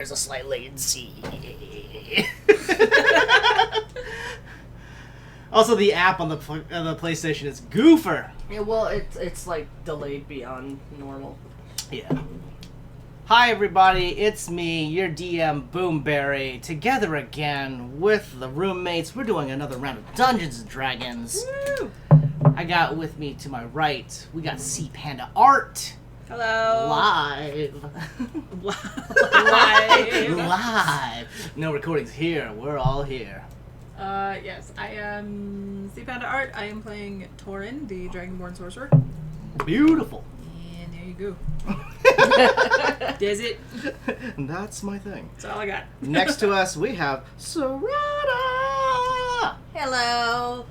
There's a slight latency. Also, the app on the PlayStation is Goofer. Yeah, well, it's like delayed beyond normal. Yeah. Hi everybody, it's me, your DM Boomberry, together again with the roommates. We're doing another round of Dungeons & Dragons. Woo! I got with me to my right, we got Sea Panda Art. Hello. Live. Live. Live. No recordings here, we're all here. Yes, I am C Panda Art. I am playing Torin, the Dragonborn Sorcerer. Beautiful. And there you go. Does it? That's my thing. That's all I got. Next to us, we have Serata. Hello.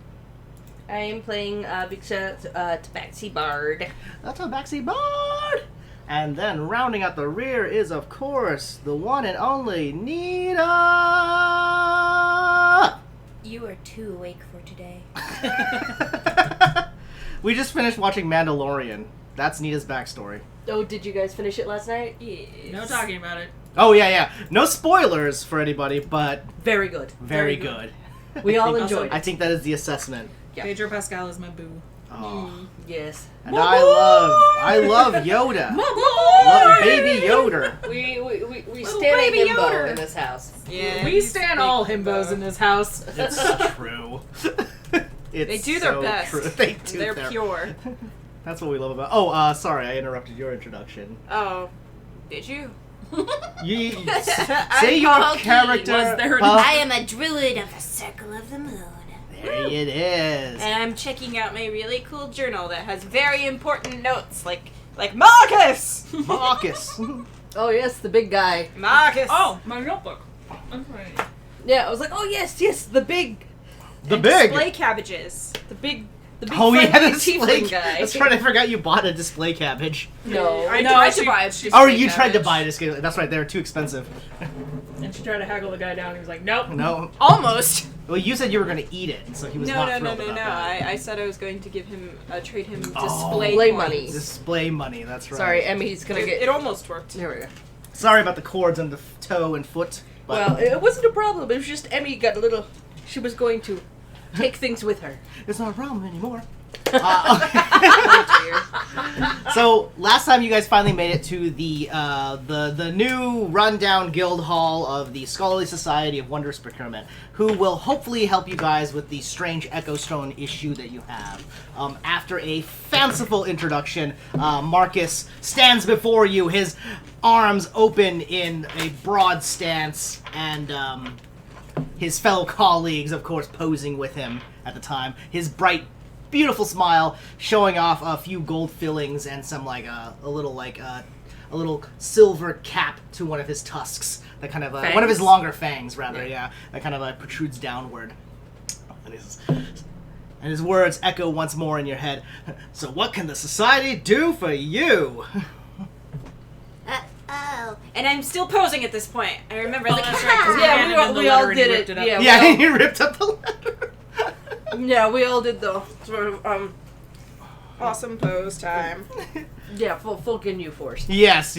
I am playing Big Shot Tabaxi Bard. That's a Baxi Bard. And then rounding out the rear is, of course, the one and only Nita. You are too awake for today. We just finished watching Mandalorian. That's Nita's backstory. Oh, did you guys finish it last night? Yes. No talking about it. Oh, yeah. No spoilers for anybody, but Very good. very good. We all Also, enjoyed I it. think that is the assessment. Yeah. Pedro Pascal is my boo. Oh. Yes. And I love Yoda. Love Baby Yoda. We Little stand a baby himbo Yoda. in this house. Yeah, we stand all himbos in this house. It's true. It's They do their so best. True. They do They're their pure. That's what we love about. Oh, sorry, I interrupted your introduction. Oh, did you? You I'm say your Hulky. character. Was there Puff. I am a druid of the Circle of the Moon. There it is. And I'm checking out my really cool journal that has very important notes, like Marcus! Marcus. Oh yes, the big guy. Marcus! Oh, my notebook. Okay. Yeah, I was like, oh yes, the big, The big. Display cabbages. the big Oh, yeah, friendly the display. tiefling guy. That's right. I forgot you bought a display cabbage. No, I No, tried she- to buy it. Oh, you tried to buy a display. That's right. They're too expensive. And she tried to haggle the guy down. He was like, nope. No. Almost. Well, you said you were going to eat it, and so he was not No. thrilled about that. I said I was going to give him, trade him Oh. display Display points. money. Display money. That's right. Sorry, Emmy's gonna get. It almost worked. There we go. Sorry about the cords on the toe and foot. But Well, it wasn't a problem. It was just Emmy got a little. She was going to take things with her. it's not a problem anymore. So last time you guys finally made it to the new rundown guild hall of the Scholarly Society of Wondrous Procurement, who will hopefully help you guys with the strange Echo Stone issue that you have. After a fanciful introduction, Marcus stands before you, his arms open in a broad stance, and his fellow colleagues, of course, posing with him at the time. His bright, beautiful smile showing off a few gold fillings and some a little silver cap to one of his tusks. That kind of one of his Fangs? longer fangs, rather. Yeah, that kind of protrudes downward. And his words echo once more in your head. So, what can the society do for you? Oh. And I'm still posing at this point. I remember the that's right, 'cause Yeah, handed him the we all letter and he did ripped it. it up. Yeah, Yeah, we he ripped up the letter. yeah, we all did the sort of Awesome pose time. yeah, full Ginyu force. Yes.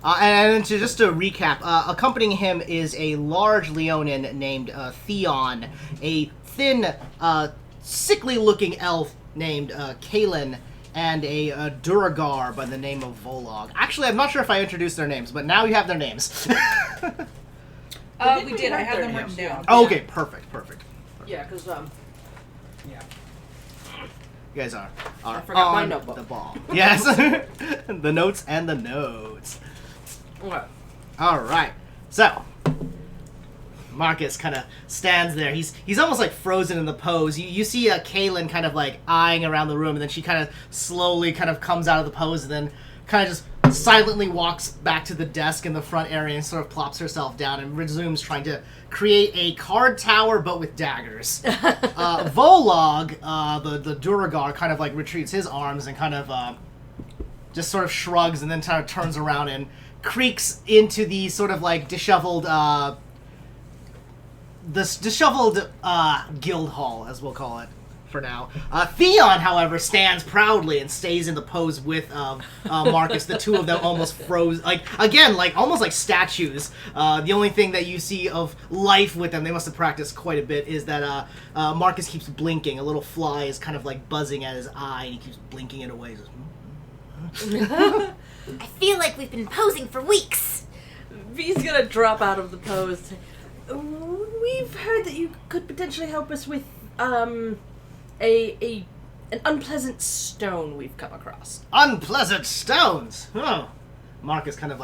And just to recap, accompanying him is a large Leonin named Theon, a thin, sickly-looking elf named Kalen, and a Duragar by the name of Volog. Actually, I'm not sure if I introduced their names, but now you have their names. We did. I had them written down. Oh, okay, perfect. Yeah, because Yeah. You guys are I forgot my on notebook. the ball. Yes, the notes and the notes. what? All right, so Marcus kind of stands there. He's almost like frozen in the pose. You see Kaylin kind of like eyeing around the room, and then she kind of slowly kind of comes out of the pose, and then kind of just silently walks back to the desk in the front area and sort of plops herself down and resumes trying to create a card tower but with daggers. Volog, the Duragar, kind of like retreats his arms and kind of just sort of shrugs and then kind of turns around and creaks into the sort of like disheveled guild hall, as we'll call it. for now. Theon, however, stands proudly and stays in the pose with Marcus. The two of them almost froze, almost like statues. The only thing that you see of life with them, they must have practiced quite a bit, is that Marcus keeps blinking. A little fly is kind of like buzzing at his eye, and he keeps blinking it away. I feel like we've been posing for weeks. V's gonna drop out of the pose. We've heard that you could potentially help us with an unpleasant stone we've come across. Unpleasant stones. Oh. Marcus kind of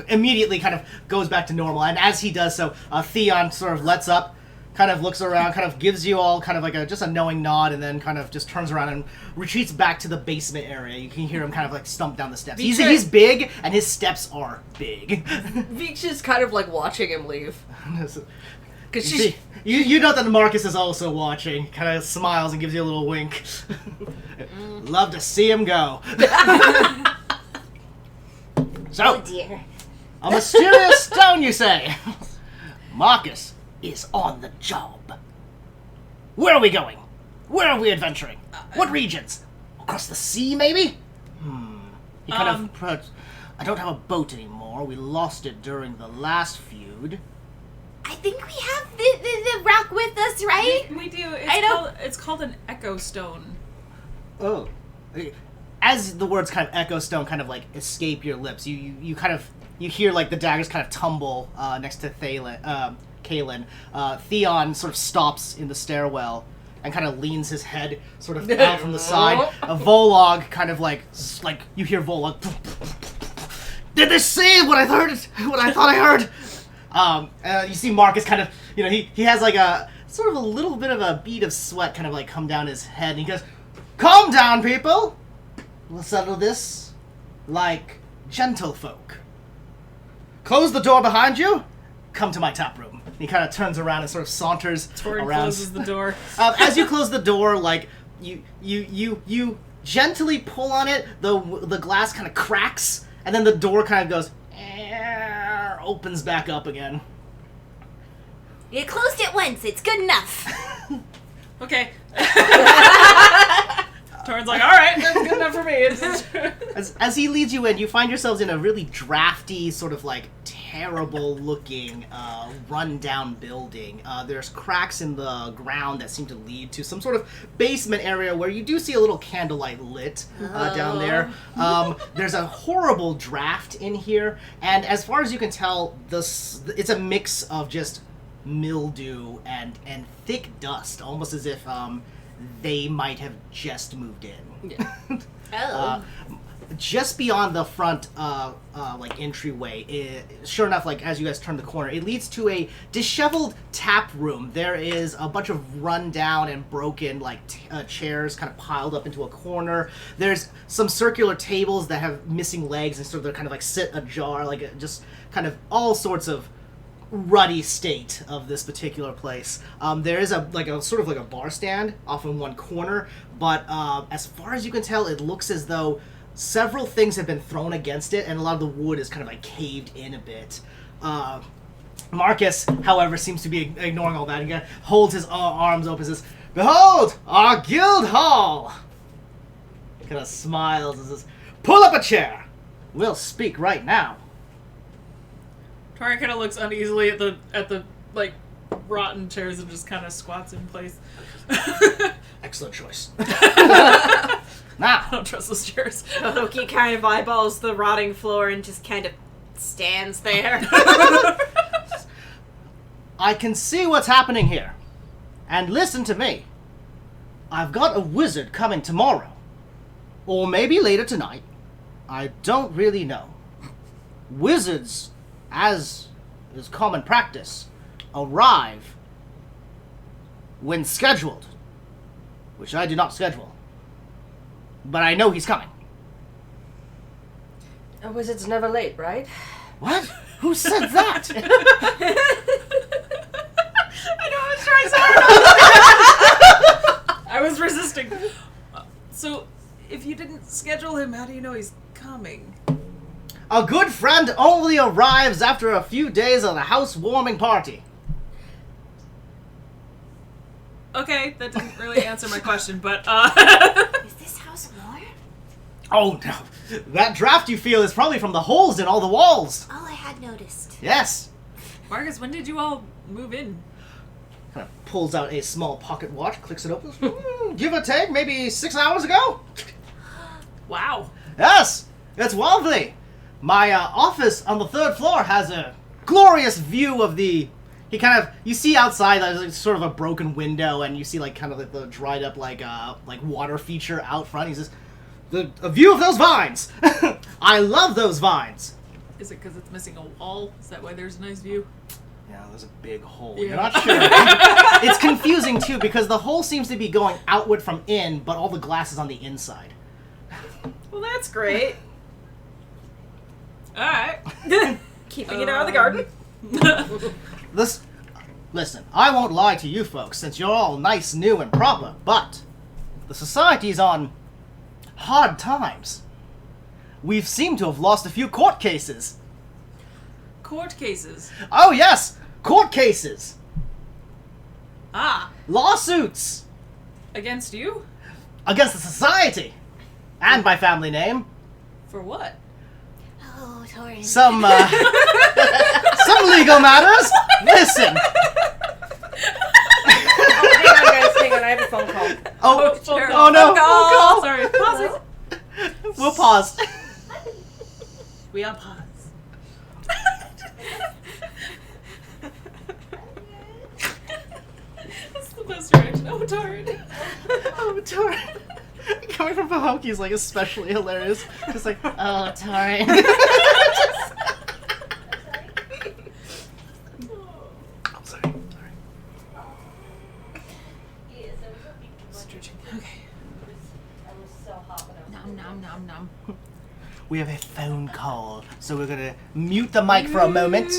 immediately kind of goes back to normal, and as he does so, Theon sort of lets up, kind of looks around, kind of gives you all kind of like just a knowing nod, and then kind of just turns around and retreats back to the basement area. You can hear him kind of like stump down the steps. He's big, and his steps are big. Veek's just kind of like watching him leave. Because you know that Marcus is also watching. Kind of smiles and gives you a little wink. Love to see him go. So, Oh dear. a mysterious stone, you say? Marcus is on the job. Where are we going? Where are we adventuring? What regions? Across the sea, maybe? He kind of approached. I don't have a boat anymore. We lost it during the last feud. I think we have the rock with us, right? We do. It's called an echo stone. Oh. As the words kind of echo stone kind of like escape your lips, you kind of hear like the daggers kind of tumble next to Kaelin. Theon sort of stops in the stairwell and kind of leans his head sort of out from the side. Volog kind of like you hear Volog. Did they say what I heard? What I thought I heard? You see Marcus kind of, he has like a sort of a little bit of a bead of sweat kind of like come down his head, and he goes, "Calm down, people. We'll settle this like gentlefolk. Close the door behind you. Come to my tap room." He kind of turns around and sort of saunters Torin around. closes the door. As you close the door, like you gently pull on it, the glass kind of cracks, and then the door kind of goes, opens back up again. You closed it once. It's good enough. Okay. Torin's like, all right, that's good enough for me. As he leads you in, you find yourselves in a really drafty, sort of like terrible-looking, run-down building. There's cracks in the ground that seem to lead to some sort of basement area where you do see a little candlelight lit down there. There's a horrible draft in here, and as far as you can tell, it's a mix of just mildew and thick dust, almost as if they might have just moved in. Yeah. Oh. Just beyond the front entryway, sure enough, like as you guys turn the corner, it leads to a disheveled tap room. There is a bunch of rundown and broken chairs kind of piled up into a corner. There's some circular tables that have missing legs, and so they're kind of like sit ajar, just kind of all sorts of ruddy state of this particular place. There is a sort of like a bar stand off in one corner, but as far as you can tell, it looks as though several things have been thrown against it, and a lot of the wood is kind of like caved in a bit. Marcus, however, seems to be ignoring all that. He holds his arms open and says, "Behold, our guild hall!" He kind of smiles and says, "Pull up a chair. We'll speak right now." Torin kind of looks uneasily at the rotten chairs and just kind of squats in place. Excellent choice. I Now, don't trust those chairs. Loki kind of eyeballs the rotting floor and just kind of stands there. I can see what's happening here. And listen to me. I've got a wizard coming tomorrow. Or maybe later tonight. I don't really know. Wizards, as is common practice, arrive when scheduled. Which I do not schedule. But I know he's coming. A wizard's never late, right? What? Who said that? I know, I was trying so hard. I was resisting. So, if you didn't schedule him, how do you know he's coming? A good friend only arrives after a few days of the housewarming party. Okay, that didn't really answer my question, but Is this house warm? Oh no, that draft you feel is probably from the holes in all the walls. Oh, I had noticed. Yes. Marcus, when did you all move in? Kind of pulls out a small pocket watch, clicks it open. Give or take, maybe 6 hours ago. Wow. Yes, it's lovely. My office on the 3rd floor has a glorious view of the. You see outside, there's like sort of a broken window, and you see like kind of like the dried up like water feature out front. He says, a view of those vines. I love those vines. Is it because it's missing a wall? Is that why there's a nice view? Yeah, there's a big hole. Yeah. You're not sure. It's confusing too because the hole seems to be going outward from in, but all the glass is on the inside. Well, that's great. Alright. Keeping it out of the garden. Listen, I won't lie to you folks, since you're all nice, new, and proper, but the society's on hard times. We've seemed to have lost a few court cases. Court cases. Oh yes, court cases. Ah, Lawsuits against you? against the society. And my family name. For what? Oh, Torin. Some legal matters. Listen. Hang on, guys. Hang on. I have a phone call. Oh, Phone oh no. call. Sorry, pause it. We'll pause. We are pause. That's the best reaction. Oh, darn. Oh, Torrin. Coming from Pahokee is like especially hilarious. Just like, oh, Torrin. I'm sorry. Stretching. Okay. Nom nom nom nom. We have a phone call, so we're gonna mute the mic for a moment.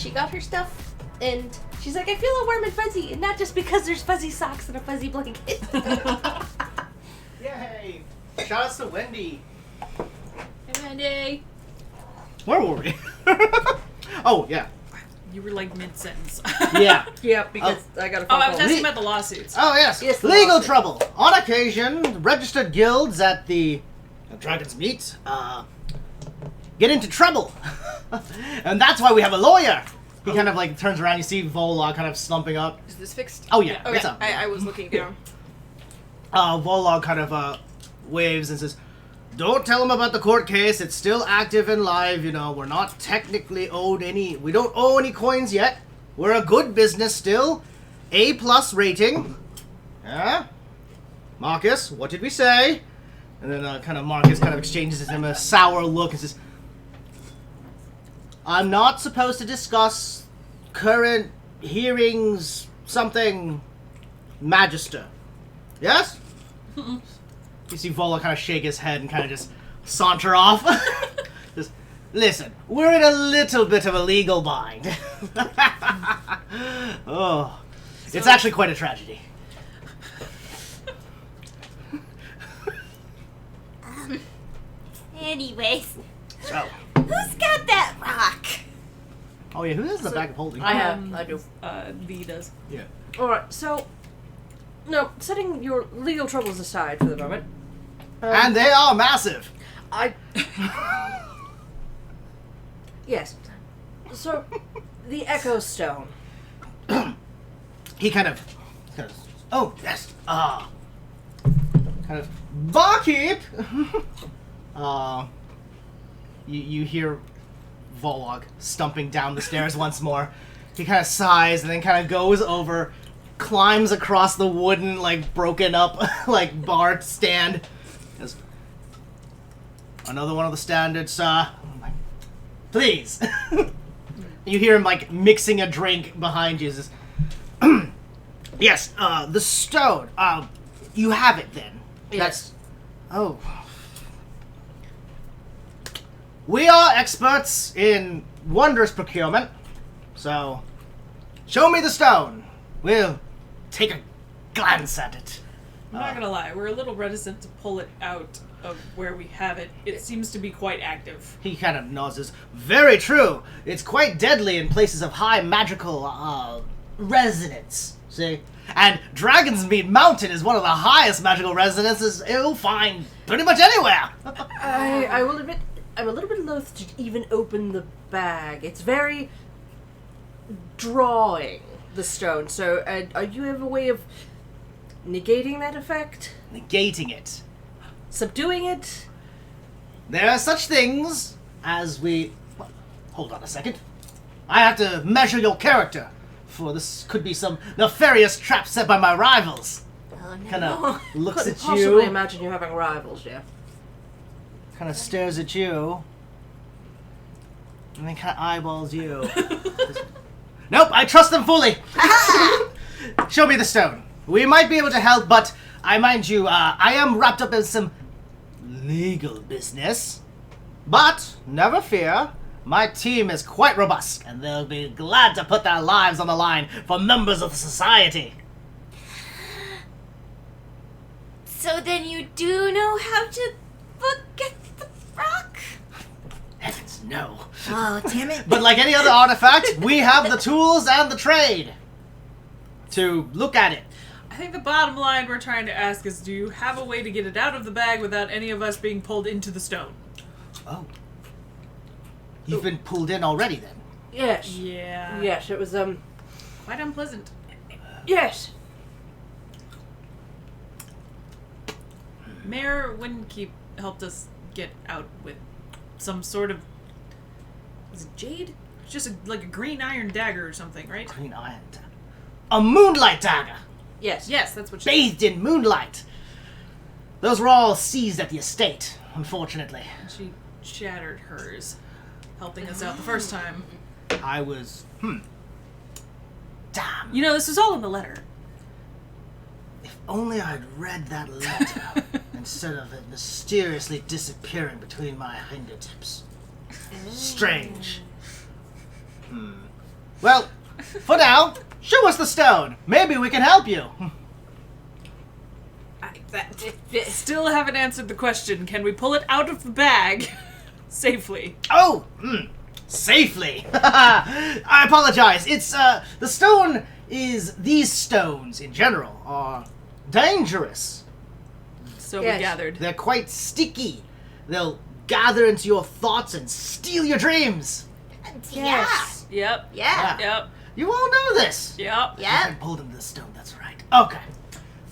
she got her stuff, and she's like, I feel all warm and fuzzy, and not just because there's fuzzy socks and a fuzzy blanket. Yay! Shout outs to Wendy. Hey, Wendy. Where were we? Oh, yeah. You were like mid-sentence. Yeah. Yeah, because I got a Oh, phone I was call. asking about the lawsuits. Oh, yes. Yes, the Legal lawsuit. trouble. On occasion, registered guilds at the Dragon's Meet get into trouble. And that's why we have a lawyer. He kind of like turns around, you see Volog kind of slumping up. Is this fixed? Oh, yeah. Okay. It's up. I was looking down. Volog kind of waves and says, don't tell him about the court case. It's still active and live, you know. We're not technically owed any... We don't owe any coins yet. We're a good business still. A+ rating. Yeah? Marcus, what did we say? And then Marcus kind of exchanges with him a sour look and says, I'm not supposed to discuss current hearings something magister. Yes? You see Vola kind of shake his head and kind of just saunter off. Just, listen, we're in a little bit of a legal bind. Oh, it's actually quite a tragedy. Anyways, So, who's got that rock? oh yeah, who has the bag of holding? I have. I do. V does. Yeah. Alright, so... No, setting your legal troubles aside for the moment. And they are massive. I... Yes. So, the Echo Stone. He kind of, oh yes, kind of barkeep. You hear Volog stumping down the stairs once more. He kind of sighs and then kind of goes over, climbs across the wooden, like broken up, like bar stand. Goes, another one of the standards, sir. I'm like, please. You hear him like mixing a drink behind you. He says, yes, the stone. You have it then. Yes. Oh. We are experts in wondrous procurement, so show me the stone. We'll take a glance at it. I'm not gonna lie, we're a little reticent to pull it out of where we have it. It seems to be quite active. He kind of nods. Says, very true. It's quite deadly in places of high magical resonance. See? And Dragon's Meat Mountain is one of the highest magical resonances you'll find pretty much anywhere. I will admit, I'm a little bit loath to even open the bag. It's very drawing, the stone. So, do you have a way of negating that effect? Negating it. Subduing it? There are such things as we... Hold on a second. I have to measure your character, for this could be some nefarious trap set by my rivals. Oh no. Kind of looks Couldn't at possibly you, imagine you having rivals, Jeff. kind of stares at you, and then kind of eyeballs you. Nope, I trust them fully. Show me the stone. We might be able to help, but I mind you, I am wrapped up in some legal business. But never fear, my team is quite robust, and they'll be glad to put their lives on the line for members of the society. So then you do know how to get the rock? Heavens, no. Oh, damn it. But like any other artifact, we have the tools and the trade to look at it. I think the bottom line we're trying to ask is, do you have a way to get it out of the bag without any of us being pulled into the stone? Oh. You've been pulled in already then? Yes. Yeah. Yes, it was, Quite unpleasant. yes. Mayor Windkeep helped us get out with some sort of... Was it jade? It's just like a green iron dagger or something, right? Green iron dagger. A moonlight dagger! Yes. Yes, that's what she... Bathed in moonlight! Those were all seized at the estate, unfortunately. She shattered hers, helping us out the first time. I was... Damn. You know, this was all in the letter. If only I'd read that letter instead of it mysteriously disappearing between my fingertips. Strange. Well, for now, show us the stone. Maybe we can help you. Still haven't answered the question. Can we pull it out of the bag safely? Oh, safely. I apologize. It's, the stone is, these stones in general are dangerous. So Yes. we gathered. They're quite sticky. They'll gather into your thoughts and steal your dreams. Yes. Yep. Yeah. Yep. You all know this. Yep. You Yeah. can pull them to the stone, that's right. Okay.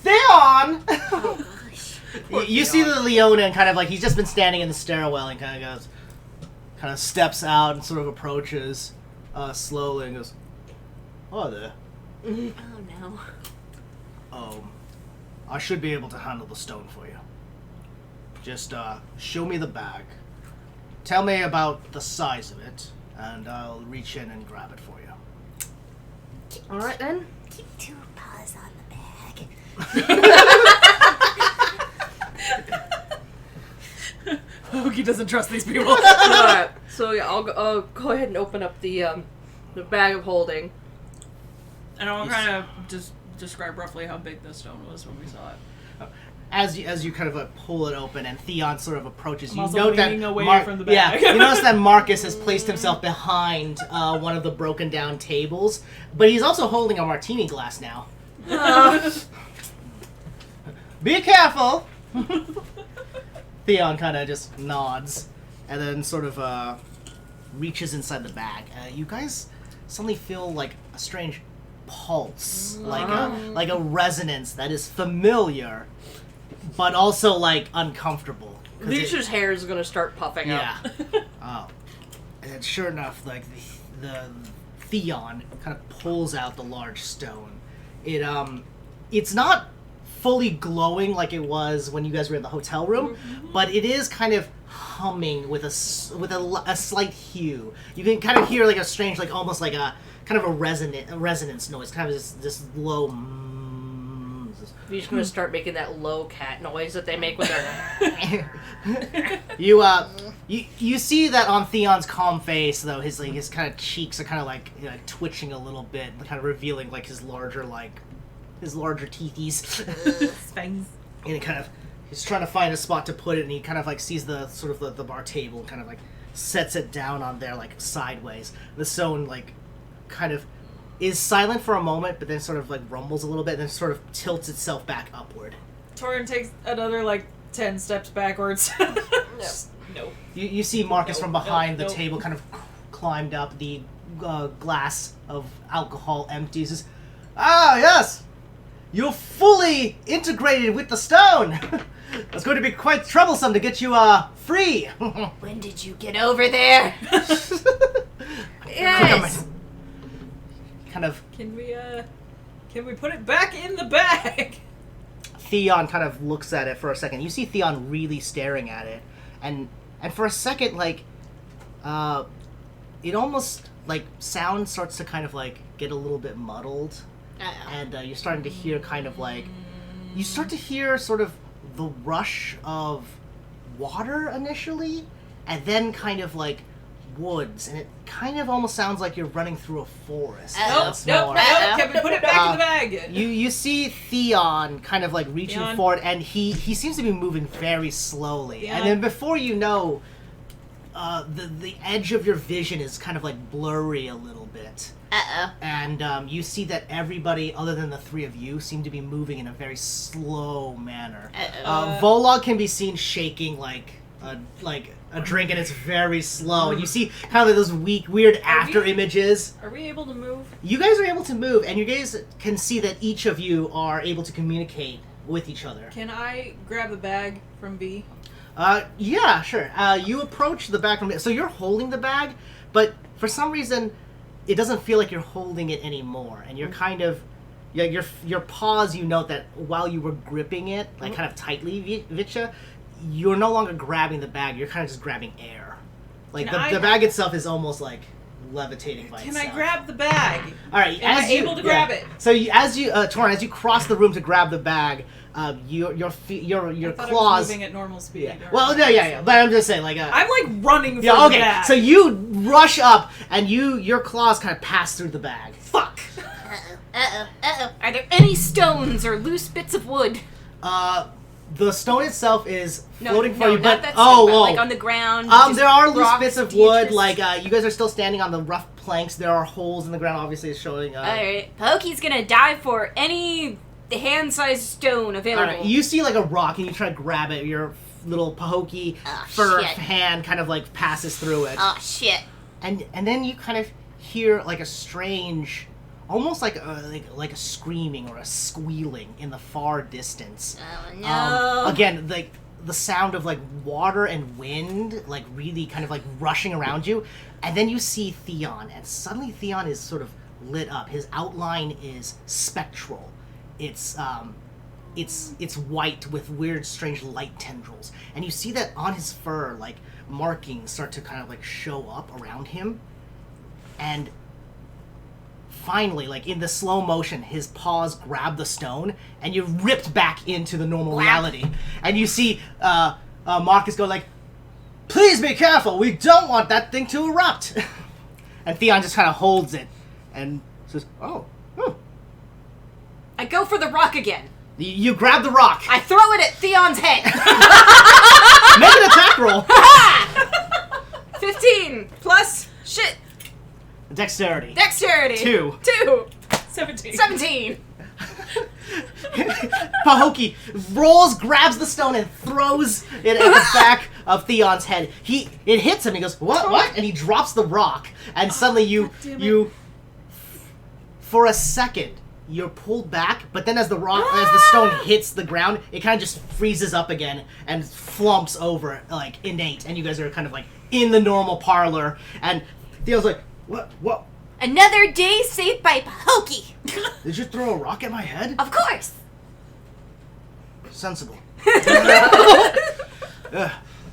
Theon! Oh gosh. You see the Leona and kind of like, he's just been standing in the stairwell and kind of steps out and sort of approaches slowly and goes, "Oh there. Oh no. I should be able to handle the stone for you. Just show me the bag. Tell me about the size of it, and I'll reach in and grab it for you." All right then. Keep 2 paws on the bag. Hoagie doesn't trust these people. Alright, so yeah, I'll go ahead and open up the bag of holding. And I'll kind of just describe roughly how big this stone was when we saw it. As you kind of pull it open and Theon sort of approaches, you also note that leaning away from the bag. Yeah, you notice that Marcus has placed himself behind one of the broken down tables, but he's also holding a martini glass now. Be careful. Theon kind of just nods and then sort of reaches inside the bag. You guys suddenly feel like a strange pulse, like a resonance that is familiar, but also like uncomfortable. 'Cause Leisha's hair is gonna start puffing yeah. up. Oh, and then sure enough, like the Theon kind of pulls out the large stone. It's not fully glowing like it was when you guys were in the hotel room, but it is kind of humming with a slight hue. You can kind of hear like a strange, like almost like a kind of a resonance noise, kind of this low. You're just gonna start making that low cat noise that they make with their. You see that on Theon's calm face though, his kind of cheeks are kind of like twitching a little bit, kind of revealing like his larger teethies. Fangs. And it kind of, he's trying to find a spot to put it, and he kind of like sees the sort of the bar table, and kind of like sets it down on there like sideways. The stone like kind of is silent for a moment, but then sort of like rumbles a little bit, and then sort of tilts itself back upward. Torin takes another 10 steps backwards. Nope. You see Marcus Nope, from behind nope, the nope. table kind of climbed up, the glass of alcohol empties. Ah, yes! You're fully integrated with the stone! It's going to be quite troublesome to get you, free! When did you get over there? Yes. Kind of, Can we put it back in the bag? Theon kind of looks at it for a second. You see Theon really staring at it, and for a second, like, it almost, like, sound starts to kind of, like, get a little bit muddled. And you're starting to hear kind of like, you start to hear sort of the rush of water initially, and then kind of like woods, and it kind of almost sounds like you're running through a forest. once more. Can we put it back in the bag? You see Theon kind of like reaching Theon? forward, and he seems to be moving very slowly. Theon? And then before you know, the edge of your vision is kind of like blurry a little bit. And you see that everybody other than the three of you seem to be moving in a very slow manner. Volog can be seen shaking like a drink, and it's very slow. And you see kind of those weird after images. Are we able to move? You guys are able to move, and you guys can see that each of you are able to communicate with each other. Can I grab the bag from B? Yeah, sure. You approach the bag from it. So you're holding the bag, but for some reason, it doesn't feel like you're holding it anymore. And you're kind of, your paws, you note that while you were gripping it, like kind of tightly, Vitcha, you're no longer grabbing the bag. You're kind of just grabbing air. Like the bag itself is almost like levitating by Can itself. I grab the bag? All right. Am I able to grab it? So Torin, as you cross the room to grab the bag, your I thought I was claws. moving at normal speed. Yeah. Well, no, yeah. But I'm just saying, like, I'm like running for yeah, the okay. bag. So you rush up, and your claws kind of pass through the bag. Fuck. Are there any stones or loose bits of wood? The stone itself is floating for no, you, not but that stone, but like on the ground. just there are loose rocks. bits of Do you wood. just- Like you guys are still standing on the rough planks. There are holes in the ground. Obviously, it's showing. Alright, Pokey's gonna dive for any hand-sized stone available. Alright, you see like a rock, and you try to grab it. Your little Pahokee Oh, fur shit. hand kind of like passes through it, Oh shit. and then you kind of hear like a strange, almost like a screaming or a squealing in the far distance. Oh no. Again, like the sound of like water and wind, like really kind of like rushing around you, and then you see Theon, and suddenly Theon is sort of lit up. His outline is spectral. It's white with weird, strange light tendrils, and you see that on his fur, like markings start to kind of like show up around him, and finally, like in the slow motion, his paws grab the stone, and you're ripped back into the normal reality. And you see Marcus go like, "Please be careful. We don't want that thing to erupt." And Theon just kind of holds it and says, "Oh, I go for the rock again. You grab the rock. I throw it at Theon's head. Make an attack roll. 15 plus shit. Dexterity. Dexterity. 2. 17. 17. Pahokee rolls, grabs the stone, and throws it at the back of Theon's head. It hits him. He goes, "What? And he drops the rock. And suddenly you, for a second, you're pulled back. But then as the stone hits the ground, it kind of just freezes up again and flumps over like innate. And you guys are kind of like in the normal parlor. And Theon's like, "What? Another day saved by Pokey. Did you throw a rock at my head?" Of course. Sensible.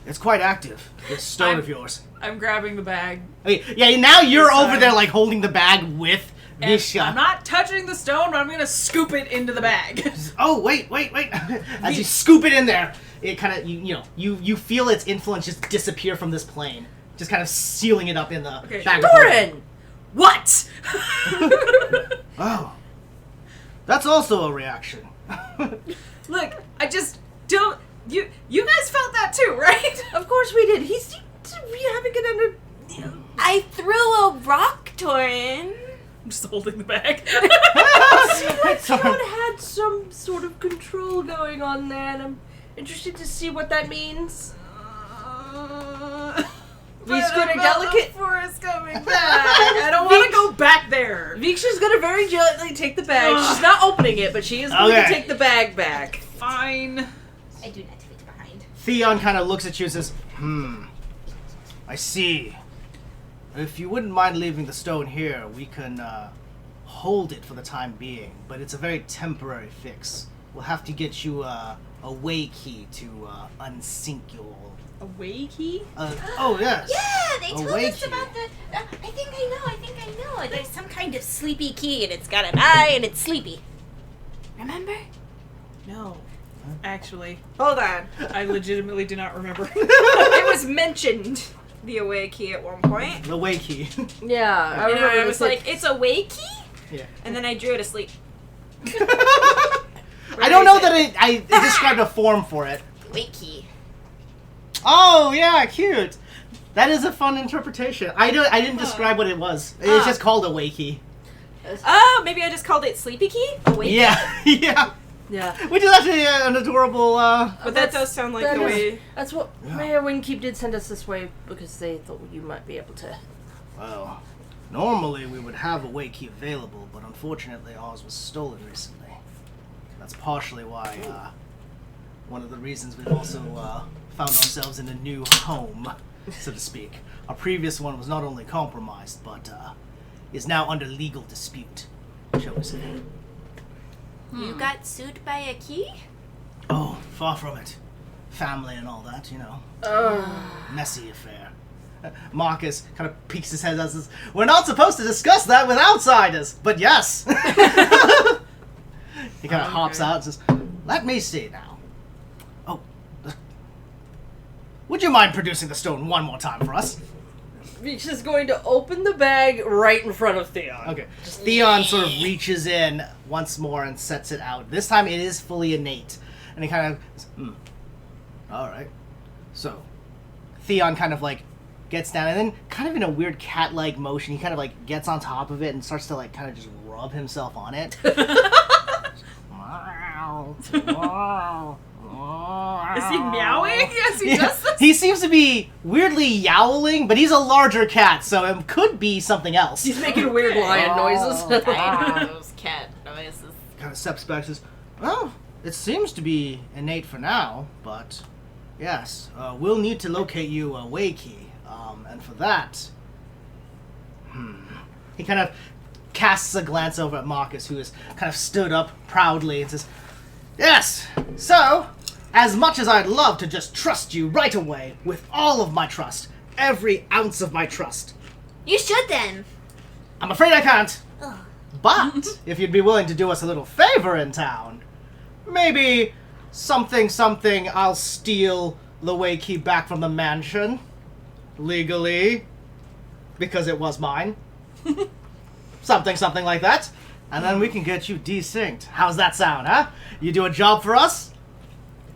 It's quite active. This stone of yours. I'm grabbing the bag. Okay, yeah, now you're This over time. there, like, holding the bag with And Visha. I'm not touching the stone, but I'm gonna scoop it into the bag. Oh, wait. As you scoop it in there, it kind of, you feel its influence just disappear from this plane. Just kind of sealing it up in the Okay. bag. Doran! What? Oh. That's also a reaction. Look, I just don't. You guys felt that too, right? Of course we did. He seemed to be having it under... I threw a rock, Torin. I'm just holding the bag. Someone had some sort of control going on there, and I'm interested to see what that means. He's good and delicate. Forest coming back. I don't want to go back there. Viksha's gonna very gently take the bag. She's not opening it, but she is going to Okay. take the bag back. Fine. I do not fit behind. Theon kind of looks at you and says, I see. If you wouldn't mind leaving the stone here, we can hold it for the time being, but it's a very temporary fix. We'll have to get you a way key to unsink your... A way key? Oh, yes. Yeah, they told Away us key. about the. I think I know. There's some kind of sleepy key, and it's got an eye, and it's sleepy. Remember? No. Actually, Hold on. I legitimately do not remember. It was mentioned, the away key, at one point. The way key. Yeah, I And remember. I they was said- like, it's a way key? Yeah. And then I drew it asleep. I don't know that I described a form for it. Way key. Oh, yeah, cute. That is a fun interpretation. I didn't describe what it was. It's just called a way key. Oh, maybe I just called it sleepy key? Away key? Yeah, yeah. yeah. Which is actually an adorable, But that does sound like that the is- way. That's what Mayor Windkeep did send us this way because they thought you might be able to. Well, normally we would have a way key available, but unfortunately ours was stolen recently. That's partially why, one of the reasons we've also, found ourselves in a new home, so to speak. Our previous one was not only compromised, but, is now under legal dispute, shall we say. You got sued by a key? Oh, far from it. Family and all that, Messy affair. Marcus kind of peeks his head out and says, "We're not supposed to discuss that with outsiders, but yes." He kind of hops out and says, let me see now. Oh, would you mind producing the stone one more time for us? Reach is going to open the bag right in front of Theon. Okay. Theon sort of reaches in once more and sets it out. This time it is fully innate. And he kind of, alright. So, Theon kind of like gets down and then kind of in a weird cat-like motion, he kind of like gets on top of it and starts to like kind of just rub himself on it. Is he meowing as he does this? He seems to be weirdly yowling, but he's a larger cat, so it could be something else. He's making weird lion noises. I know those cat noises. Kind of steps back and says, well, it seems to be innate for now, but yes, we'll need to locate you a way key, and for that, he kind of casts a glance over at Marcus, who has kind of stood up proudly and says, yes, so, as much as I'd love to just trust you right away, with all of my trust, every ounce of my trust, You should then. I'm afraid I can't. Ugh. But if you'd be willing to do us a little favor in town, maybe something, I'll steal the way key back from the mansion, legally, because it was mine. something like that. And then we can get you desynced. How's that sound, huh? You do a job for us,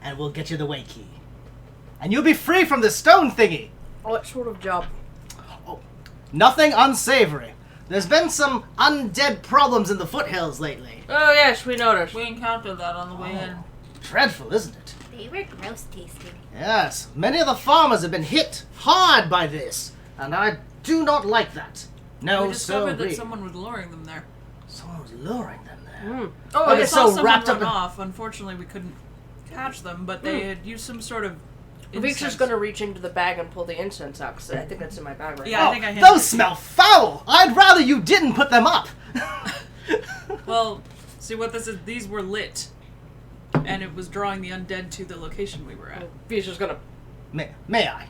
and we'll get you the way key. And you'll be free from the stone thingy. What sort of job? Oh, nothing unsavory. There's been some undead problems in the foothills lately. Oh yes, we noticed. We encountered that on the way in. Dreadful, isn't it? They were gross tasting. Yes, many of the farmers have been hit hard by this, and I do not like that. No, We discovered that sirree. someone was luring them there. Someone was luring them there. Oh, Okay, We yes. saw so someone wrapped up run in- off. Unfortunately, we couldn't catch them, but they had used some sort of Veek's incense. just gonna reach into the bag and pull the incense out, because I think that's in my bag right Yeah, now. I think I handed those it. smell foul! I'd rather you didn't put them up! Well, see what this is? These were lit, and it was drawing the undead to the location we were at. Veek's just gonna... May I?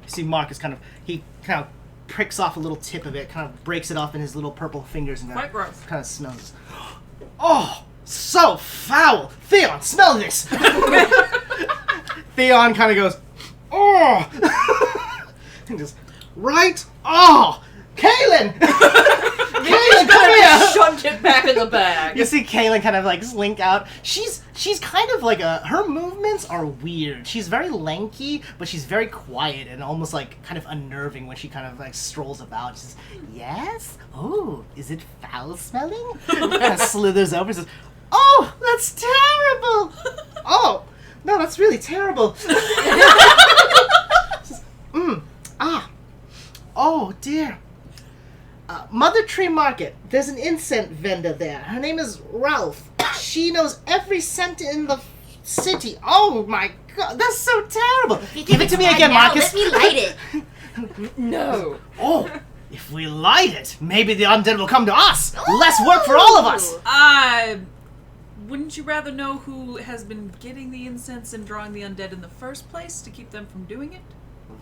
You see Marcus he kind of pricks off a little tip of it, kind of breaks it off in his little purple fingers and Quite gross. kind of smells. Oh, so foul! Theon, smell this! Theon kind of goes, oh! and just, right? Oh! Kaylin! Kaylin, come here! Shunt it back in the bag. You see Kaylin kind of like slink out. She's kind of like her movements are weird. She's very lanky, but she's very quiet and almost like kind of unnerving when she kind of like strolls about. She says, yes? Oh, is it foul smelling? And kind of slithers over and says, oh, that's terrible! Oh, no, that's really terrible. Oh dear. Mother Tree Market. There's an incense vendor there. Her name is Ralph. She knows every scent in the city. Oh my god, that's so terrible. Give it to me again, now, Marcus. Let me light it. No. Oh, if we light it, maybe the undead will come to us. Less work for all of us. Wouldn't you rather know who has been getting the incense and drawing the undead in the first place to keep them from doing it?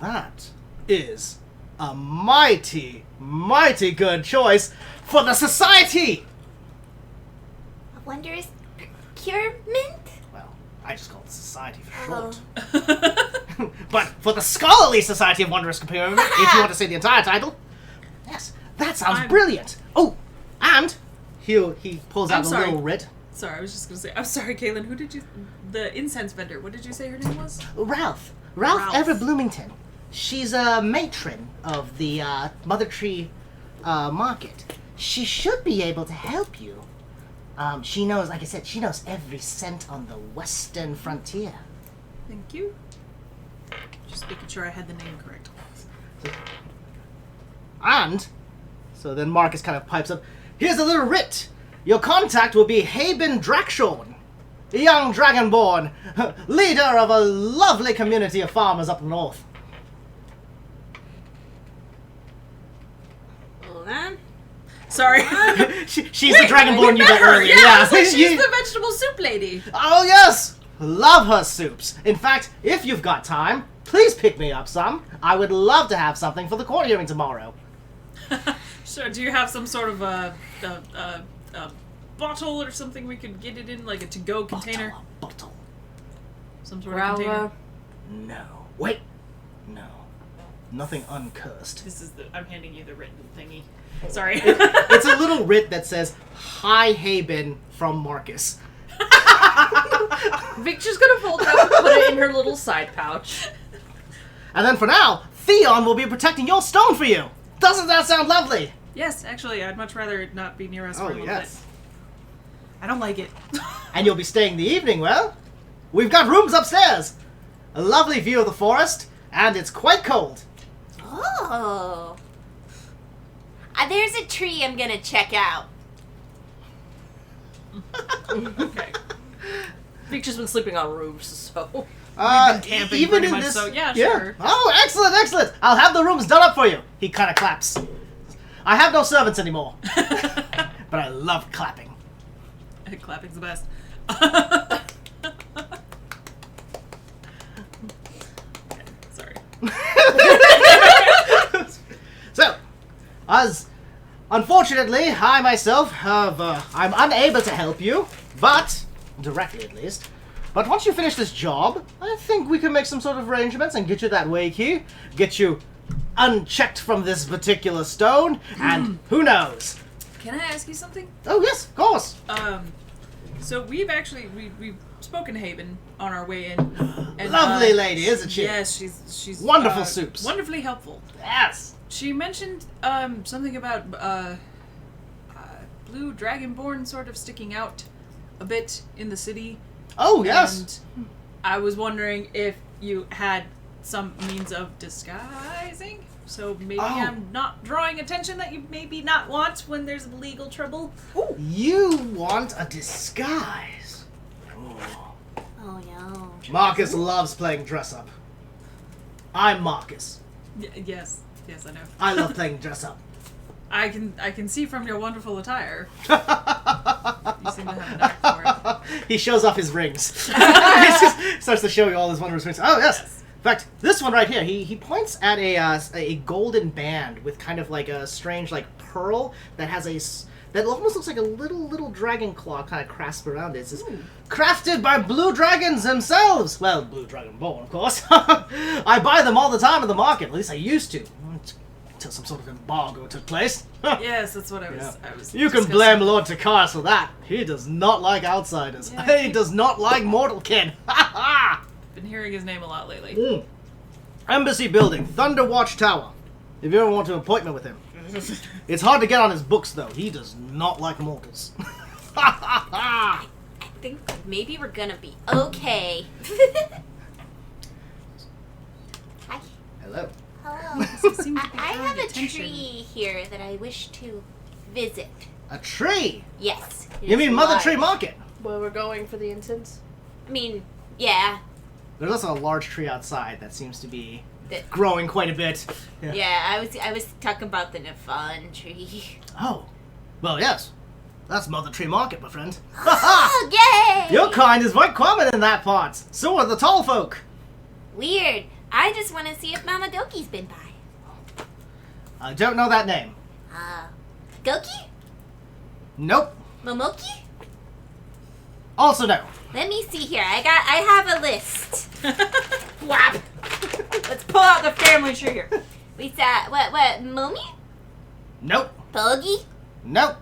That is a mighty good choice for the society. A wondrous procurement? Well, I just call it society for Oh. short. But for the scholarly Society of Wondrous Procurement, if you want to say the entire title, yes, that sounds brilliant. Oh, and he pulls out I'm a sorry. little writ. Sorry, I was just gonna say. I'm sorry, Kaylin. Who did you? The incense vendor. What did you say her name was? Ralph Ralph. Ever Bloomington. She's a matron of the Mother Tree Market. She should be able to help you. She knows, like I said, she knows every scent on the western frontier. Thank you. Just making sure I had the name correct. And, so then Marcus kind of pipes up, here's a little writ. Your contact will be Haben Drakshorn, a young dragonborn, leader of a lovely community of farmers up north. Hold on. Sorry. She's the dragonborn you met earlier. Yeah, she's You- the vegetable soup lady. Oh yes! Love her soups. In fact, if you've got time, please pick me up some. I would love to have something for the court hearing tomorrow. Sure. Do you have some sort of bottle or something we could get it in, like a to-go container? Bottle. Some sort of container. No. Wait. No. Nothing uncursed. This is I'm handing you the written thingy. Sorry. It's a little writ that says, Hi Haben from Marcus. Vic's just gonna fold it up and put it in her little side pouch. And then for now, Theon will be protecting your stone for you. Doesn't that sound lovely? Yes, actually, I'd much rather it not be near us for a little bit. I don't like it. And you'll be staying the evening, well? We've got rooms upstairs. A lovely view of the forest, and it's quite cold. Oh. There's a tree I'm gonna check out. Okay. Vic's just been sleeping on roofs, so... We've been camping even pretty in much, this, so yeah, sure. Oh, excellent, excellent. I'll have the rooms done up for you. He kind of claps. I have no servants anymore, but I love clapping. Clapping's the best. Sorry. So, as unfortunately, I myself I'm unable to help you, but directly at least. But once you finish this job, I think we can make some sort of arrangements and get you that way key, get you unchecked from this particular stone, and who knows? Can I ask you something? Oh yes, of course. So we've spoken to Haben on our way in. And, Lovely lady, isn't she? Yes, she's Wonderful soups. Wonderfully helpful. Yes. She mentioned something about blue dragonborn sort of sticking out a bit in the city. Oh yes. And I was wondering if you had some means of disguising. So maybe I'm not drawing attention that you maybe not want when there's legal trouble. Ooh. You want a disguise? Ooh. Oh no. Marcus loves playing dress up. I'm Marcus. Yes, I know. I love playing dress up. I can see from your wonderful attire. You seem to have a knack for it. He shows off his rings. He just starts to show you all his wondrous rings. Oh yes. In fact, this one right here, he points at a golden band with kind of like a strange like pearl that has that almost looks like a little dragon claw kind of clasped around it. It says, crafted by blue dragons themselves. Well, blue dragon bone, of course. I buy them all the time at the market. At least I used to, until some sort of embargo took place. Yes, that's what I was. Yeah. I was. You can discussing. blame Lord Takars for that. He does not like outsiders. Yeah. He does not like mortal kin. Ha ha! Been hearing his name a lot lately. Embassy building, Thunderwatch Tower. If you ever want an appointment with him. It's hard to get on his books, though. He does not like mortals. I think maybe we're gonna be okay. Hi. Hello. Hello. Seem to be I have drawing a attention. tree here that I wish to visit. A tree? Yes. it You is mean Mother large. Tree Market? Well, we're going for the incense? I mean, yeah. There's also a large tree outside that seems to be The- growing quite a bit. Yeah, I was talking about the Nefan tree. Oh. Well, yes. That's Mother Tree Market, my friend. Oh, yay! Your kind is quite common in that part. So are the tall folk. Weird. I just want to see if Mama Doki's been by. I don't know that name. Goki? Nope. Momoki? Also no. Let me see here. I have a list. Whap! Let's pull out the family tree here. We saw what? Momi? Nope. Bogi? Nope.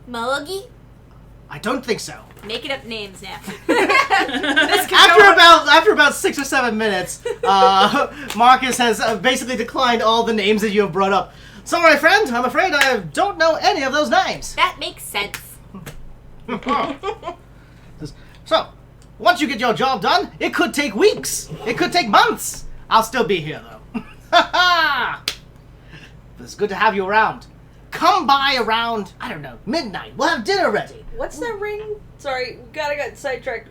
Mogi? I don't think so. Making up names now. After about 6 or 7 minutes, Marcus has basically declined all the names that you have brought up. Sorry, friend. I'm afraid I don't know any of those names. That makes sense. So, once you get your job done, it could take weeks. It could take months. I'll still be here, though. But it's good to have you around. Come by around, I don't know, midnight. We'll have dinner ready. What's that ring? Sorry, we got sidetracked.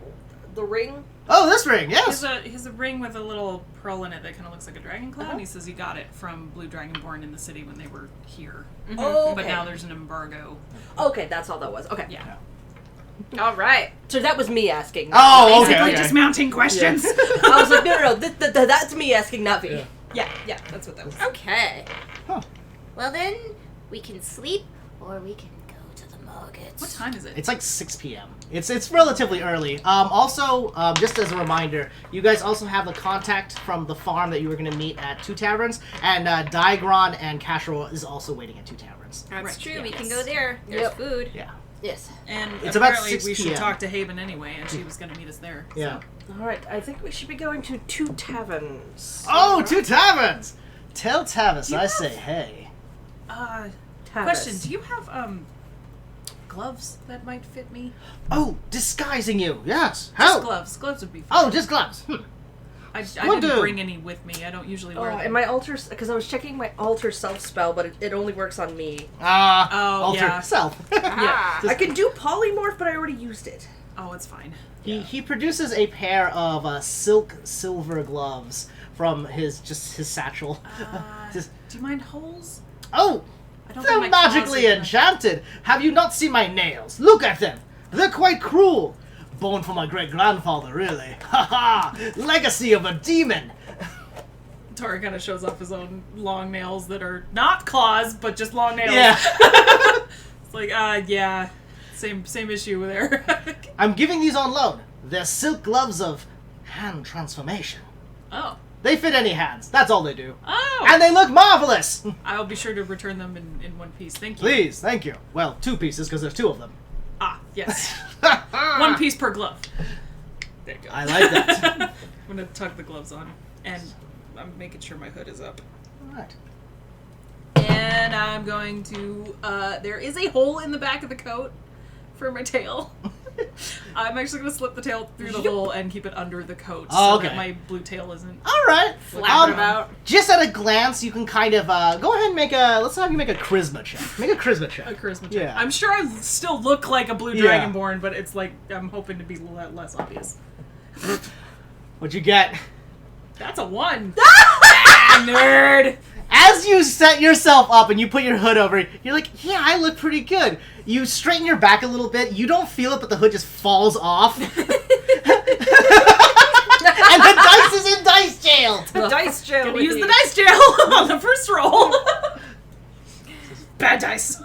The ring? Oh, this ring, yes. He has a ring with a little pearl in it that kind of looks like a dragon claw, and he says he got it from Blue Dragonborn in the city when they were here. Oh, okay. But now there's an embargo. Okay, that's all that was. Okay. Yeah. All right. So that was me asking. Oh, Basically okay. dismounting questions. I was like, no, that's me asking, not me. Yeah, that's what that was. Okay. Huh. Well then, we can sleep or we can go to the mug. delegates. What time is it? It's like 6 p.m. It's relatively early. Also, just as a reminder, you guys also have the contact from the farm that you were going to meet at 2 taverns, and Digron and Casserole is also waiting at 2 taverns. That's Right, true. yeah. We can go there. There's Yep. food. Yeah. Yes. And It's about apparently 6 we should p.m. talk to Haven anyway, and she was going to meet us there. Yeah. All right. I think we should be going to 2 taverns. Oh, 2 taverns! Tell Tavis You I have- say hey. So. Tavis. Question: do you have gloves that might fit me? Oh, disguising you. Yes. Just How? gloves. Gloves would be fine. Oh, just gloves. I Will didn't do. bring any with me. I don't usually wear them. And my alter, because I was checking my alter self spell, but it only works on me. Oh, alter yeah. self. Ah. I can do polymorph, but I already used it. Oh, it's fine. He produces a pair of silk silver gloves from his satchel. Just- Do you mind holes? oh, I don't they're think my claws magically are- enchanted. Have you not seen my nails? Look at them. They're quite cruel. Born from my great grandfather, really. Ha ha! Legacy of a demon. Tori kind of shows off his own long nails that are not claws, but just long nails. Yeah. It's like, yeah, same issue there. I'm giving these on loan. They're silk gloves of hand transformation. Oh. They fit any hands. That's all they do. Oh! And they look marvelous. I'll be sure to return them in one piece. Thank you. Please, thank you. Well, 2 pieces because there's 2 of them. Ah, yes. One piece per glove. There you go. I like that. I'm gonna tuck the gloves on, and I'm making sure my hood is up. All right. And I'm going to, there is a hole in the back of the coat for my tail. I'm actually going to slip the tail through the hole and keep it under the coat Oh, so okay. that my blue tail isn't... All right. Flapping about. Just at a glance, you can kind of go ahead and let's have you make a charisma check. Make a charisma check. A charisma check. Yeah. I'm sure I still look like a blue Yeah. dragonborn, but it's like, I'm hoping to be less obvious. What'd you get? That's a 1. Ah, nerd! As you set yourself up and you put your hood over, you're like, yeah, I look pretty good. You straighten your back a little bit. You don't feel it, but the hood just falls off. And the dice is in dice jail. The dice jail. Gonna with use you. the dice jail on the first roll. Bad dice.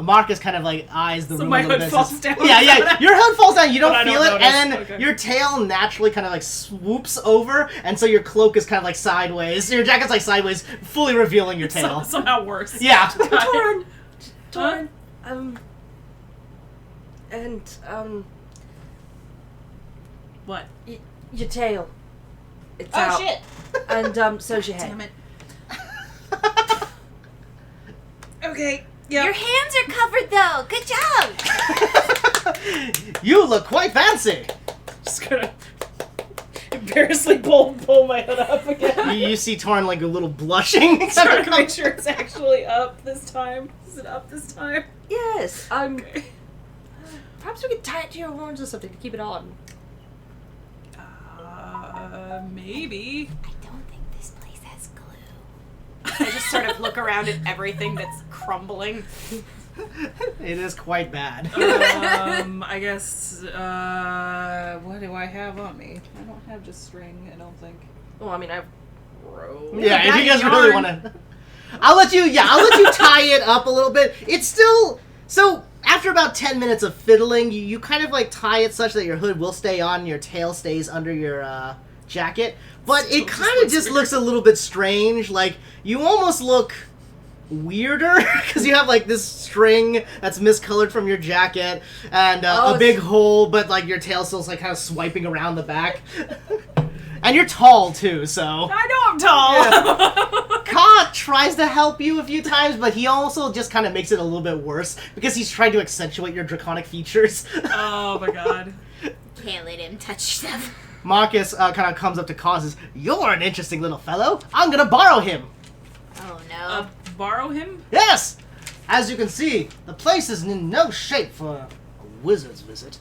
Marcus kind of like eyes the So room my a little hood bit. falls says, down. Yeah, your hood falls down. You don't But I feel don't it, notice. and then Okay. your tail naturally kind of like swoops over, and so your cloak is kind of like sideways. Your jacket's like sideways, fully revealing your tail. Somehow worse. Yeah. Torn. Huh? What? Your tail. It's Oh out. shit! And so's your head. Damn it. Okay. Yeah. Your hands are covered though. Good job. You look quite fancy. Just gonna embarrassingly pull my hood up again. You see Torn like a little blushing. Trying to make sure it's actually up this time. Is it up this time? Yes. Perhaps we could tie it to your horns or something to keep it on. Maybe. I don't think this place has glue. I just sort of look around at everything that's crumbling. It is quite bad. I guess, what do I have on me? I don't have just string, I don't think. Well, I mean, I've rope. Yeah, if you guys yarn. really want to, I'll let you tie it up a little bit. It's still so. After about 10 minutes of fiddling, you kind of like tie it such that your hood will stay on, your tail stays under your jacket, but Still it kind of just looks a little bit strange. Like you almost look weirder because you have like this string that's miscolored from your jacket and a big hole, but like your tail still's like kind of swiping around the back. And you're tall too, so. I know I'm tall! Ka tries to help you a few times, but he also just kind of makes it a little bit worse because he's trying to accentuate your draconic features. Oh my god. Can't let him touch stuff. Marcus kind of comes up to Ka and says, "You're an interesting little fellow. I'm gonna borrow him." Oh no. Borrow him? Yes! As you can see, the place is in no shape for a wizard's visit.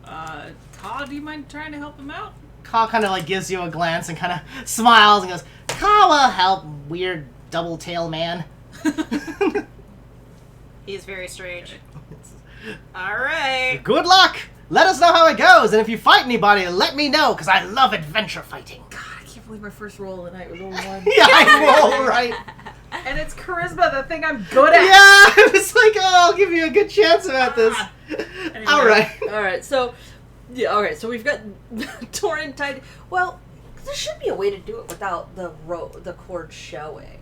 Ka, do you mind trying to help him out? Ka kind of like gives you a glance and kind of smiles and goes, "Ka will help, weird double tail man." He's very strange. Alright. Good luck! Let us know how it goes, and if you fight anybody, let me know, because I love adventure fighting. God, I can't believe my first roll of the night was a 1. Yeah, I roll, right? And it's charisma, the thing I'm good at. Yeah, I was like, oh, I'll give you a good chance about this. Anyway. All right. All right, so so we've got Torin tied. Well, there should be a way to do it without the cord showing.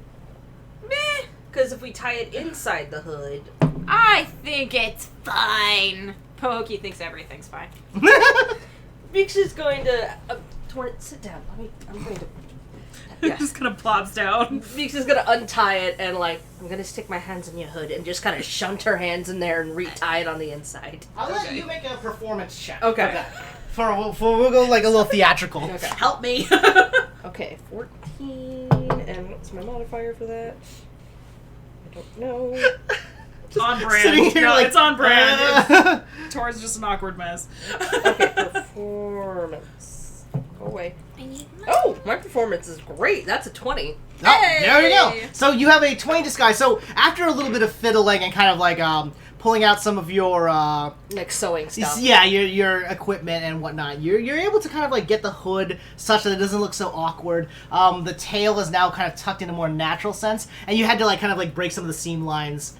Meh, because if we tie it inside the hood, I think it's fine. Pokey thinks everything's fine. Vix is going to Torin, sit down. I'm going to. It just kind of plops down. Vix is gonna untie it and I'm gonna stick my hands in your hood and just kind of shunt her hands in there and retie it on the inside. I'll let you make a performance check. Okay. We'll go like a little theatrical. Okay. Help me. Okay, 14, and what's my modifier for that? I don't know. It's on Sitting brand. here No, like, it's on brand. Tor's just an awkward mess. Okay, performance. Go away. I need Oh, my performance is great. That's a 20. Oh, there you go. Hey! So you have a 20 disguise. So after a little bit of fiddling and kind of like pulling out some of your Like sewing stuff. yeah, your equipment and whatnot, you're able to kind of like get the hood such that it doesn't look so awkward. The tail is now kind of tucked in a more natural sense, and you had to like kind of like break some of the seam lines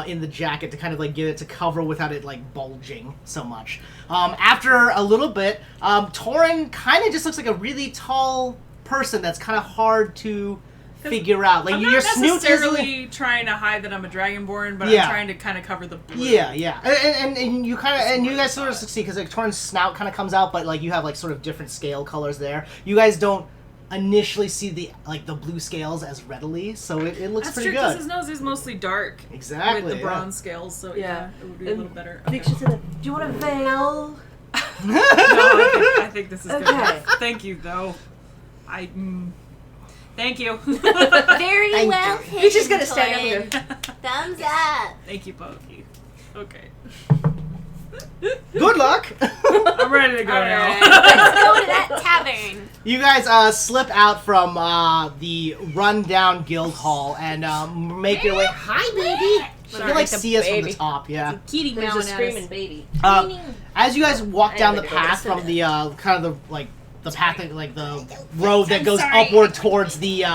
in the jacket to kind of like get it to cover without it like bulging so much. After a little bit, Torin kind of just looks like a really tall person that's kind of hard to figure out. Like I'm your not snoot necessarily trying to hide that I'm a dragonborn, but Yeah. I'm trying to kind of cover the blue. Yeah. And you kind of and you guys sort of succeed because like Torin's snout kind of comes out, but like you have like sort of different scale colors there. You guys don't initially see the blue scales as readily, so it looks That's pretty true, because good. his nose is mostly dark. Exactly, With the yeah. bronze scales, so yeah, it would be a And little better. Vix is gonna, do you want a veil? No, I think this is Okay. good. Thank you, though. Thank you. Very Thank well you. hidden, He's just gonna stand up Torin. and go, Thumbs up. Thank you, Pokey. Okay. Good luck. I'm ready to go now. Let's go to that tavern. You guys slip out from the rundown guild hall and make your way. Hi, baby. You Sorry, can like it's a see us from the baby. top. Yeah. Kitty There's a meowing at screaming us. baby. As you guys walk down the Anyway, path go to from the kind of the like the path that, like the road that goes upward towards the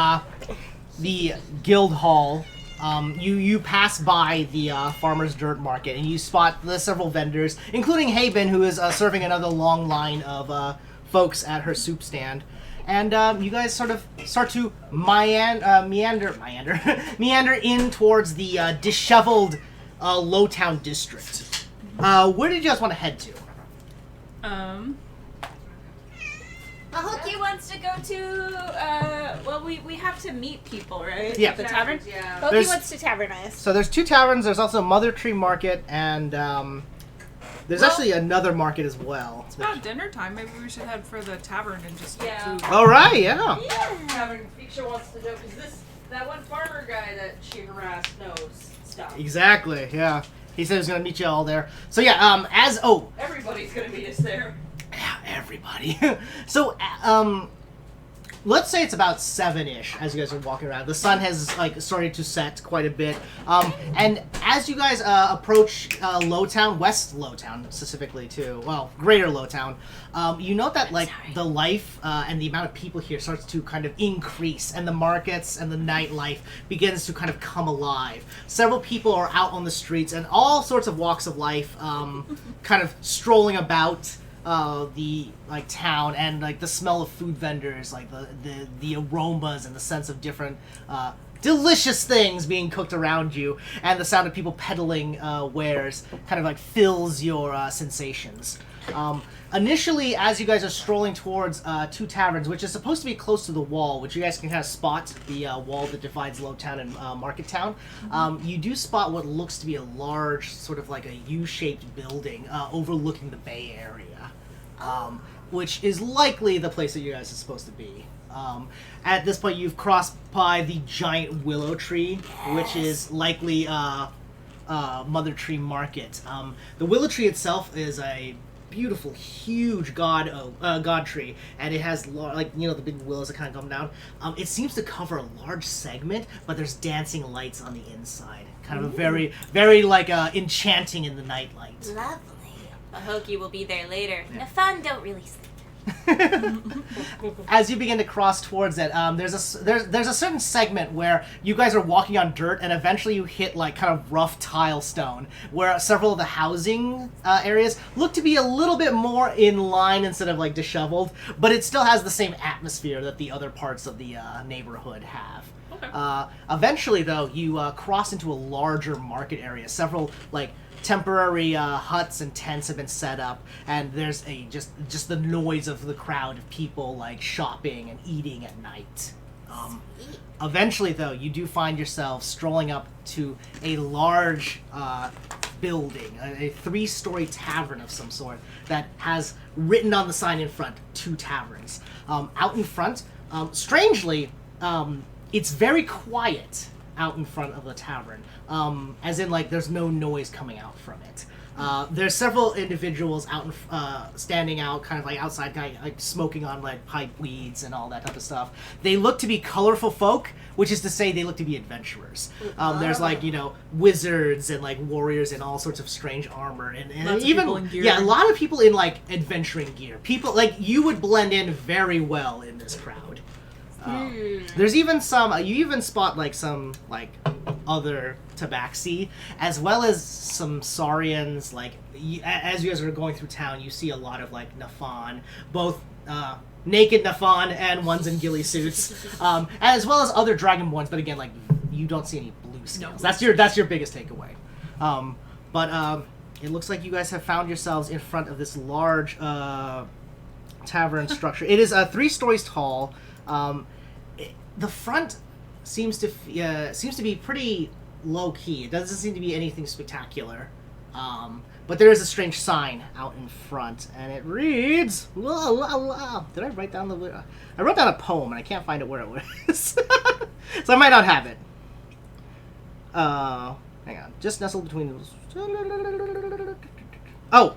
guild hall, you pass by the farmer's dirt market and you spot the several vendors, including Haben, who is serving another long line of folks at her soup stand. And you guys sort of start to meander in towards the disheveled Lowtown district. Where did you guys want to head to? Hooky wants to go to, well, we have to meet people, right? Yeah. At the tavern? Yeah. Hooky There's- wants to tavernize. So there's 2 taverns. There's also Mother Tree Market, and there's actually another market as well. It's about dinner time. Maybe we should head for the tavern and just get Yeah. food. All right, yeah. Tavern Feature wants to know, because that one farmer guy that she harassed knows stuff. Exactly, yeah. He said he was gonna meet you all there. So yeah, Everybody's gonna meet us there. yeah, everybody. So let's say it's about 7-ish as you guys are walking around. The sun has like started to set quite a bit. And as you guys approach Lowtown, West Lowtown specifically too, well, Greater Lowtown, you note that like the life and the amount of people here starts to kind of increase, and the markets and the nightlife begins to kind of come alive. Several people are out on the streets and all sorts of walks of life kind of strolling about the like town, and like the smell of food vendors, like the aromas and the sense of different delicious things being cooked around you, and the sound of people peddling wares kind of like fills your sensations. Initially, as you guys are strolling towards 2 taverns, which is supposed to be close to the wall, which you guys can kind of spot the wall that divides Lowtown and Market Town, you do spot what looks to be a large, sort of like a U-shaped building overlooking the Bay Area, which is likely the place that you guys are supposed to be. At this point, you've crossed by the giant willow tree, which is likely Mother Tree Market. The willow tree itself is a beautiful, huge god tree, and it has like, you know, the big willows that kind of come down. It seems to cover a large segment, but there's dancing lights on the inside, kind of a very, very like enchanting in the nightlight. Lovely. Hooky will be there later. The fun don't really sleep. As you begin to cross towards it, there's a certain segment where you guys are walking on dirt, and eventually you hit like kind of rough tile stone, where several of the housing areas look to be a little bit more in line instead of like disheveled, but it still has the same atmosphere that the other parts of the neighborhood have. Okay. Eventually, though, you cross into a larger market area. Several like temporary huts and tents have been set up, and there's just the noise of the crowd of people like shopping and eating at night. Eventually, though, you do find yourself strolling up to a large building, a 3-story tavern of some sort that has written on the sign in front, 2 taverns. Out in front, strangely, it's very quiet out in front of the tavern, as in like there's no noise coming out from it. There's several individuals out standing out, kind of like outside, kind of like smoking on like pipe weeds and all that type of stuff. They look to be colorful folk, which is to say they look to be adventurers. There's like, you know, wizards and like warriors in all sorts of strange armor, and Lots of even people in gear. yeah, a lot of people in like adventuring gear. People like you would blend in very well in this crowd. There's even some. You even spot like some like other tabaxi, as well as some Saurians. Like as you guys are going through town, you see a lot of like Nafan, both naked Nafan and ones in ghillie suits, as well as other dragonborns. But again, like you don't see any blue scales. No. That's your biggest takeaway. But it looks like you guys have found yourselves in front of this large tavern structure. It is 3 stories tall. The front seems to be pretty low key. It doesn't seem to be anything spectacular. But there is a strange sign out in front, and it reads, la, la, la. Did I write down I wrote down a poem, and I can't find it where it was. So I might not have it. Hang on. Just nestled between those. Oh!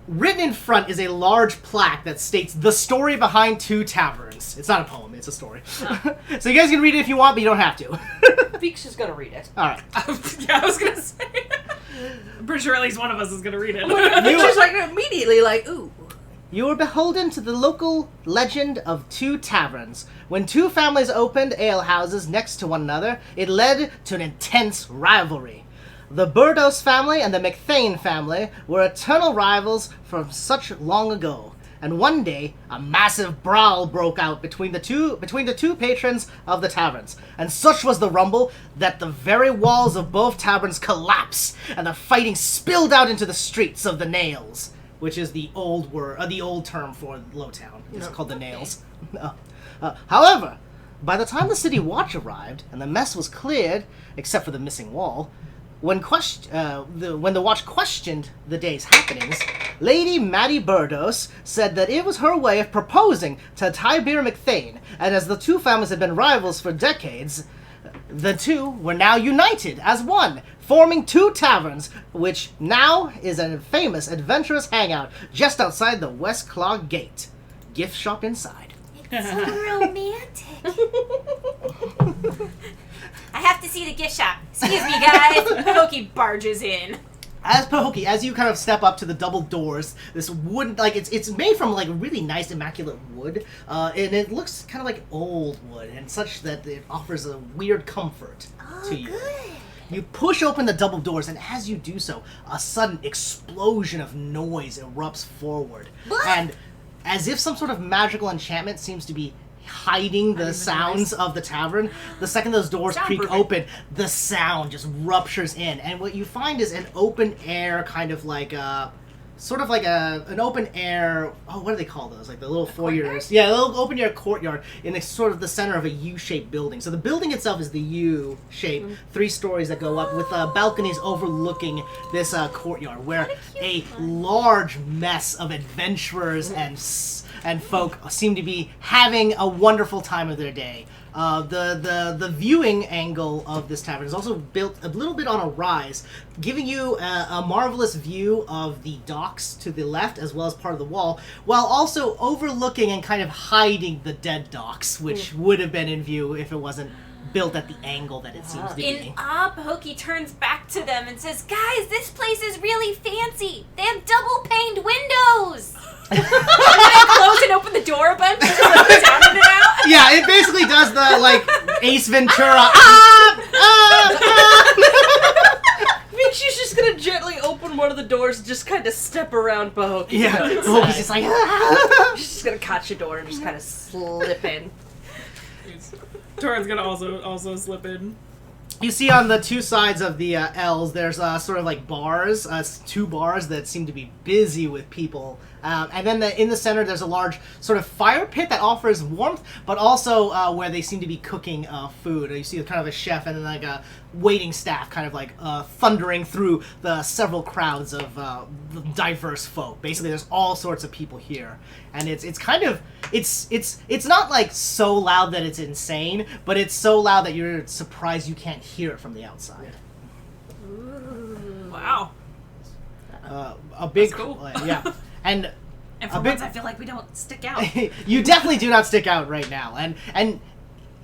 Written in front is a large plaque that states the story behind 2 taverns. It's not a poem, it's a story. So you guys can read it if you want, but you don't have to. Beeks is gonna read it. Alright. Yeah, I was gonna say. I'm pretty sure at least one of us is gonna read it. Just like immediately, like, ooh. You were beholden to the local legend of 2 taverns. When 2 families opened ale houses next to one another, it led to an intense rivalry. The Burdos family and the McThane family were eternal rivals from such long ago, and one day a massive brawl broke out between the two patrons of the taverns, and such was the rumble that the very walls of both taverns collapsed, and the fighting spilled out into the streets of the Nails, which is the old term for Lowtown. It's called the Nails. However, by the time the city watch arrived and the mess was cleared, except for the missing wall, when the watch questioned the day's happenings, Lady Maddie Burdos said that it was her way of proposing to Tybir McThane, and as the 2 families had been rivals for decades, the 2 were now united as one, forming 2 taverns, which now is a famous adventurous hangout just outside the West Claw Gate. Gift shop inside. It's so romantic. I have to see the gift shop. Excuse me, guys. Pokey barges in. As you kind of step up to the double doors, this wooden, like it's made from like really nice immaculate wood, and it looks kind of like old wood, and such that it offers a weird comfort to you. Good. You push open the double doors, and as you do so, a sudden explosion of noise erupts forward, and as if some sort of magical enchantment seems to be hiding the sounds of the tavern, the second those doors creak open, the sound just ruptures in, and what you find is an open air kind of like sort of like an open air, what do they call those, like the little foyers, a little open air courtyard in the sort of the center of a U-shaped building. So the building itself is the U shape, 3 stories that go up with balconies overlooking this courtyard, where a large mess of adventurers and folk seem to be having a wonderful time of their day. The viewing angle of this tavern is also built a little bit on a rise, giving you a marvelous view of the docks to the left as well as part of the wall, while also overlooking and kind of hiding the dead docks, which would have been in view if it wasn't built at the angle that it seems to In be. awe, Pahokee turns back to them and says, "Guys, this place is really fancy. They have double-paned windows." And then I close and open the door a bunch to let the sound of it out. Yeah, it basically does the, like, Ace Ventura. I mean, she's just gonna gently open one of the doors and just kind of step around Pahokee. Yeah, to go Pahokee's inside. just like, She's just gonna catch the door and just kind of slip in. Torin's gonna also slip in. You see on the two sides of the L's, there's sort of like bars, 2 bars that seem to be busy with people. And then in the center, there's a large sort of fire pit that offers warmth, but also where they seem to be cooking food. You see kind of a chef and then like a waiting staff kind of like thundering through the several crowds of diverse folk. Basically, there's all sorts of people here. And it's kind of, it's not like so loud that it's insane, but it's so loud that you're surprised you can't hear it from the outside. Wow. A big, That's cool. yeah. And For a bit- once, I feel like we don't stick out. you definitely do not stick out right now. And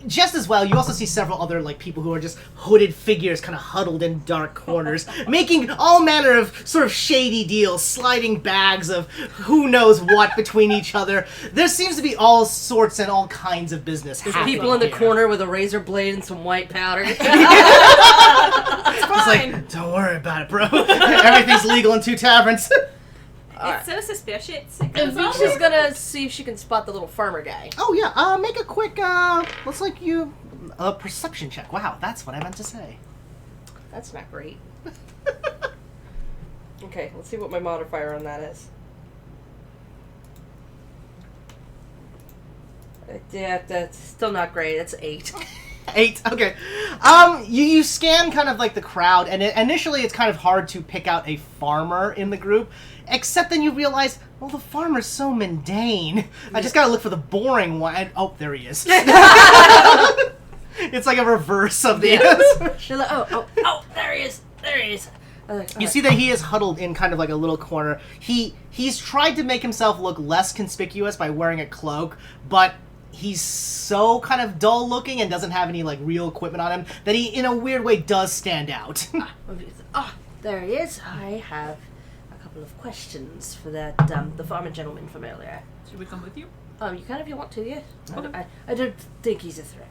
just as well, you also see several other like people who are just hooded figures kind of huddled in dark corners, making all manner of sort of shady deals, sliding bags of who knows what between each other. There seems to be all sorts and all kinds of business There's happening people in the here. corner with a razor blade and some white powder. It's like, don't worry about it, bro. Everything's legal in 2 taverns. It's so suspicious. And Veeksha's gonna see if she can spot the little farmer guy. Oh yeah, make a quick, looks like you, a perception check. Wow, that's what I meant to say. That's not great. Okay, let's see what my modifier on that is. Yeah, that's still not great. It's 8. 8. Okay. You scan kind of like the crowd, and initially it's kind of hard to pick out a farmer in the group, except then you realize, well, the farmer's so mundane. I just gotta look for the boring one. And, oh, there he is. It's like a reverse of the. She's like, oh, there he is. There he is. You see that he is huddled in kind of like a little corner. He's tried to make himself look less conspicuous by wearing a cloak, but he's so kind of dull looking and doesn't have any like real equipment on him that he in a weird way does stand out. Oh, there he is. I have a couple of questions for that the farmer gentleman from earlier. Should we come with you? You can if you want to, yeah. I don't think he's a threat.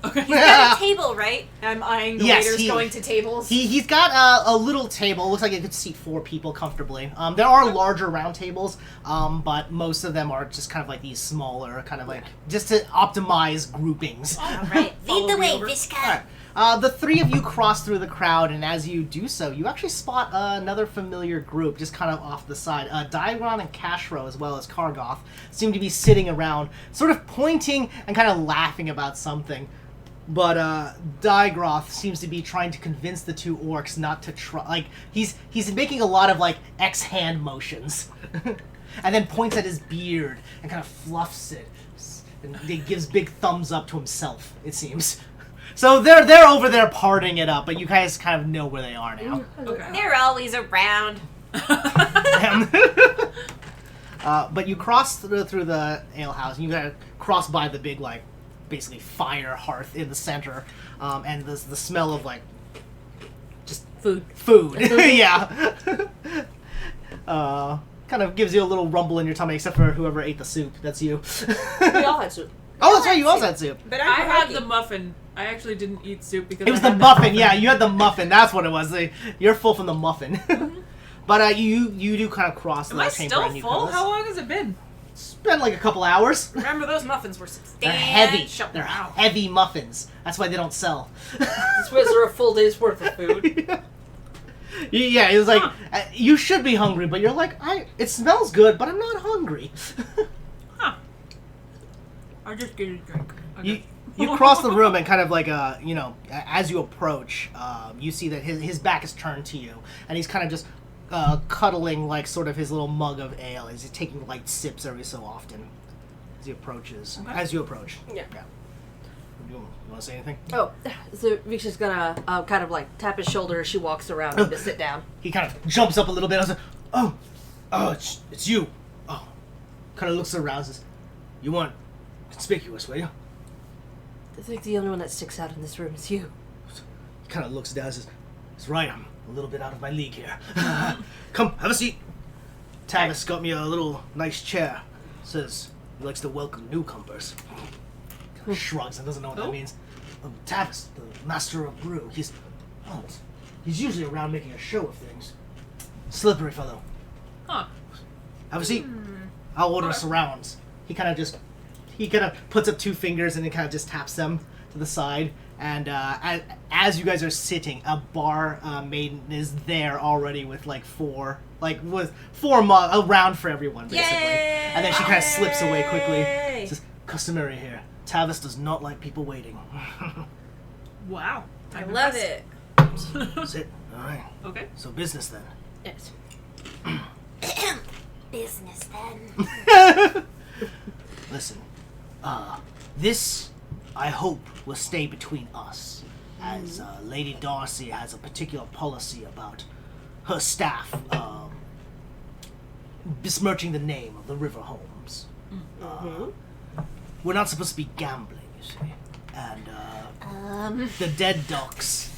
Okay. He's got a table, right? I'm eyeing the Yes, waiters going to tables. He's got a little table. Looks like it could seat 4 people comfortably. There are larger round tables, but most of them are just kind of like these smaller, kind of like just to optimize groupings. All right, lead the me way, over. Vishka. The 3 of you cross through the crowd, and as you do so, you actually spot another familiar group just kind of off the side. Diagron and Kashro, as well as Kargoth, seem to be sitting around, sort of pointing and kind of laughing about something. But Digroth seems to be trying to convince the 2 orcs not to try. Like he's making a lot of like X-hand motions, and then points at his beard and kind of fluffs it, and he gives big thumbs up to himself. It seems. So they're over there partying it up, but you guys kind of know where they are now. Okay. They're always around. But you cross through the alehouse, and you gotta cross by the big like. Basically fire hearth in the center, and the smell of like just food. Yeah. Kind of gives you a little rumble in your tummy, except for whoever ate the soup. That's you. We all had soup. Oh, that's right. You also had soup. But I had the muffin. I actually didn't eat soup because It was I the had muffin. Yeah, you had the muffin. That's what it was. You're full from the muffin. But you do kind of cross Am the I chamber still and you full? cross. How long has it been? It's been like a couple hours. Remember, those muffins were They're substantial. heavy. They're heavy muffins. That's why they don't sell. This was a full day's worth of food. Yeah, it was like, you should be hungry, but you're like, it smells good, but I'm not hungry. Huh. I just get a drink. Okay. You cross the room and kind of like, as you approach, you see that his back is turned to you, and he's kind of just cuddling like sort of his little mug of ale. He's taking light sips every so often as he approaches. Okay. As you approach. Yeah. You want to say anything? Oh, so Visha's gonna kind of like tap his shoulder as she walks around him to sit down. He kind of jumps up a little bit. I was like, oh, it's you. Oh, kind of looks around and says, you weren't conspicuous, were you? I think the only one that sticks out in this room is you. He kind of looks down and says, "It's right, I'm a little bit out of my league here. Come, have a seat." Tavis got me a little nice chair. Says he likes to welcome newcomers. Kind of shrugs and doesn't know what that means. Tavis, the master of brew, he's usually around making a show of things. Slippery fellow. Huh. Have a seat. I'll order us surrounds. He kind of puts up 2 fingers and then kind of just taps them to the side. And as you guys are sitting, a bar maiden is there already with like 4 around for everyone basically. Yay! And then she kind of slips away quickly. Says, "Customary here. Tavis does not like people waiting." Wow. I love it. Sit. All right. Okay. So business then. Yes. Business then. Listen, this, I hope, will stay between us, as Lady Darcy has a particular policy about her staff besmirching the name of the River Homes. We're not supposed to be gambling, you see, and the Dead Docks.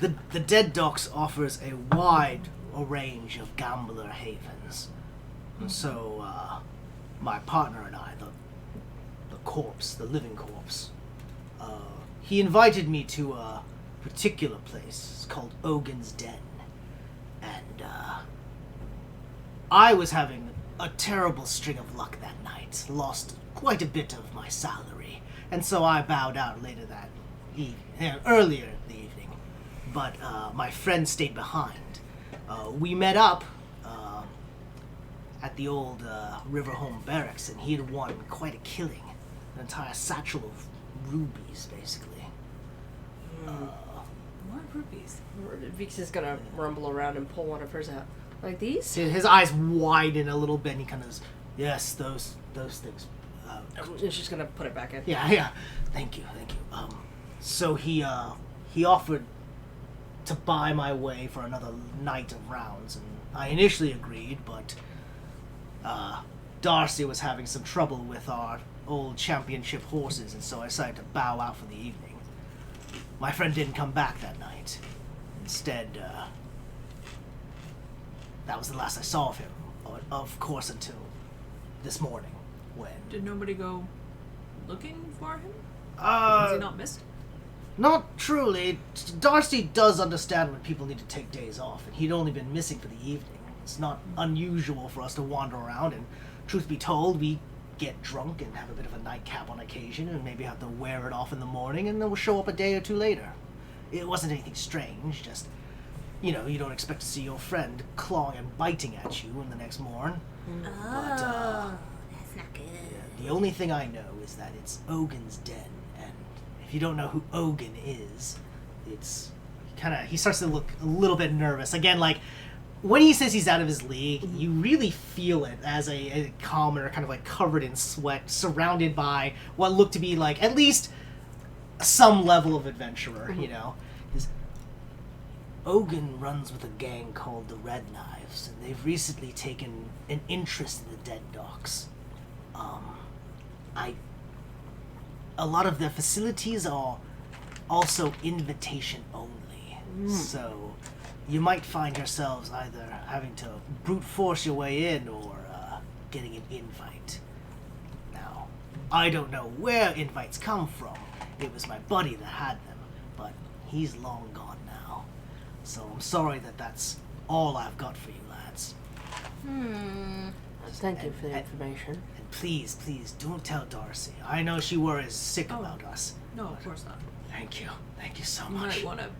The Dead Docks offers a wide range of gambler havens. So, my partner and I, the living corpse, he invited me to a particular place. It's called Ogin's Den. And, I was having a terrible string of luck that night. Lost quite a bit of my salary. And so I bowed out earlier in the evening. But, my friend stayed behind. We met up at the old River Home barracks, and he had won quite a killing. An entire satchel of rubies, basically. More rupees. Vix is gonna rumble around and pull one of hers out. Like these? His eyes widen a little bit, and he kind of, yes, those things. And she's gonna put it back in. Yeah. Thank you. So he offered to buy my way for another night of rounds, and I initially agreed, but Darcy was having some trouble with our old championship horses, and so I decided to bow out for the evening. My friend didn't come back that night. Instead, that was the last I saw of him, of course, until this morning, when... Did nobody go looking for him? Was he not missed? Not truly. Darcy does understand when people need to take days off, and he'd only been missing for the evening. It's not unusual for us to wander around, and truth be told, we get drunk and have a bit of a nightcap on occasion, and maybe have to wear it off in the morning, and then we'll show up a day or 2 later. It wasn't anything strange, just, you don't expect to see your friend clawing and biting at you in the next morn. That's not good. The only thing I know is that it's Ogin's Den, and if you don't know who Ogin is, it's he starts to look a little bit nervous. Again, like, when he says he's out of his league, you really feel it as a commoner, kind of like covered in sweat, surrounded by what looked to be like at least some level of adventurer, Ogin runs with a gang called the Red Knives, and they've recently taken an interest in the Dead Docks. A lot of their facilities are also invitation only, so you might find yourselves either having to brute force your way in or getting an invite. Now, I don't know where invites come from. It was my buddy that had them, but he's long gone now. So I'm sorry that that's all I've got for you lads. Thank you for the information. And please, don't tell Darcy. I know she worries sick about us. No, of course not. Thank you so You much. might want to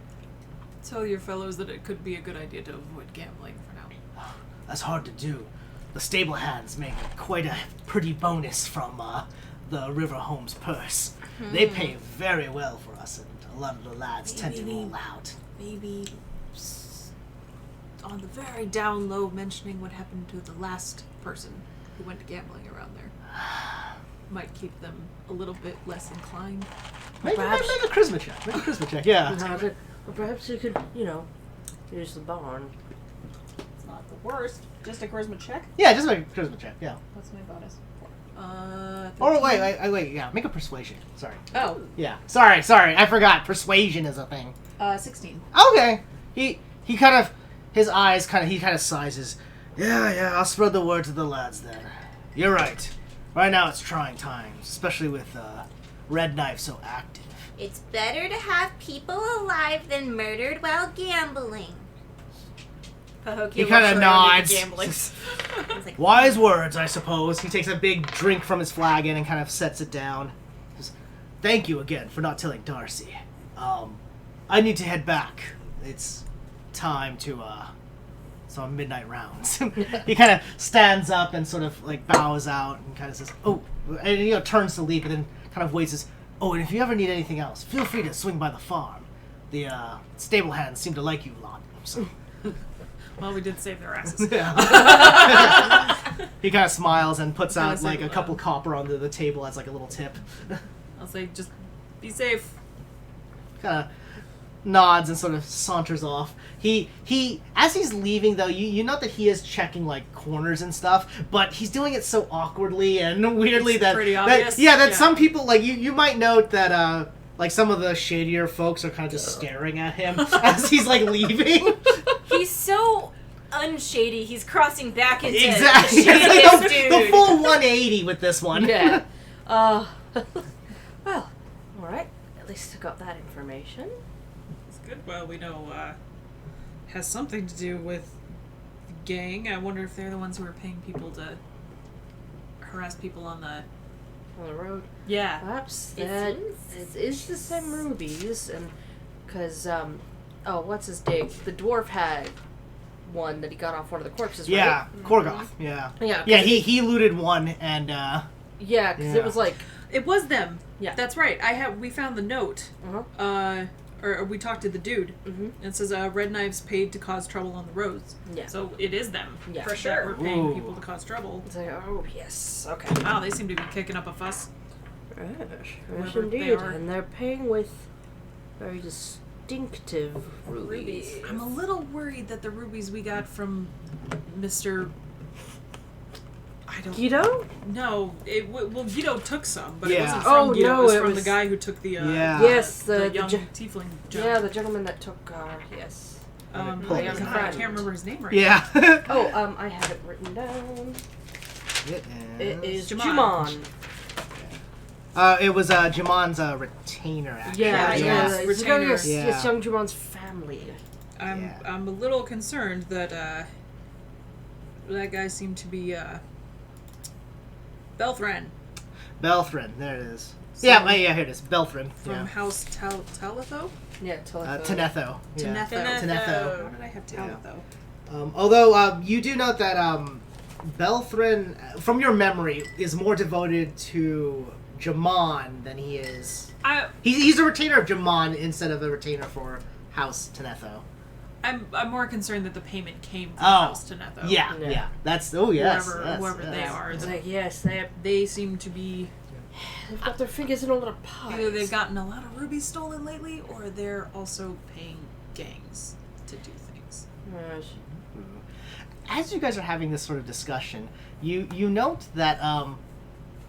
tell your fellows that it could be a good idea to avoid gambling for now. That's hard to do. The stable hands make quite a pretty bonus from the River Homes purse. They pay very well for us, and a lot of the lads tend to roll out. Maybe on the very down low mentioning what happened to the last person who went gambling around there might keep them a little bit less inclined. Make a charisma check. Yeah. Or perhaps you could, use the barn. It's not the worst. Just a charisma check. Yeah, just make a charisma check. Yeah. What's my bonus? Or wait, yeah, make a persuasion. Sorry. Oh. Yeah. Sorry, I forgot. Persuasion is a thing. 16. Okay. He kind of, his eyes he kind of sizes. Yeah, I'll spread the word to the lads then. You're right. Right now it's trying times, especially with Red Knife so active. It's better to have people alive than murdered while gambling. He kind of nods. Wise words, I suppose. He takes a big drink from his flagon and kind of sets it down. Says, thank you again for not telling Darcy. I need to head back. It's time to some midnight rounds. He kind of stands up and sort of like bows out and kind of says, "Oh," and turns to leave, and then kind of waits. "Oh, and if you ever need anything else, feel free to swing by the farm. The stable hands seem to like you a lot." So. Well, we did save their asses. Yeah. He kind of smiles and puts out like a couple copper onto the table as like a little tip. I'll say, just be safe. Kind of nods and sort of saunters off. He as he's leaving though, you note that he is checking like corners and stuff, but he's doing it so awkwardly and weirdly It's that pretty obvious. that some people like you might note that like some of the shadier folks are kind of just staring at him as he's like leaving. He's so unshady. He's crossing back into Exactly. the It's like shadiest the dude. full 180 with this one. Yeah. Well, all right. At least I got that information. It's good. Well, we know has something to do with the gang. I wonder if they're the ones who are paying people to harass people on the road. Yeah. Perhaps It that seems is the same rubies, and because what's his dig? The dwarf had one that he got off one of the corpses. Yeah, right? Korgoth. Yeah. Yeah. Yeah, he looted one and Yeah, because Yeah. it was like. It was them. Yeah. That's right. We found the note. Uh-huh. Or we talked to the dude. Mhm. It says Red Knives paid to cause trouble on the roads. Yeah. So it is them. Yeah. For For sure. sure. We're paying Ooh. people to cause trouble. It's like, oh yes, okay. Wow, they seem to be kicking up a fuss. Yes, Whoever they indeed, are. and they're paying with very distinctive rubies. I'm a little worried that the rubies we got from Mr. I don't Guido? No, well, Guido took some, but it Yeah. wasn't from Oh, Guido. no, it was it from the was- guy who took the Yeah. Yes, the the young ge- tiefling. Yeah, the gentleman that took yes. Pull I it can't out. remember his name right yeah. Oh, I have it written down. It is Jumon. Jumon. It was Jamon's retainer, actually. Yeah, yeah. It's Retainer. It's Yeah. young Jumon's family. I'm Yeah. a little concerned that that guy seemed to be Belthran Belthrin, there it is. So- Yeah, here it is. Belthrin. from Yeah. House Taletho? Yeah, Tenetho. Yeah. Tenetho. Why did I have Taletho? Although you do note that Belthrin, from your memory, is more devoted to Jamon than he is. He's a retainer of Jamon instead of a retainer for House Tenetho. I'm more concerned that the payment came from Oh, House Tenetho. Yeah. That's yes. Whoever they are. It's The- like yes, they seem to be they've got their fingers in a lot of pies. either they've gotten a lot of rubies stolen lately, or they're also paying gangs to do things. Yes. As you guys are having this sort of discussion, you note that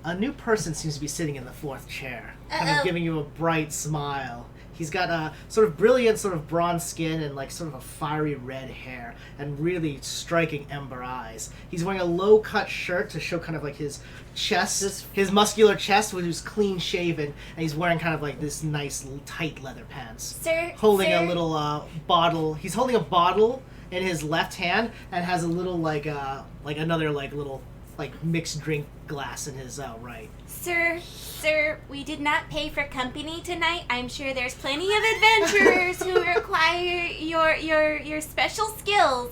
a new person seems to be sitting in the fourth chair, kind of Uh-oh. giving you a bright smile. He's got a sort of brilliant sort of bronze skin and like sort of a fiery red hair and really striking ember eyes. He's wearing a low-cut shirt to show kind of like his chest, his muscular chest, which is clean shaven, and he's wearing kind of like this nice tight leather pants. Sir, Holding sir, a little bottle. He's holding a bottle in his left hand and has a little like another like little like mixed drink glass in his right. Sir, we did not pay for company tonight. I'm sure there's plenty of adventurers who require your special skills.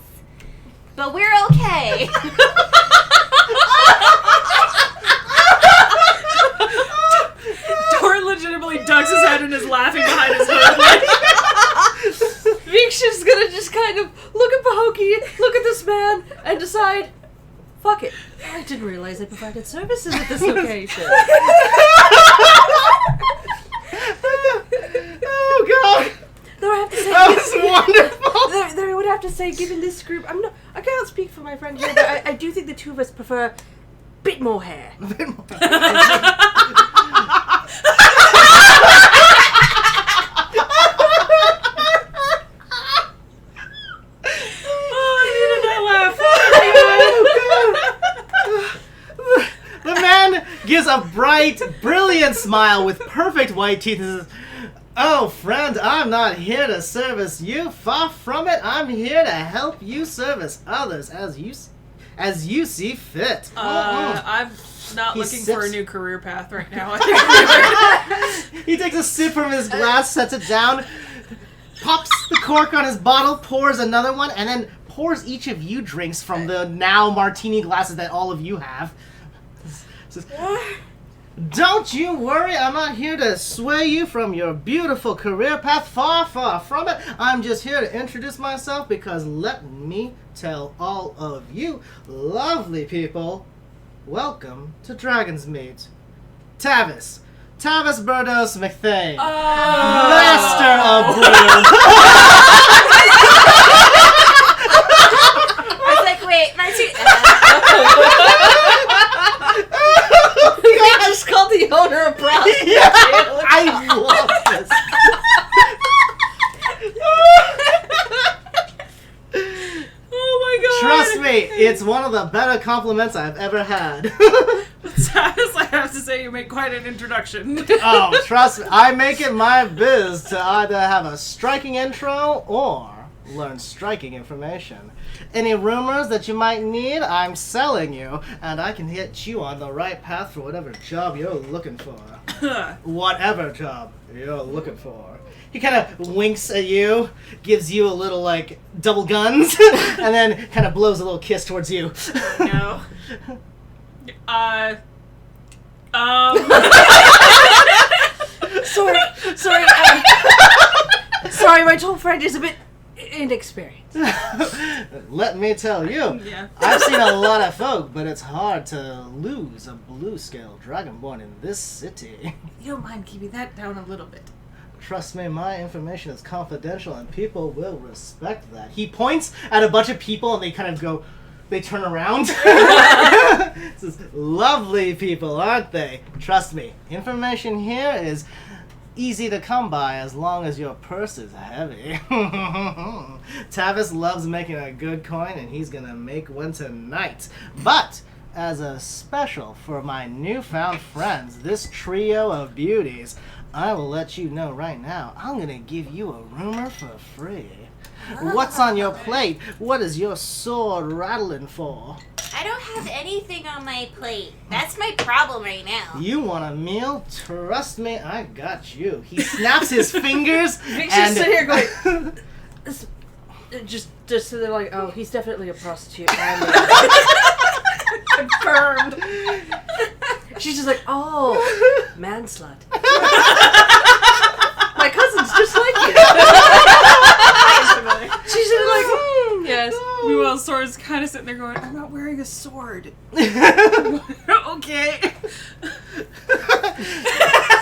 But we're okay. Doran legitimately ducks his head and is laughing behind his hood. Like, Viksha's gonna just kind of look at Pahokee, look at this man, and decide, fuck it. I didn't realize they provided services at this location. Oh god, Though I have to say, that was wonderful. they would have to say, given this group, I cannot speak for my friend here, but I do think the two of us prefer bit more hair. The man gives a bright, brilliant smile with perfect white teeth and says, "Oh, friend, I'm not here to service you. Far from it. I'm here to help you service others as you see fit." I'm not He looking for a sips- new career path right now. He takes a sip from his glass, sets it down, pops the cork on his bottle, pours another one, and then pours each of you drinks from the now martini glasses that all of you have. Says, "Don't you worry, I'm not here to sway you from your beautiful career path. Far, far from it. I'm just here to introduce myself because let me tell all of you lovely people, welcome to Dragon's Meat. Tavis Burdos McThane, Master of Brew." I was like, wait, Martin. I just called the owner a prostitute. Yeah, I love this. Oh my god! Trust me, it's one of the better compliments I've ever had. Travis, I have to say, you make quite an introduction. Oh, trust me, I make it my biz to either have a striking intro or learn striking information. Any rumors that you might need, I'm selling you, and I can hit you on the right path for whatever job you're looking for. Whatever job you're looking for. He kind of winks at you, gives you a little, like, double guns, and then kind of blows a little kiss towards you. No. Sorry, my tall friend is a bit inexperienced. Let me tell you, Yeah. I've seen a lot of folk, but it's hard to lose a blue scale dragonborn in this city. You don't mind keeping that down a little bit. Trust me, my information is confidential and people will respect that. He points at a bunch of people and they kind of go, they turn around. Says, "Lovely people, aren't they? Trust me, information here is easy to come by as long as your purse is heavy." Tavis loves making a good coin and he's gonna make one tonight. But as a special for my newfound friends, this trio of beauties, I will let you know right now, I'm gonna give you a rumor for free. What's on your plate? What is your sword rattling for? I don't have anything on my plate. That's my problem right now. You want a meal? Trust me, I got you. He snaps his fingers Vic's and... just sitting here going, just so they're like, oh, he's definitely a prostitute. Confirmed. She's just like, oh, man slut. My cousin's just like you. She's just like, yes. Meanwhile, Sora's kind of sitting there going, I'm not wearing a sword. Okay.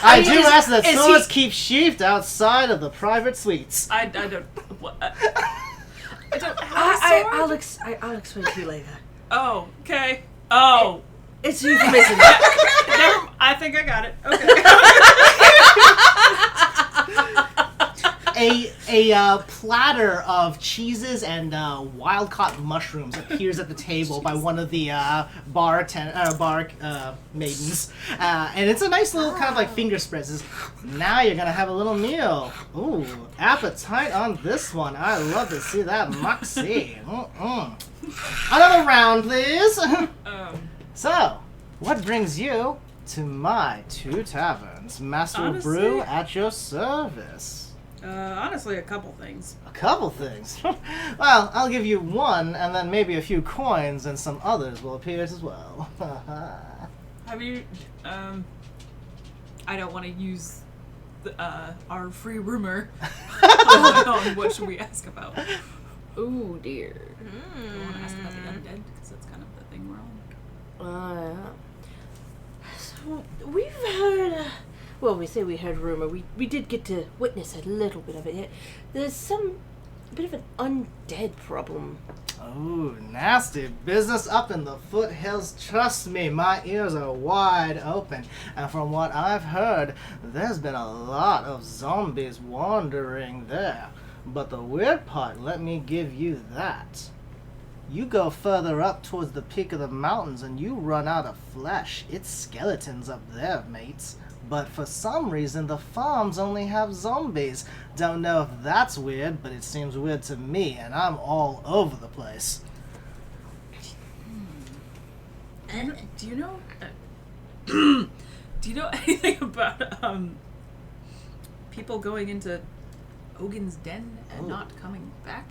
I do ask that is swords keep sheathed outside of the private suites. I don't... What? I don't have a sword? I'll explain to you later. Oh, okay. Oh. It's a euphemism. I think I got it. Okay. A platter of cheeses and wild-caught mushrooms appears at the table by one of the bar maidens, and it's a nice little kind of like finger spread. Says, "Now you're gonna have a little meal. Ooh, appetite on this one. I love to see that moxie. Another round, please." So, what brings you to my two taverns? Master of Brew at your service. Honestly, a couple things. A couple things? Well, I'll give you one, and then maybe a few coins, and some others will appear as well. Have you, I don't want to use our free rumor. What should we ask about? Oh dear. I want to ask about the undead, because that's kind of the thing we're on. So we've heard. Well, we say we heard rumor. We did get to witness a little bit of it. There's some a bit of an undead problem. Oh, nasty business up in the foothills. Trust me, my ears are wide open. And from what I've heard, there's been a lot of zombies wandering there. But the weird part, let me give you that. You go further up towards the peak of the mountains and you run out of flesh. It's skeletons up there, mates. But for some reason, the farms only have zombies. Don't know if that's weird, but it seems weird to me, and I'm all over the place. Do you know? Do you know anything about people going into Ogin's den and not coming back?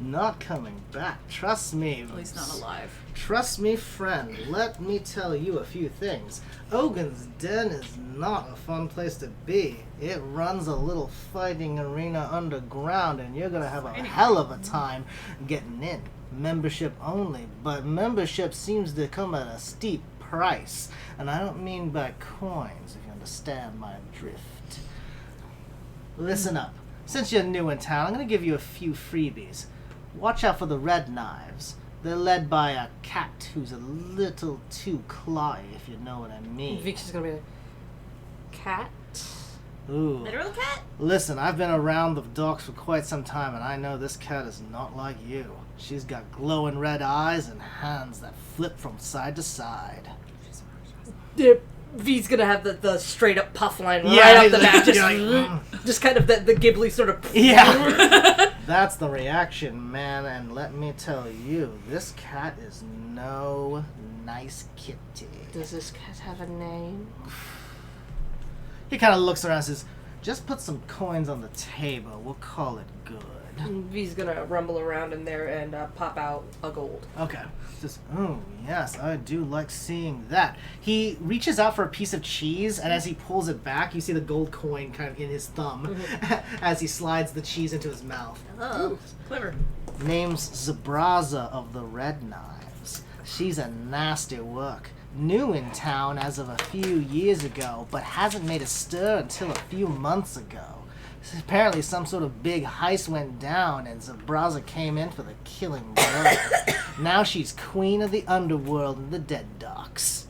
Not coming back. Trust me. At least not alive. Trust me, friend. Let me tell you a few things. Ogin's Den is not a fun place to be. It runs a little fighting arena underground, and you're gonna have a hell of a time getting in. Membership only, but membership seems to come at a steep price. And I don't mean by coins, if you understand my drift. Listen up. Since you're new in town, I'm gonna give you a few freebies. Watch out for the red knives. They're led by a cat who's a little too clawy, if you know what I mean. Vic's just gonna be like, cat? Ooh. Literal cat? Listen, I've been around the docks for quite some time, and I know this cat is not like you. She's got glowing red eyes and hands that flip from side to side. V's gonna have the straight up puff line right up the back. Just kind of the Ghibli sort of. Yeah. That's the reaction, man, and let me tell you, this cat is no nice kitty. Does this cat have a name? He kind of looks around and says, just put some coins on the table. We'll call it good. V's gonna rumble around in there and pop out a gold. Okay. Just, oh, yes, I do like seeing that. He reaches out for a piece of cheese, and as he pulls it back, you see the gold coin kind of in his thumb as he slides the cheese into his mouth. Oh, Clever. Name's Zabraza of the Red Knives. She's a nasty work. New in town as of a few years ago, but hasn't made a stir until a few months ago. Apparently some sort of big heist went down and Zabraza came in for the killing blow. Now she's queen of the underworld and the dead docks.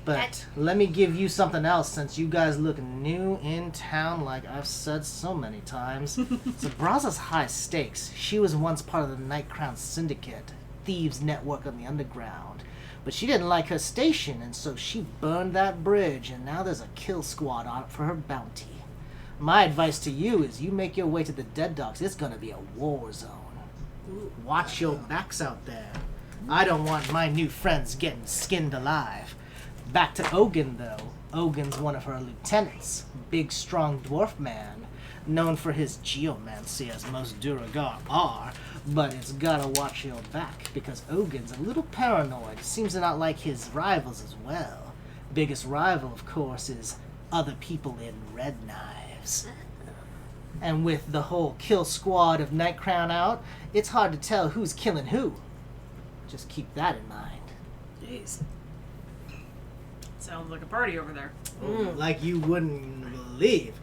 But let me give you something else since you guys look new in town like I've said so many times. Zabraza's high stakes. She was once part of the Night Crown Syndicate, thieves network on the underground. But she didn't like her station and so she burned that bridge and now there's a kill squad on it for her bounty. My advice to you is you make your way to the dead docks. It's gonna be a war zone. Watch your backs out there. I don't want my new friends getting skinned alive. Back to Ogin, though. Ogin's one of her lieutenants. Big, strong dwarf man. Known for his geomancy, as most Duragar are. But it's gotta watch your back, because Ogin's a little paranoid. Seems to not like his rivals as well. Biggest rival, of course, is other people in red knives. And with the whole kill squad of Night Crown out, it's hard to tell who's killing who. Just keep that in mind. Jeez. Sounds like a party over there. Like you wouldn't believe.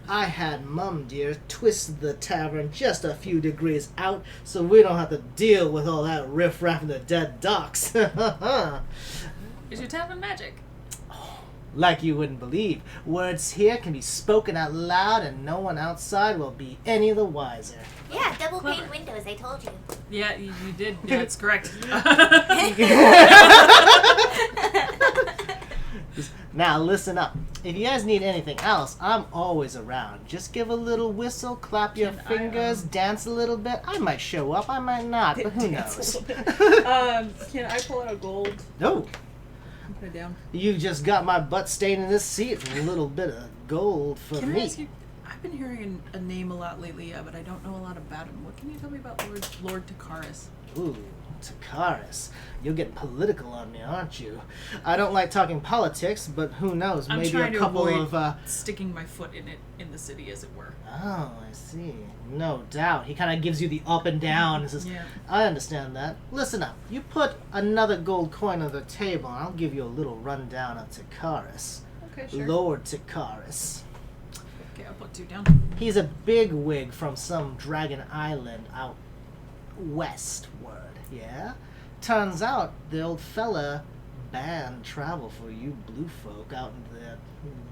I had Mum Dear twist the tavern just a few degrees out so we don't have to deal with all that riffraff in the dead docks. Is your tavern magic? Like you wouldn't believe. Words here can be spoken out loud and no one outside will be any the wiser. Yeah, double Clever. pane windows, I told you. Yeah, you did. Yeah, that's correct. Now listen up. If you guys need anything else, I'm always around. Just give a little whistle, clap your Can I, fingers, dance a little bit. I might show up, I might not, but who knows? Can I pull out a gold? No. Put it down. You just got my butt stained in this seat with a little bit of gold for Can I me. ask you? I've been hearing a name a lot lately, but I don't know a lot about him. What can you tell me about Lord Takaris? Ooh, Takaris. You're getting political on me, aren't you? I don't like talking politics, but who knows? I'm Maybe trying a to couple avoid of sticking my foot in it in the city, as it were. Oh, I see. No doubt. He kind of gives you the up and down and says, Yeah. I understand that. Listen up. You put another gold coin on the table, and I'll give you a little rundown of Takaris. Okay, sure. Lord Takaris. Okay, I'll put 2 down. He's a big wig from some dragon island out westward, yeah? Turns out the old fella banned travel for you blue folk out into the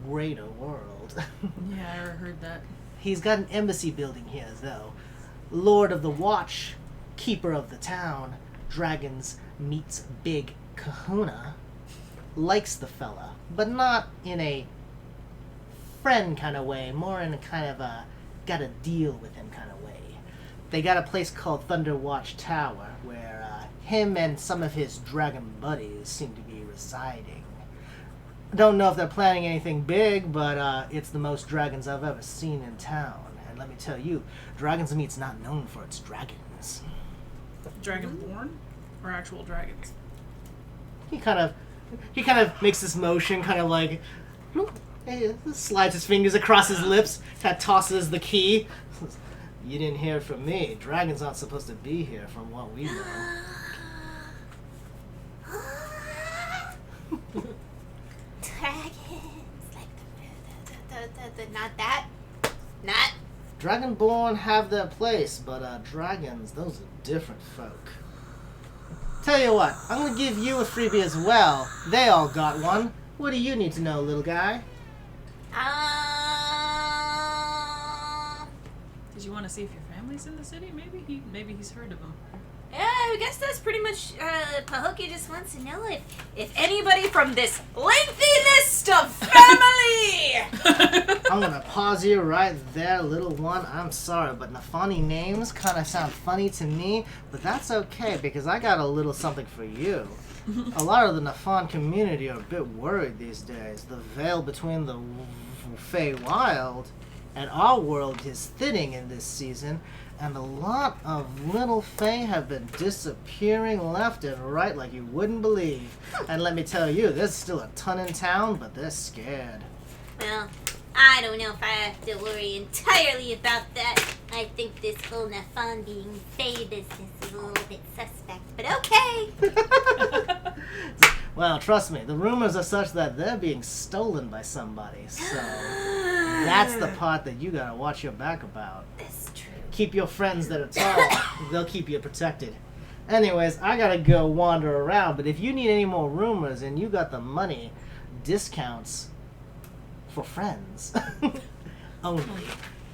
greater world. Yeah, I heard that. He's got an embassy building here, though. Lord of the Watch, keeper of the town, dragons meets Big Kahuna, likes the fella, but not in a friend kind of way, more in a kind of a gotta deal with him kind of way. They got a place called Thunderwatch Tower, where him and some of his dragon buddies seem to be residing. Don't know if they're planning anything big, but it's the most dragons I've ever seen in town. And let me tell you, Dragon's Meat's not known for its dragons. Dragonborn? Or actual dragons? He kind of makes this motion, kind of like, slides his fingers across his lips, kind of tosses the key. You didn't hear from me. Dragons aren't supposed to be here, from what we know. Dragons, like the not that, not. Dragonborn have their place, but dragons, those are different folk. Tell you what, I'm gonna give you a freebie as well. They all got one. What do you need to know, little guy? Did you want to see if your family's in the city? Maybe he's heard of them. Yeah, I guess that's pretty much. Pahokee just wants to know if anybody from this lengthy list of family. I'm gonna pause you right there, little one. I'm sorry, but Nafani names kind of sound funny to me, but that's okay because I got a little something for you. A lot of the Nafan community are a bit worried these days. The veil between the Feywild and our world is thinning in this season, and a lot of little Fae have been disappearing left and right like you wouldn't believe. And let me tell you, there's still a ton in town, but they're scared. Well, I don't know if I have to worry entirely about that. I think this whole Nafan being Fae business is a little bit suspect, but okay. Well, trust me, the rumors are such that they're being stolen by somebody, so that's the part that you gotta watch your back about. That's true. Keep your friends that are tall. They'll keep you protected. Anyways, I gotta go wander around, but if you need any more rumors and you got the money, discounts for friends only.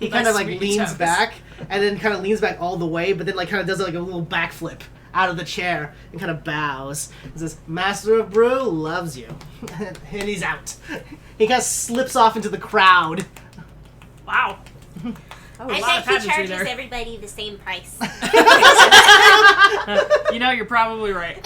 He kind of like leans back and then kind of leans back all the way, but then like kind of does like a little backflip out of the chair and kind of bows and says, Master of Brew loves you. And he's out. He kind of slips off into the crowd. Wow. I bet he charges everybody the same price. You know, you're probably right.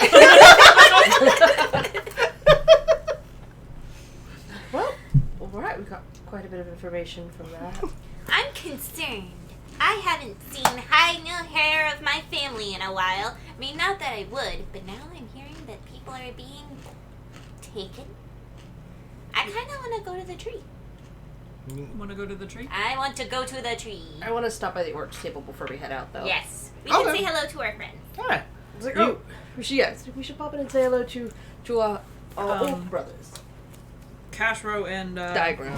Well, alright, we got quite a bit of information from that. I'm concerned. I haven't seen hide no hair of my family in a while. I mean, not that I would, but now I'm hearing that people are being taken. I kind of want to go to the tree. Want to go to the tree? I want to go to the tree. I want to stop by the orcs table before we head out, though. Yes. We can say hello to our friends. Alright. It's like, oh, we should pop in and say hello to our old brothers. Cashrow and Diagron.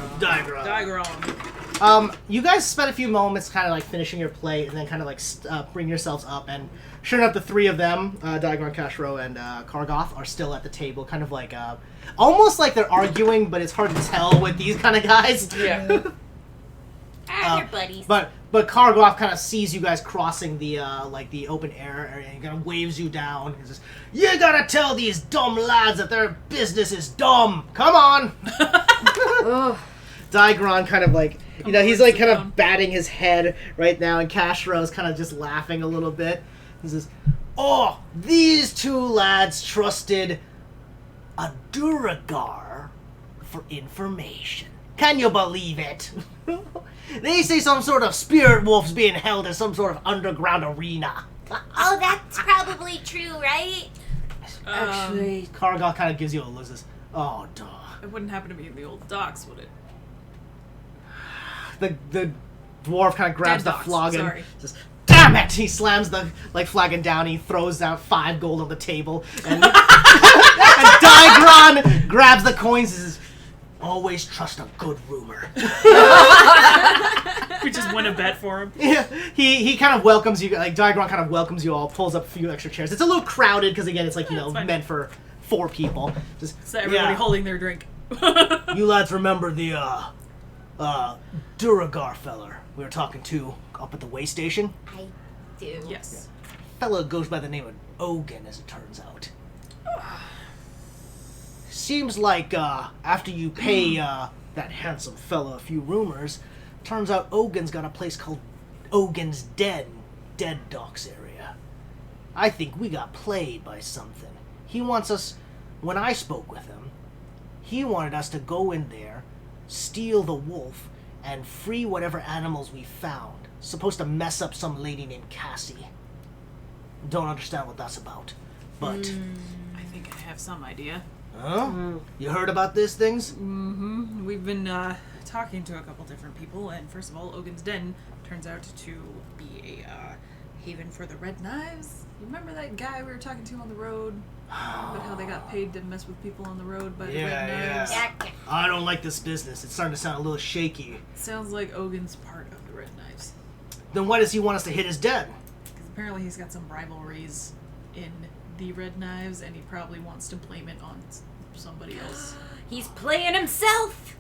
You guys spent a few moments kind of like finishing your plate and then kind of like bring yourselves up, and sure enough, the three of them, Diagron, Cashrow, and Kargoth, are still at the table, kind of like almost like they're arguing, but it's hard to tell with these kind of guys. Yeah. They're buddies. But Kargoth kind of sees you guys crossing the like the open air area and kind of waves you down. He says, "You gotta tell these dumb lads that their business is dumb. Come on." Diagron kind of like, you know, he's like kind of batting his head right now, and Cashrow's kind of just laughing a little bit. He says, "Oh, these two lads trusted a Duragar for information. Can you believe it?" They say some sort of spirit wolf's being held in some sort of underground arena. Oh, that's probably true, right? Actually, Kargoth kind of gives you a look. Says, "Oh, duh." It wouldn't happen to be in the old docks, would it? The dwarf kind of grabs Dead the dogs, flagon. sorry. Says, "Damn it!" He slams the flagon down. He throws out 5 gold on the table, and, and Diagron grabs the coins. And says, Always trust a good rumor. We just win a bet for him. Yeah, he kind of welcomes you, like, Diagron kind of welcomes you all, pulls up a few extra chairs. It's a little crowded, because again, it's like, It's fine. meant for 4 people. Just, So everybody yeah. holding their drink. You lads remember the, Duragar feller we were talking to up at the way station? I do. Yes. Fella goes by the name of Ogun, as it turns out. Seems like, after you pay, that handsome fella a few rumors, turns out Ogun's got a place called Ogun's Dead Docks area. I think we got played by something. He wants us, when I spoke with him, he wanted us to go in there, steal the wolf, and free whatever animals we found. Supposed to mess up some lady named Cassie. Don't understand what that's about, but... I think I have some idea. Huh? You heard about these things? Mm-hmm. We've been talking to a couple different people, and first of all, Ogun's Den turns out to be a haven for the Red Knives. You remember that guy we were talking to on the road? About how they got paid to mess with people on the road by the Red Knives? Yeah. I don't like this business. It's starting to sound a little shaky. Sounds like Ogun's part of the Red Knives. Then why does he want us to hit his den? Because apparently he's got some rivalries in the Red Knives, and he probably wants to blame it on somebody else. He's playing himself.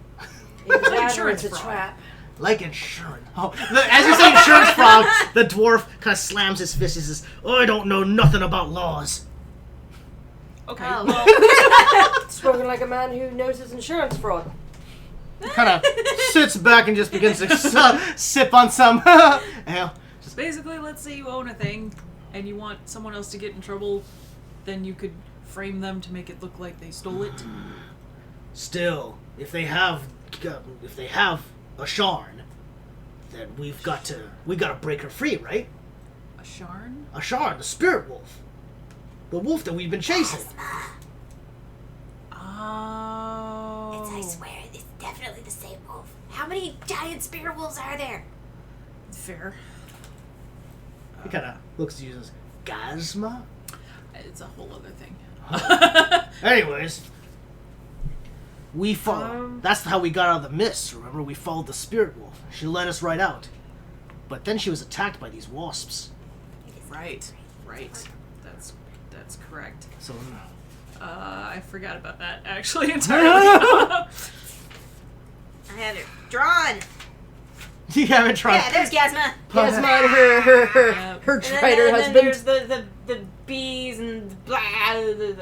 Insurance fraud. trap. Like insurance. Oh, as you say insurance frog, the dwarf kind of slams his fist and says, I don't know nothing about laws. Okay. Oh. Well, Spoken like a man who knows his insurance fraud. Kind of sits back and just begins to sip on some ale. basically, let's say you own a thing, and you want someone else to get in trouble, then you could frame them to make it look like they stole it. Still, if they have a Sharn, then we gotta break her free, right? A Sharn? A Sharn, the spirit wolf. The wolf that we've been chasing. Oh. I swear, it's definitely the same wolf. How many giant spirit wolves are there? Fair. He kind of looks at you and says, Gazma? It's a whole other thing. Anyways, we followed. That's how we got out of the mist, remember? We followed the spirit wolf. She led us right out. But then she was attacked by these wasps. Right. That's correct. So, I forgot about that, actually, entirely. I have it drawn. you haven't tried. Yeah, there's Gazma. Gazma and her Yep. traitor and then husband. there's the bees and blah. The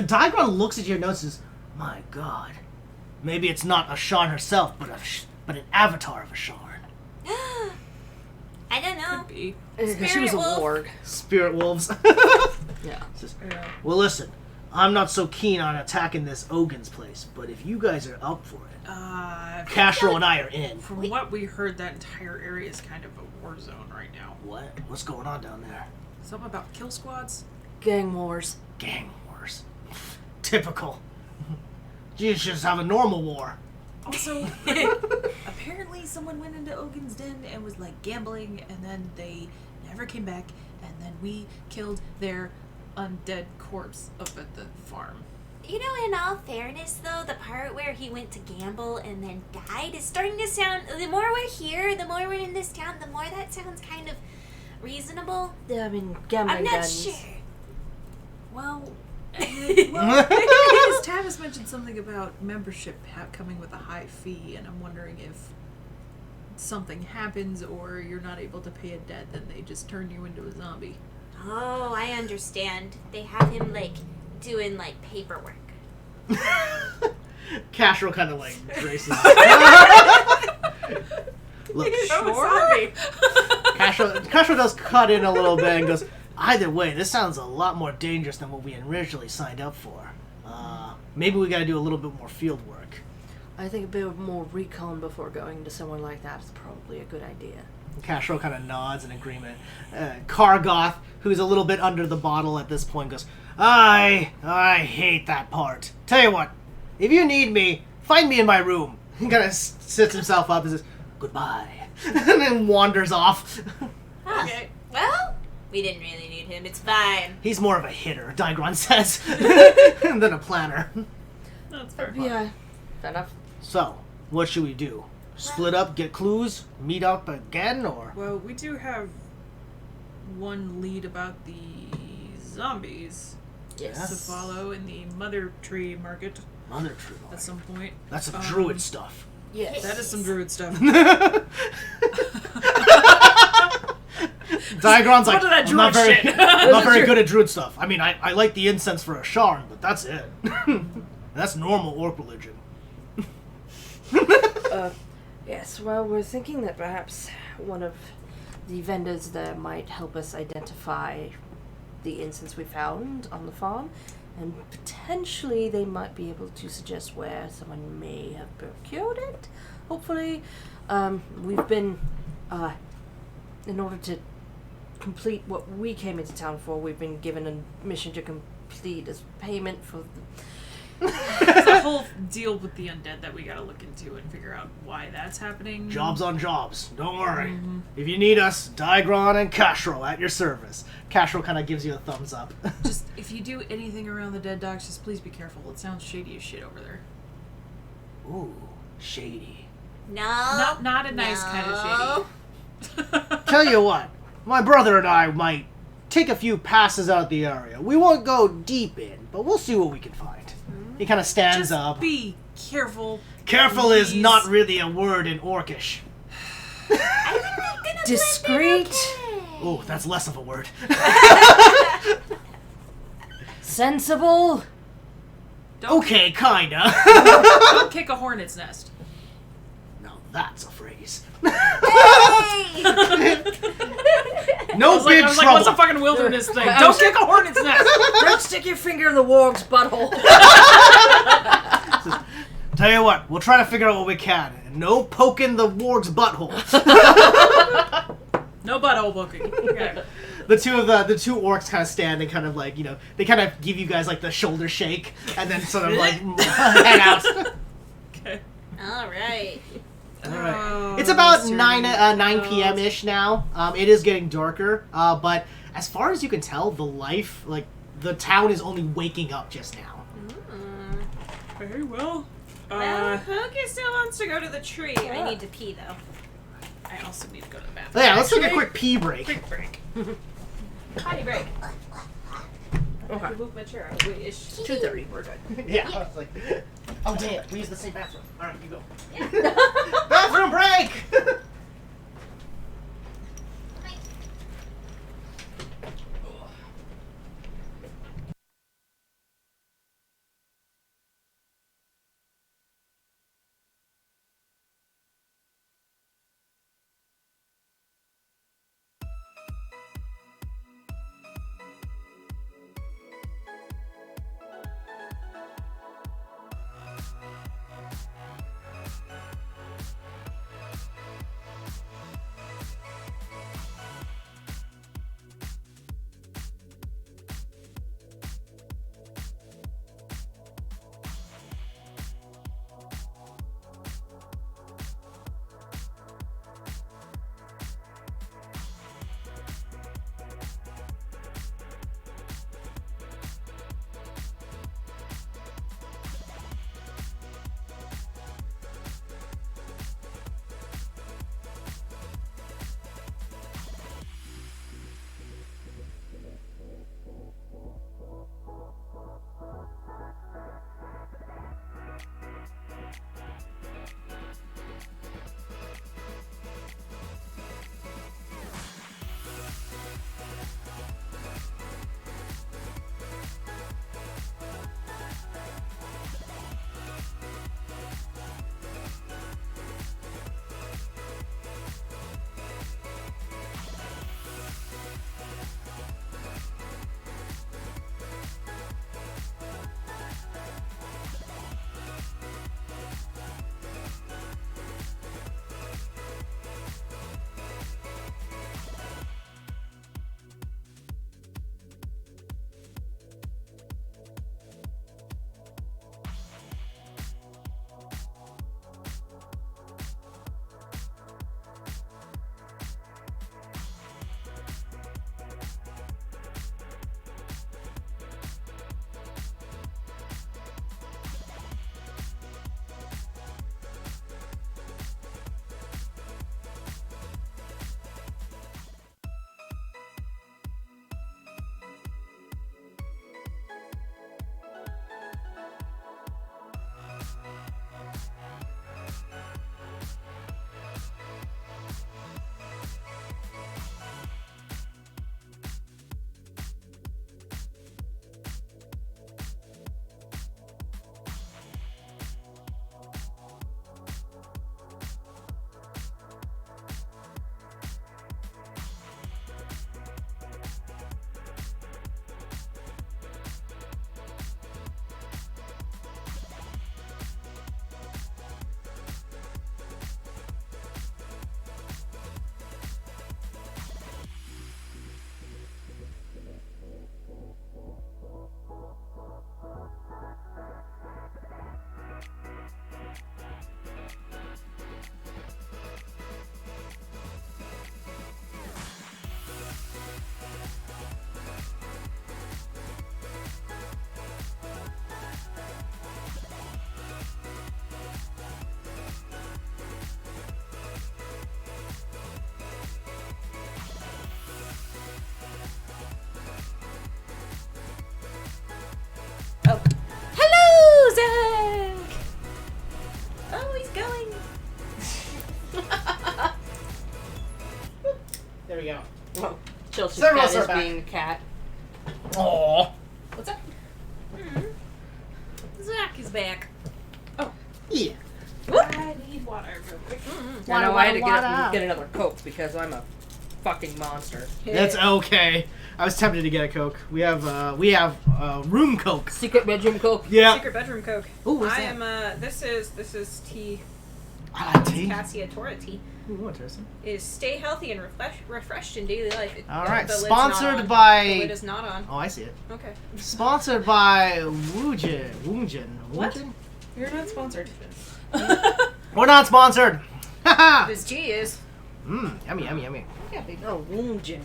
Digron looks at your notes and says, my god. Maybe it's not a Sharn herself, but an avatar of a Sharn. I don't know. Could be. She was a wolf. warg. Spirit wolves. Yeah. Yeah. Well, listen. I'm not so keen on attacking this Ogun's place, but if you guys are up for it, Castro and I are in. From what we heard, that entire area is kind of a war zone right now. What? What's going on down there? Something about kill squads? Gang wars. Gang wars. Typical. You should just have a normal war. Also, apparently someone went into Ogun's Den and was like gambling, and then they never came back, and then we killed their undead corpse up at the farm. You know, in all fairness, though, the part where he went to gamble and then died is starting to sound. The more we're here, the more we're in this town, the more that sounds kind of reasonable. Yeah, I mean, gambling I'm not guns. sure. Well, because Tavis mentioned something about membership coming with a high fee, and I'm wondering if something happens or you're not able to pay a debt, then they just turn you into a zombie. Oh, I understand. They have him, like, doing, like, paperwork. Castro kind of like braces. Look, Zombie. Castro does cut in a little bit and goes, either way, this sounds a lot more dangerous than what we originally signed up for. Maybe we gotta do a little bit more field work. I think a bit more recon before going to someone like that is probably a good idea. Castro kind of nods in agreement. Kargoth, who's a little bit under the bottle at this point, goes, I hate that part. Tell you what, if you need me, find me in my room. He kind of sits himself up and says, goodbye, and then wanders off. Huh. Okay. Well, we didn't really need him. It's fine. He's more of a hitter, Digron says, than a planner. That's fair. Yeah. Fair enough. So, what should we do? Split up, get clues, meet up again, or... Well, we do have one lead about the zombies Yes. to follow in the Mother Tree Market Mother Tree. at some point. That's some druid stuff. Yes. That is some druid stuff. Diagron's like, What did that I'm not druid very, shit?" I'm not very good at druid stuff. I mean, I like the incense for a sharn, but that's it. That's normal orc religion. Yes, well, we're thinking that perhaps one of the vendors there might help us identify the incense we found on the farm, and potentially they might be able to suggest where someone may have procured it. Hopefully, we've been, in order to complete what we came into town for, we've been given a mission to complete as payment for There's a whole deal with the undead that we gotta look into and figure out why that's happening. Jobs on jobs. Don't worry. If you need us, Digron and Castro at your service. Castro kind of gives you a thumbs up. Just, if you do anything around the dead dogs, just please be careful. It sounds shady as shit over there. Ooh, shady. No. Not a nice kind of shady. Tell you what, my brother and I might take a few passes out the area. We won't go deep in, but we'll see what we can find. He kind of stands Just up. be careful. Careful is please. not really a word in Orcish. discreet, Oh, that's less of a word. sensible. Okay, kinda. Don't kick a hornet's nest. Now that's a phrase. Hey! No big I was like, trouble. what's a fucking wilderness thing? Don't kick a hornet's nest. Don't stick your finger in the warg's butthole. Tell you what, we'll try to figure out what we can. No poking the warg's butthole. No butthole poking. Okay. The two orcs kind of stand and kind of like, they kind of give you guys like the shoulder shake and then sort of like head out. Okay. All right. Oh, It's about Mr. 9 p.m. ish now. It is getting darker, but as far as you can tell, the town is only waking up just now. Very well. Well, Hocus still wants to go to the tree. Yeah. I need to pee though. I also need to go to the bathroom. So yeah, let's take a Actually, quick pee break. quick break. Potty break. Okay. Move my chair out of the way. 2:30. We're good. Yeah, I was like, oh damn, we use the same bathroom. All right, you go. Bathroom break. Celsius Several cat are is back. being a cat. Aww. What's that? Zach is back. Yeah. I need water real quick. I know I had to Water. get another Coke because I'm a fucking monster. That's okay. I was tempted to get a Coke. We have room Coke. Secret bedroom Coke. Yeah. Secret bedroom Coke. Ooh, what's I that? am this is tea. I like tea. Cassia Tora tea. Ooh, interesting. Is stay healthy and refreshed in daily life. All right. The lid's not Sponsored on. by. The lid is not on. Oh, I see it. Okay. Sponsored by Woongjin. What? Woongjin? You're not sponsored. We're not sponsored. Haha. This tea is. Yummy, yummy, yummy. Yeah, baby. Oh, Woongjin.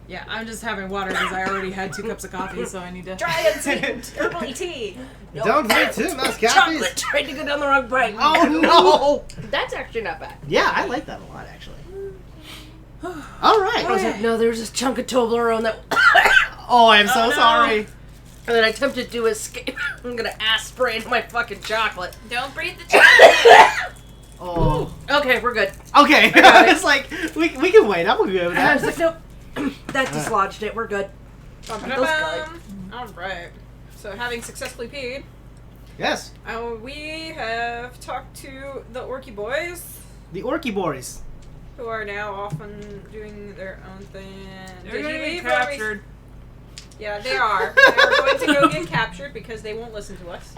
Yeah, I'm just having water because I already had 2 cups of coffee, so I need to. Dry and sweet herbal tea. Don't drink too much Chocolate coffee. tried to go down the wrong pipe. Oh no! That's actually not bad. Yeah, I like that a lot actually. All right. I was like, no, there's this chunk of Toblerone that. Oh, I'm so Oh, no. sorry. And then I attempted to escape. I'm gonna ass spray into my fucking chocolate. Don't breathe the chocolate. Oh. Okay, we're good. Okay. got it. It's like we can wait. I'm good with I was that. like, nope. That dislodged it. We're good. Ba-ba-ba-bum. All right. So having successfully peed, Yes. we have talked to the Orky boys, The Orky boys. who are now off and doing their own thing. They're Did you gonna get leave? captured. Yeah, they are. They're going to go get captured because they won't listen to us.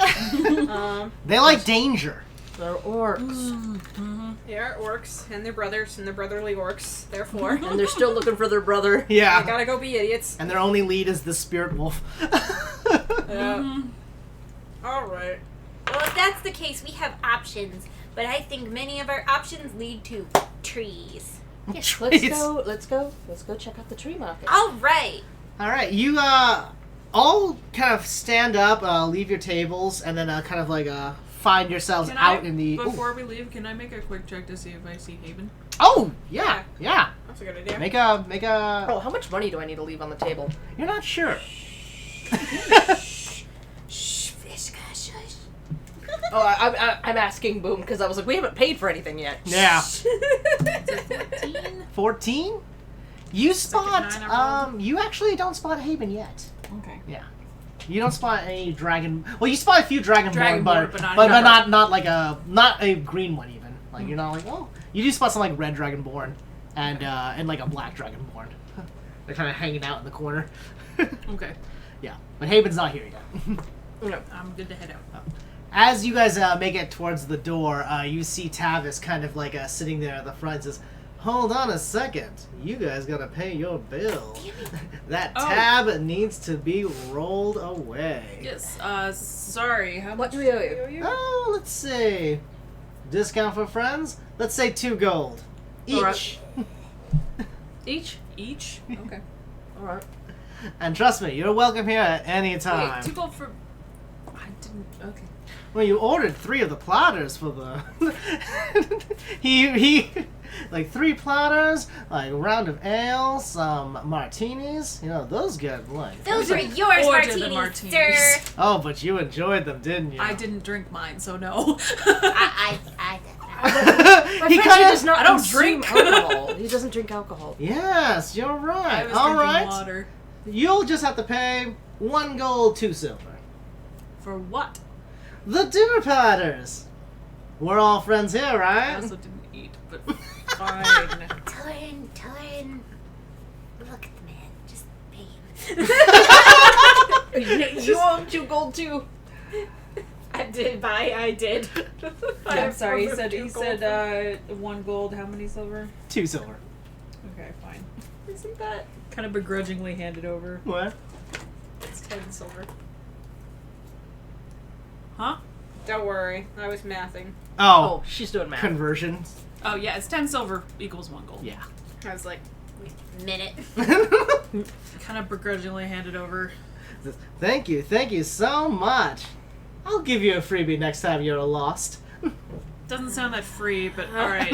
They like danger. They're orcs. They are orcs, and they're brothers, and they're brotherly orcs, therefore. And they're still looking for their brother. They Yeah. gotta go be idiots. And their only lead is the spirit wolf. Alright. Well, if that's the case, we have options. But I think many of our options lead to trees. Let's go check out the tree market. All right. All right, you all kind of stand up, leave your tables, and then kind of like find yourselves out in the. Before we leave, can I make a quick check to see if I see Haven? Oh yeah, yeah. That's a good idea. Make a. Oh, how much money do I need to leave on the table? You're not sure. Shh, Fishka, shush. Oh, I'm asking Boom because I was like, we haven't paid for anything yet. Yeah. 14? 14. You spot. Second 9 I rolled. You actually don't spot Haven yet. Okay. Yeah. You don't spot any dragon. Well, you spot a few dragonborn, Dragonborn, but but not not like not a green one even. Like you're not like, oh, you do spot some like red dragonborn and like a black dragonborn. They're kind of hanging out in the corner. Okay. Yeah, but Haven's not here yet. No. I'm good to head out. As you guys make it towards the door, you see Tavis kind of like sitting there at the front and says, hold on a second. You guys gotta pay your bill. That Oh. tab needs to be rolled away. Yes, sorry. How What much do we owe you? Oh, let's see. Discount for friends? Let's say 2 gold. Each. Alright. Each? Each? Okay. Alright. And trust me, you're welcome here at any time. Wait, 2 gold for... I didn't... Okay. Well, you ordered 3 of the platters for the... he... Like 3 platters, like a round of ale, some martinis. You know, those get like... Those were yours, Ordered the martinis, martinis. sir. Oh, but you enjoyed them, didn't you? I didn't drink mine, so no. I My He friend, kind does of... not I don't consume drink. alcohol. He doesn't drink alcohol. Yes, you're I right. was All drinking right. water. You'll just have to pay 1 gold, 2 silver. For what? The dinner platters. We're all friends here, I right? also didn't eat, but fine. Torin, look at the man. Just pay him. You owe 2 gold too. I did. I'm sorry, he said 1 gold, how many silver? 2 silver. Okay, fine. Isn't that? Kind of begrudgingly handed over. What? It's 10 silver. Huh? Don't worry, I was mathing. Oh, Oh, she's doing math. conversions. Oh yeah, it's 10 silver equals 1 gold. Yeah. I was like, Minute. kind of begrudgingly handed over. Thank you so much. I'll give you a freebie next time you're lost. Doesn't sound that free, but alright.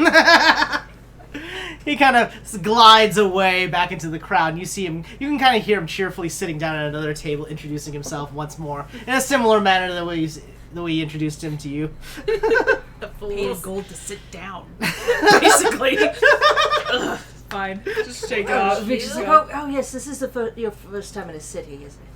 He kind of glides away back into the crowd, and you see him. You can kind of hear him cheerfully sitting down at another table, introducing himself once more in a similar manner to the way he introduced him to you. The paid gold to sit down, basically. Ugh, fine. Just shake it off. She's like, oh yes, this is your first time in a city, isn't it?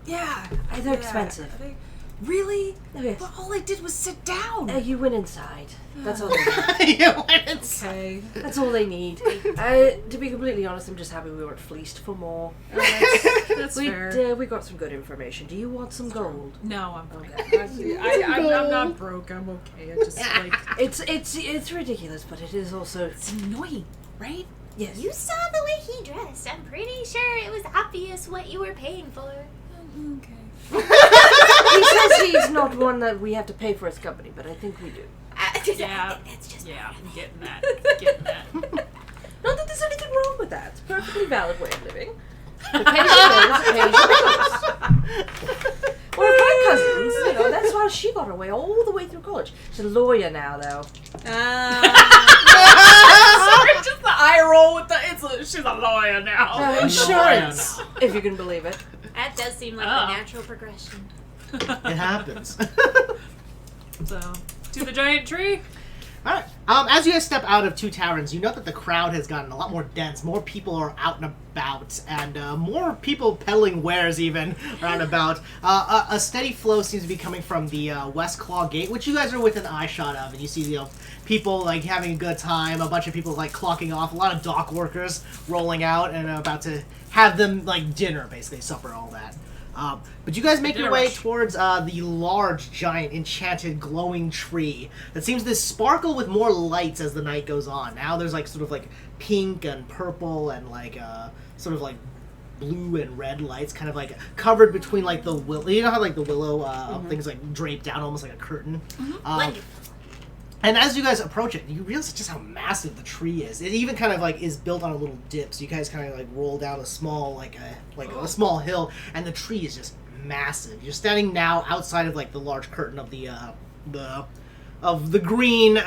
Yeah. They're expensive. Are they, really? Oh, yes. But all I did was sit down. You went inside. That's all they need. You went inside. Okay. That's all they need. To be completely honest, I'm just happy we weren't fleeced for more. That's We fair. we got some good information. Do you want some gold? No, I'm fine. Okay. I'm not broke. I'm okay. I just like It's ridiculous, but it is also it's annoying, right? yes. You saw the way he dressed. I'm pretty sure it was obvious what you were paying for. Okay. He says he's not one that we have to pay for his company, but I think we do. Yeah. That's just Yeah, I'm getting that. Getting that. Not that there's anything wrong with that. It's a perfectly valid way of living. To pay your bills, pay your bills. One of my cousins, that's why she got away all the way through college. She's a lawyer now, though. Sorry, just the eye roll with she's a lawyer now. Insurance, if you can believe it. That does seem like Oh. the natural progression. It happens. So, to the giant tree. All right. As you guys step out of Two Taverns, you note that the crowd has gotten a lot more dense. More people are out and about, and more people peddling wares even around about. A steady flow seems to be coming from the West Claw Gate, which you guys are within eyeshot of, and you see people like having a good time. A bunch of people like clocking off. A lot of dock workers rolling out and about to have them like dinner, basically supper, all that. But you guys make your way towards the large, giant, enchanted, glowing tree that seems to sparkle with more lights as the night goes on. Now there's like sort of like pink and purple and like sort of like blue and red lights kind of like covered between like the willow. You know how like the willow things like draped down almost like a curtain? And as you guys approach it, you realize just how massive the tree is. It even kind of like is built on a little dip, so you guys kind of like roll down a small a small hill, and the tree is just massive. You're standing now outside of like the large curtain of the green,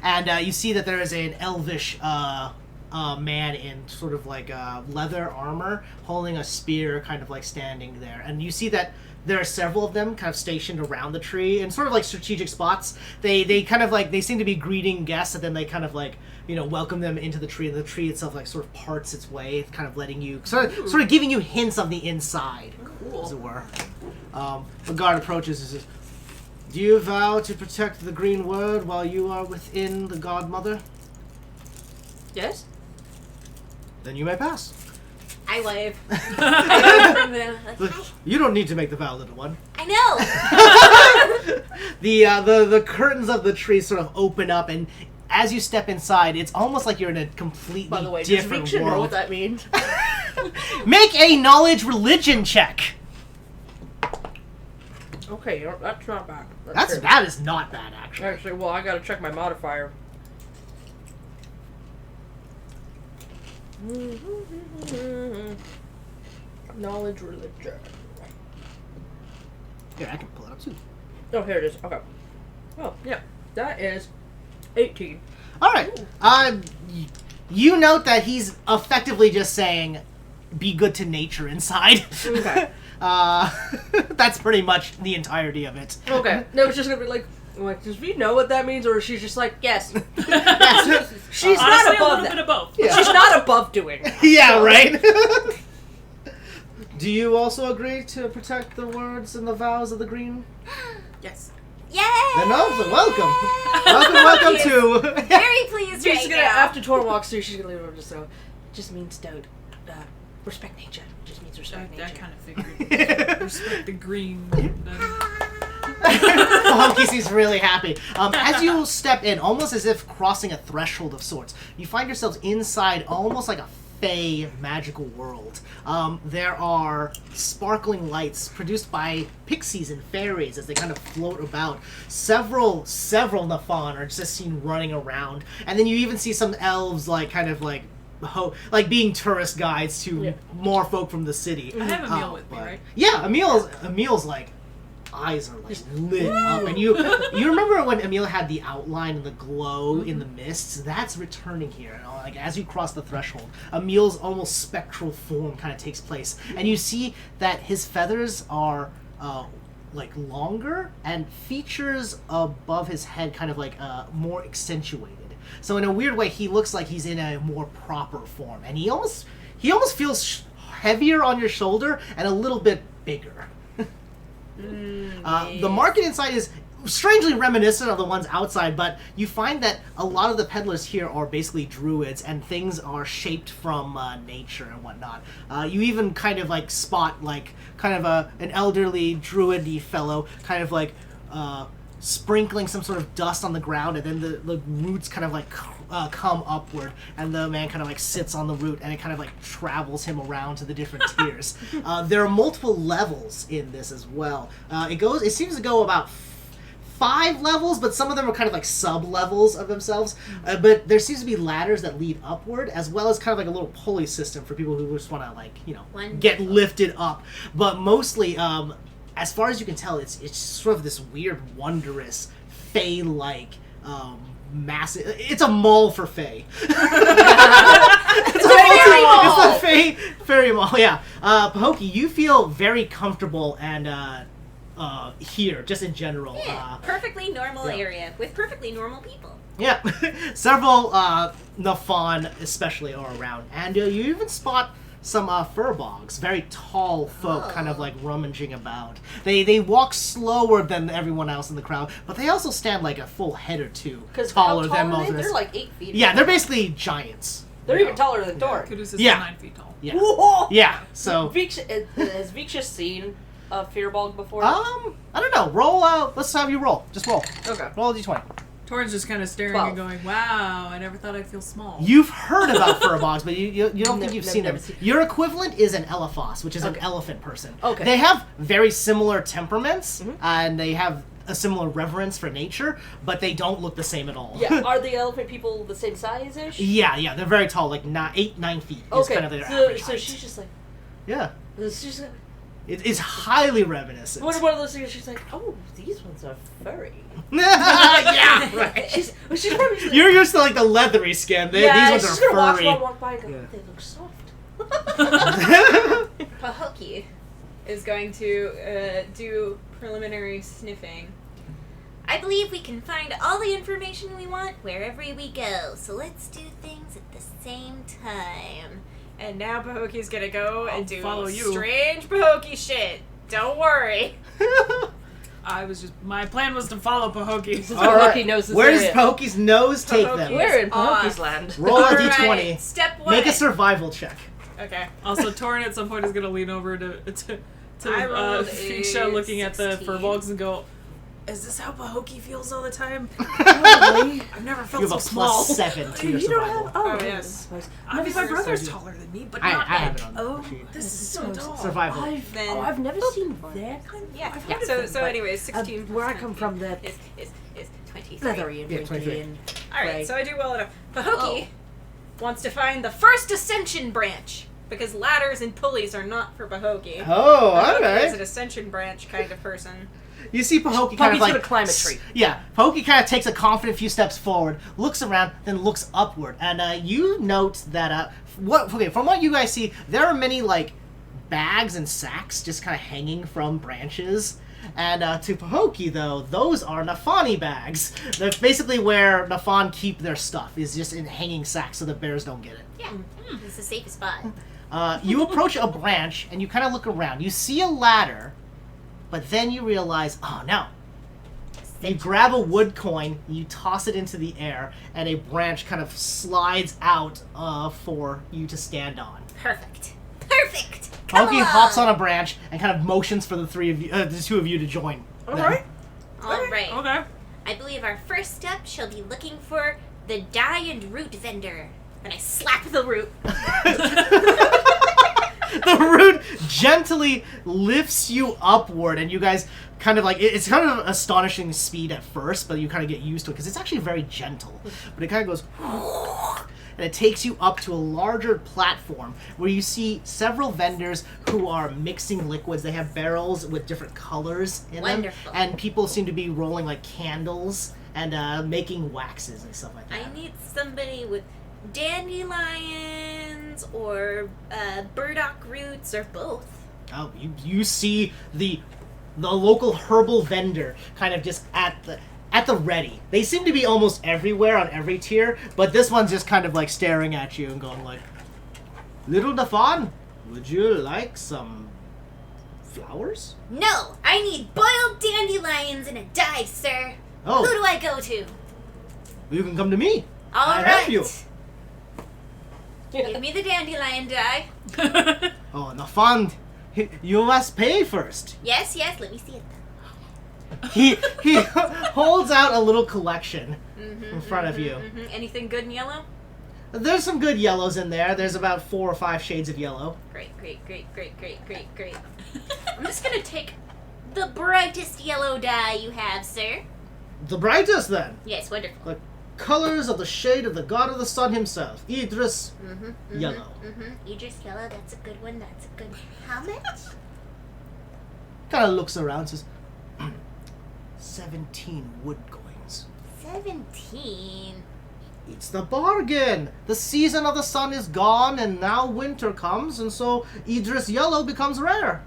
and you see that there is an elvish man in sort of like leather armor holding a spear, kind of like standing there, and you see that there are several of them kind of stationed around the tree in sort of like strategic spots. They kind of like, they seem to be greeting guests, and then they kind of like, welcome them into the tree, and the tree itself like sort of parts its way, kind of letting you, sort of giving you hints of the inside, as it were. The guard approaches and says, "Do you vow to protect the green word while you are within the godmother?" Yes? Then you may pass. I wave. You don't need to make the vow, little one. I know. The curtains of the tree sort of open up, and as you step inside, it's almost like you're in a completely By the way, different does Reach know world. what that means? Make a knowledge religion check. Okay, that's not bad. That is not bad, actually. Actually, well, I gotta check my modifier. Knowledge religion. Here, I can pull it up too. Oh, here it is. Okay. Oh, yeah. That is 18. All right. You note that he's effectively just saying, "Be good to nature inside." Okay. That's pretty much the entirety of it. Okay. No, it's just gonna be like, does we know what that means, or she's just like, yes. She's Honestly, not a above little that. bit of both. Yeah. She's not above doing that. Yeah, right? Do you also agree to protect the words and the vows of the green? Yes. Yay! Then also, welcome to... Very pleased She's right gonna, now. after Tor walks through, she's gonna leave her just so, just means don't, respect nature. Just means respect I nature. kind of figured. Respect the green. Honky seems really happy. As you step in, almost as if crossing a threshold of sorts, you find yourselves inside almost like a fey magical world. There are sparkling lights produced by pixies and fairies as they kind of float about. Several Nafan are just seen running around, and then you even see some elves like kind of like being tourist guides to more folk from the city. I have Emil with me, right? Yeah, Emil's like eyes are like lit up, and you remember when Emil had the outline and the glow in the mists? That's returning here. Like as you cross the threshold, Emil's almost spectral form kind of takes place, and you see that his feathers are longer and features above his head kind of like more accentuated. So in a weird way, he looks like he's in a more proper form, and he almost feels heavier on your shoulder and a little bit bigger. The market inside is strangely reminiscent of the ones outside, but you find that a lot of the peddlers here are basically druids, and things are shaped from nature and whatnot. You even kind of like spot like kind of an elderly druid-y fellow kind of like sprinkling some sort of dust on the ground, and then the roots kind of like come upward, and the man kind of like sits on the root, and it kind of like travels him around to the different tiers. There are multiple levels in this as well. It seems to go about 5 levels, but some of them are kind of like sub-levels of themselves. But there seems to be ladders that lead upward, as well as kind of like a little pulley system for people who just want to like, get lifted up. But mostly, as far as you can tell, it's sort of this weird, wondrous, Fae-like, massive... It's a mall for Fae. It's the Fae fairy mall, yeah. Pahokee, you feel very comfortable and... here, just in general. Yeah, perfectly normal area with perfectly normal people. Yeah, several Nafan especially are around, and you even spot some furbogs, very tall folk, kind of like rummaging about. They walk slower than everyone else in the crowd, but they also stand like a full head or two taller than most of us. They're like 8 feet. Yeah, they're basically giants. They're even taller than Thor. Caduceus is 9 feet tall. Yeah. Whoa! Yeah. So. Has Viksha seen a Fearbog before? I don't know. Roll. Let's have you roll. Just roll. Okay. Roll a d20. Torrin's just kind of staring 12. and going, "Wow, I never thought I'd feel small." You've heard about furbogs, but you don't think you've seen them. Never seen. Your equivalent is an elephos, which is an elephant person. Okay. They have very similar temperaments, and they have a similar reverence for nature, but they don't look the same at all. Yeah. Are the elephant people the same size-ish? yeah, they're very tall, like 8-9 feet is Okay. kind of their average So height. she's just like, Yeah. she's like, It is highly reminiscent. one of those things. She's like, oh, these ones are furry. Yeah, right. She's probably just like, You're used to like the leathery skin. These ones she's are gonna furry. walk by and go, oh, they look soft. Pahokee is going to do preliminary sniffing. I believe we can find all the information we want wherever we go, so let's do things at the same time. And now Pahokee's gonna go and do follow you. strange Pahokee shit. Don't worry. My plan was to follow Pahokee. All right. Pahokee knows this Where does area. Pahokee's nose take them? Pahokee. We're in Off. Pahokee's land. Roll a All d20. right, step 1. Make a survival check. Okay. Also, Torrin at some point is going to lean over to I rolled a Fisha looking at the 16. furbolgs and go, "Is this how Pahokee feels all the time? I've never felt You have so a small." +7 to your You don't survival. have. Oh, yes. I mean, my brother's taller than me, but I not have like, it on the oh, sheet. this is so tall. Survival. I've never seen that kind of. Yeah. I've Yeah. heard of So them, but, anyways, 16. where I come from, the is 23. leathery and Yeah, wrinkly 23. and All right. gray. So I do well enough. Pahokee wants to find the first ascension branch because ladders and pulleys are not for Pahokee. Oh, Pahokee alright. is an ascension branch kind of person. You see Pahokee kind of Pahokee's like... gonna climb a tree. Yeah, Pahokee kind of takes a confident few steps forward, looks around, then looks upward. And you note that... from what you guys see, there are many, like, bags and sacks just kind of hanging from branches. And to Pahokee, though, those are Nafani bags. That's basically where Nafan keep their stuff, is just in hanging sacks so the bears don't get it. Yeah, this is the safest spot. You approach a branch, and you kind of look around. You see a ladder, but then you realize, oh, no. You grab a wood coin, you toss it into the air, and a branch kind of slides out for you to stand on. Perfect. Perfect! Come Pahokee along. hops on a branch and kind of motions for the two of you to join. All them. right. All right. Okay. I believe our first step shall be looking for the dye and root vendor. And I slap the root. The root gently lifts you upward, and you guys kind of like it's kind of astonishing speed at first, but you kind of get used to it because it's actually very gentle. But it kind of goes, and it takes you up to a larger platform where you see several vendors who are mixing liquids. They have barrels with different colors in Wonderful. them, and people seem to be rolling like candles and making waxes and stuff like that. I need somebody with dandelions or burdock roots or both. Oh, you see the the local herbal vendor kind of just at the ready. They seem to be almost everywhere on every tier, but this one's just kind of like staring at you and going like, "Little Nafan, would you like some flowers?" No, I need boiled dandelions and a dye, sir. Oh. Who do I go to? You can come to me. All I'll right. help you. Give me the dandelion dye. Oh, Nafan, you must pay first. Yes, let me see it. He holds out a little collection in front of you. Anything good in yellow? There's some good yellows in there. There's about 4 or 5 shades of yellow. Great. I'm just gonna take the brightest yellow dye you have, sir. The brightest, then. Yes, wonderful. The colors of the shade of the god of the sun himself, Idris Yellow. Idris yellow, that's a good one. How much? Kind of looks around and says, 17 wood coins. 17. It's the bargain. The season of the sun is gone, and now winter comes, and so Idris Yellow becomes rare.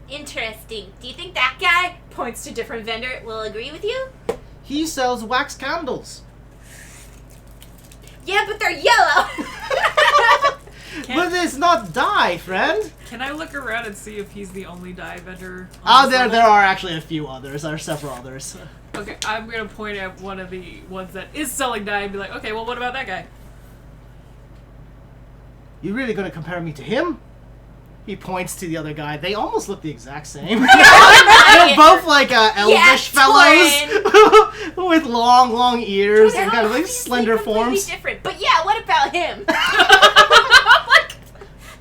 Interesting. Do you think that guy Points to different vendor. will agree with you? He sells wax candles. Yeah, but they're yellow. But it's not dye, friend. Can I look around and see if he's the only dye vendor? Oh, there are actually a few others. There are several others. Okay, I'm gonna point at one of the ones that is selling dye and be like, okay, well, what about that guy? You really gonna compare me to him? He points to the other guy. They almost look the exact same. They're both like elvish fellows with long ears and kind of like slender forms. Different. But yeah, what about him?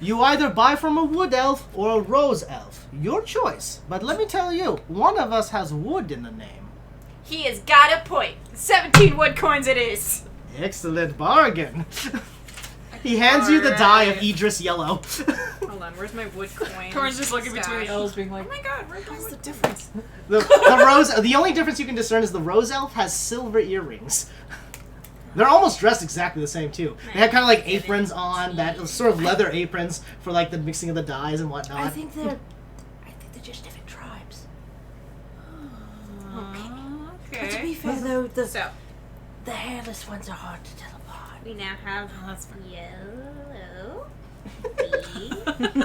You either buy from a wood elf or a rose elf. Your choice. But let me tell you, one of us has wood in the name. He has got a point. 17 wood coins it is. Excellent bargain. He hands you the dye of Idris Yellow. Hold on, where's my wood coin? Corin's just looking between the stash? elves being like, Oh my god, where's my what's the wood difference? The only difference you can discern is the rose elf has silver earrings. They're almost dressed exactly the same too. They have kind of like aprons on, that sort of leather aprons for like the mixing of the dyes and whatnot. I think they're just different tribes. Okay. But to be fair though, So, the hairless ones are hard to tell apart. We now have that's fine. yellow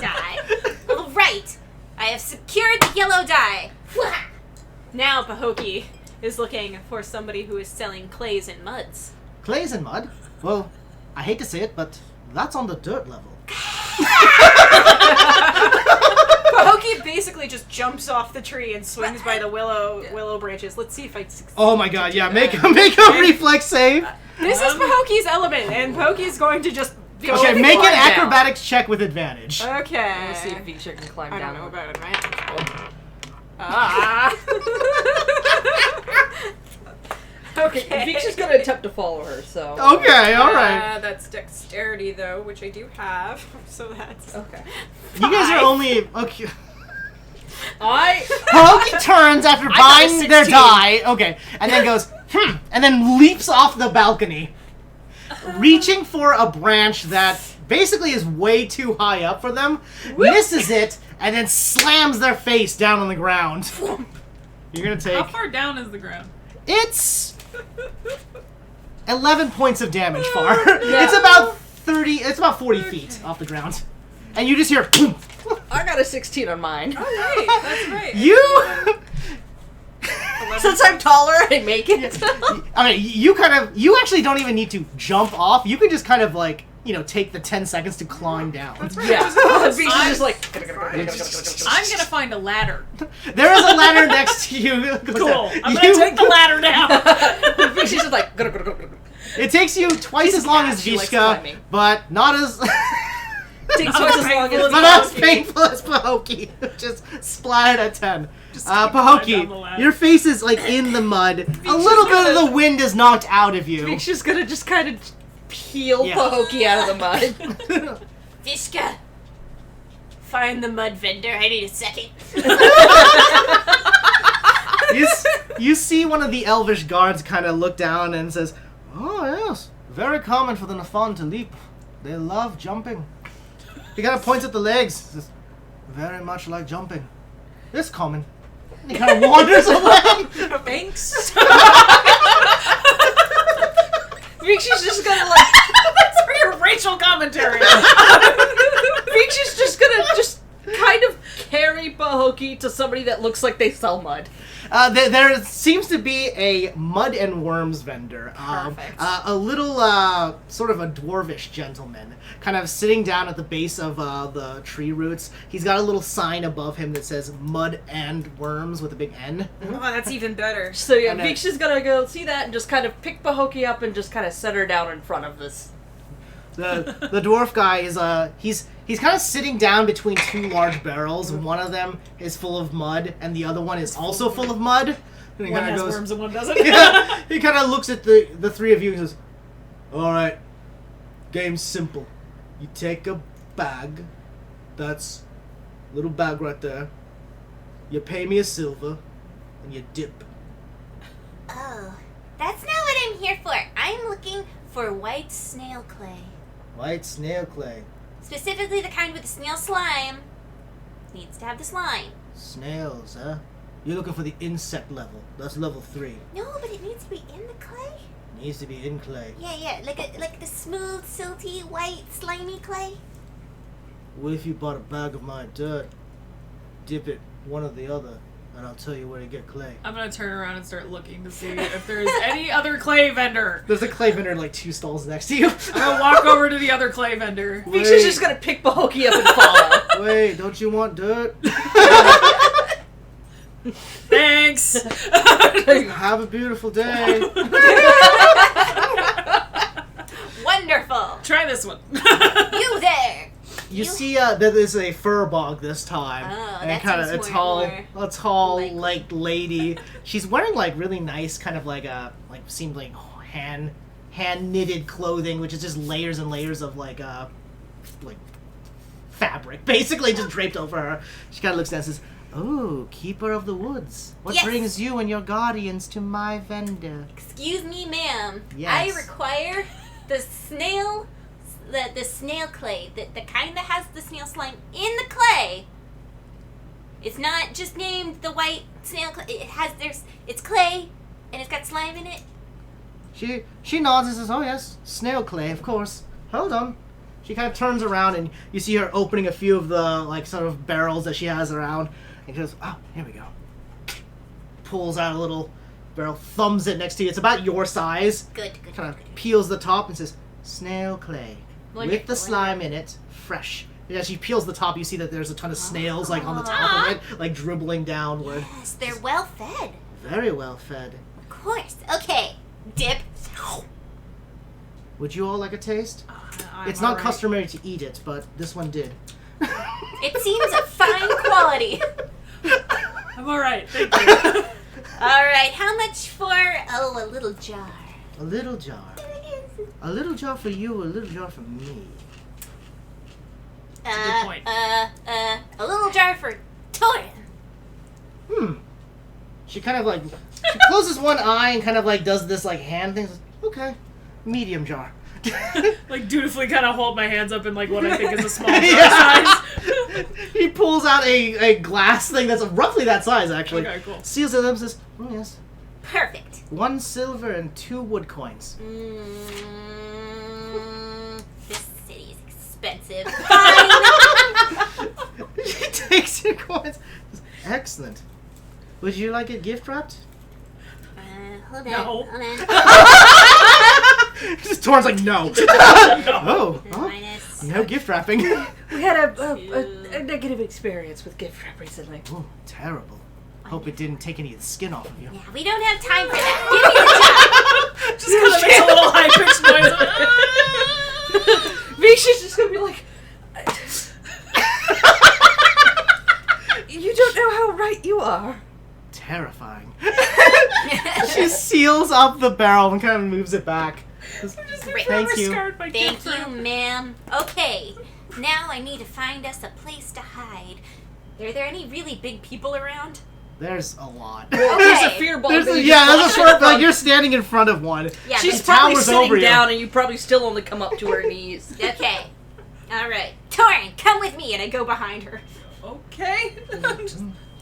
dye. All right, I have secured the yellow dye. Now Pahokee is looking for somebody who is selling clays and muds. Clays and mud? Well, I hate to say it, but that's on the dirt level. Pahokee basically just jumps off the tree and swings by the willow branches. Let's see if I succeed. Oh my god, yeah, make a reflex save. This is Pahokee's element, and Pahokee's going to just go Okay, and make an climb down. acrobatics check with advantage. Okay. Let's see if Visha can climb I down. don't know about it, right? Ah. Okay. Visha's gonna attempt to follow her, so. Okay, alright. That's dexterity, though, which I do have. So that's Okay. You guys are only... Okay. I. Pokey turns after got a buying their 16. dye, okay, and then goes, and then leaps off the balcony, reaching for a branch that basically is way too high up for them, misses it, and then slams their face down on the ground. You're gonna How take... far down is the ground? It's 11 points of damage far. It's about 40 feet off the ground. And you just hear, boom. I got a 16 on mine. right. That's right. You... Since I'm taller, I make it. Okay, you actually don't even need to jump off. You can just kind of like, take the 10 seconds to climb down. Yeah. Visha's just like. I'm gonna find a ladder. There is a ladder next to you. Cool. I'm gonna take the ladder down. Visha's just like. It takes you twice as long as She likes Vishka, climbing. but not as Takes twice as long as not as painful as Pahokee. Just splattered at 10. Just keep climbing down the Pahokee, ladder. your face is like in the mud. A little bit of the wind is knocked out of you. Visha's gonna just kind of peel Yeah. Pahokee out of the mud. Vishka, find the mud vendor. I need a second. You see one of the elvish guards kind of look down and says, "Oh yes, very common for the Nafan to leap. They love jumping." He kind of points at the legs. Says, "Very much like jumping. It's common." And he kind of wanders away. Thanks. Vixi's just gonna like. That's for your racial commentary. Vixi's just gonna kind of carry Pahokee to somebody that looks like they sell mud. There seems to be a mud and worms vendor. Perfect. A little, sort of a dwarvish gentleman, kind of sitting down at the base of the tree roots. He's got a little sign above him that says mud and worms with a big N. Oh, that's even better. So yeah, And Vixi's gonna go see that and just kind of pick Pahokee up and just kind of set her down in front of this. The dwarf guy is he's kind of sitting down between two large barrels. One of them is full of mud, and the other one is also full of mud. And he One kind has of goes, worms and one doesn't. yeah, he kind of looks at the three of you and says, "All right, game's simple. You take a bag, that's a little bag right there. You pay me a silver, and you dip." Oh, that's not what I'm here for. I'm looking for white snail clay. White snail clay. Specifically the kind with the snail slime. Needs to have the slime. Snails, huh? You're looking for the insect level. That's level 3. No, but it needs to be in the clay. Needs to be in clay. Yeah, like the smooth, silty, white, slimy clay. What if you bought a bag of my dirt, dip it one or the other, and I'll tell you where to get clay. I'm gonna turn around and start looking to see if there's any other clay vendor. There's a clay vendor like 2 stalls next to you. I'm gonna walk over to the other clay vendor. Vixi's just gonna pick Pahokee up and follow. Wait, don't you want dirt? Thanks. Have a beautiful day. Wonderful. Try this one. You there. You see, that there's a fur bog this time. Oh, and that kind of seems a more tall, likely. like lady. She's wearing like really nice, kind of like seemed like hand knitted clothing, which is just layers and layers of like fabric, basically just draped over her. She kind of looks down and says, "Oh, keeper of the woods, what Yes. brings you and your guardians to my vendor?" Excuse me, ma'am. Yes. I require the snail clay, the kind that has the snail slime in the clay. It's not just named the white snail clay. It's clay, and it's got slime in it. She nods and says, "Oh yes, snail clay, of course. Hold on." She kind of turns around and you see her opening a few of the like sort of barrels that she has around, and she goes, "Oh, here we go." Pulls out a little barrel, thumbs it next to you. It's about your size. Good. Kind of peels the top and says, "Snail clay, with Wonderful, the slime in it, fresh." And as she peels the top, you see that there's a ton of snails like on the top of it, like dribbling downward. Yes, they're well fed. Very well fed. Of course. Okay. Dip. Would you all like a taste? I'm It's not alright. customary to eat it, but this one did. It seems a fine quality. I'm alright, thank you. All right. How much for a little jar? A little jar. A little jar for you, a little jar for me. a good point. A little jar for Torin. She kind of like, she closes one eye and kind of like does this like hand thing. Says, "Okay, medium jar." Like dutifully kind of hold my hands up in like what I think is a small Yeah. size. He pulls out a glass thing that's roughly that size actually. Okay, cool. Seals it up and says, "Oh yes, Perfect. 1 silver and 2 wood coins." This city is expensive. Fine. She takes your coins. Excellent. Would you like it gift wrapped? Hold on. No. Hold on. Just Torn's like, no. Oh, Minus. no gift wrapping. We had a negative experience with gift wrap recently. Oh, terrible. Hope it didn't take any of the skin off of you. Yeah, we don't have time for that. Give me the jar. Just kind of makes a little high pitched noise. Vixi's just gonna be like, you don't know how right you are. Terrifying. She seals up the barrel and kind of moves it back. Thank you. Thank you, ma'am. Okay, now I need to find us a place to hide. Are there any really big people around? There's a lot. There's a Okay. fear ball. There's that you yeah, just there's a watch short, her like from. you're standing in front of one. Yeah, She's It probably towers sitting over you. down, and you probably still only come up to her knees. Okay. All right. Torin, come with me, and I go behind her. Okay.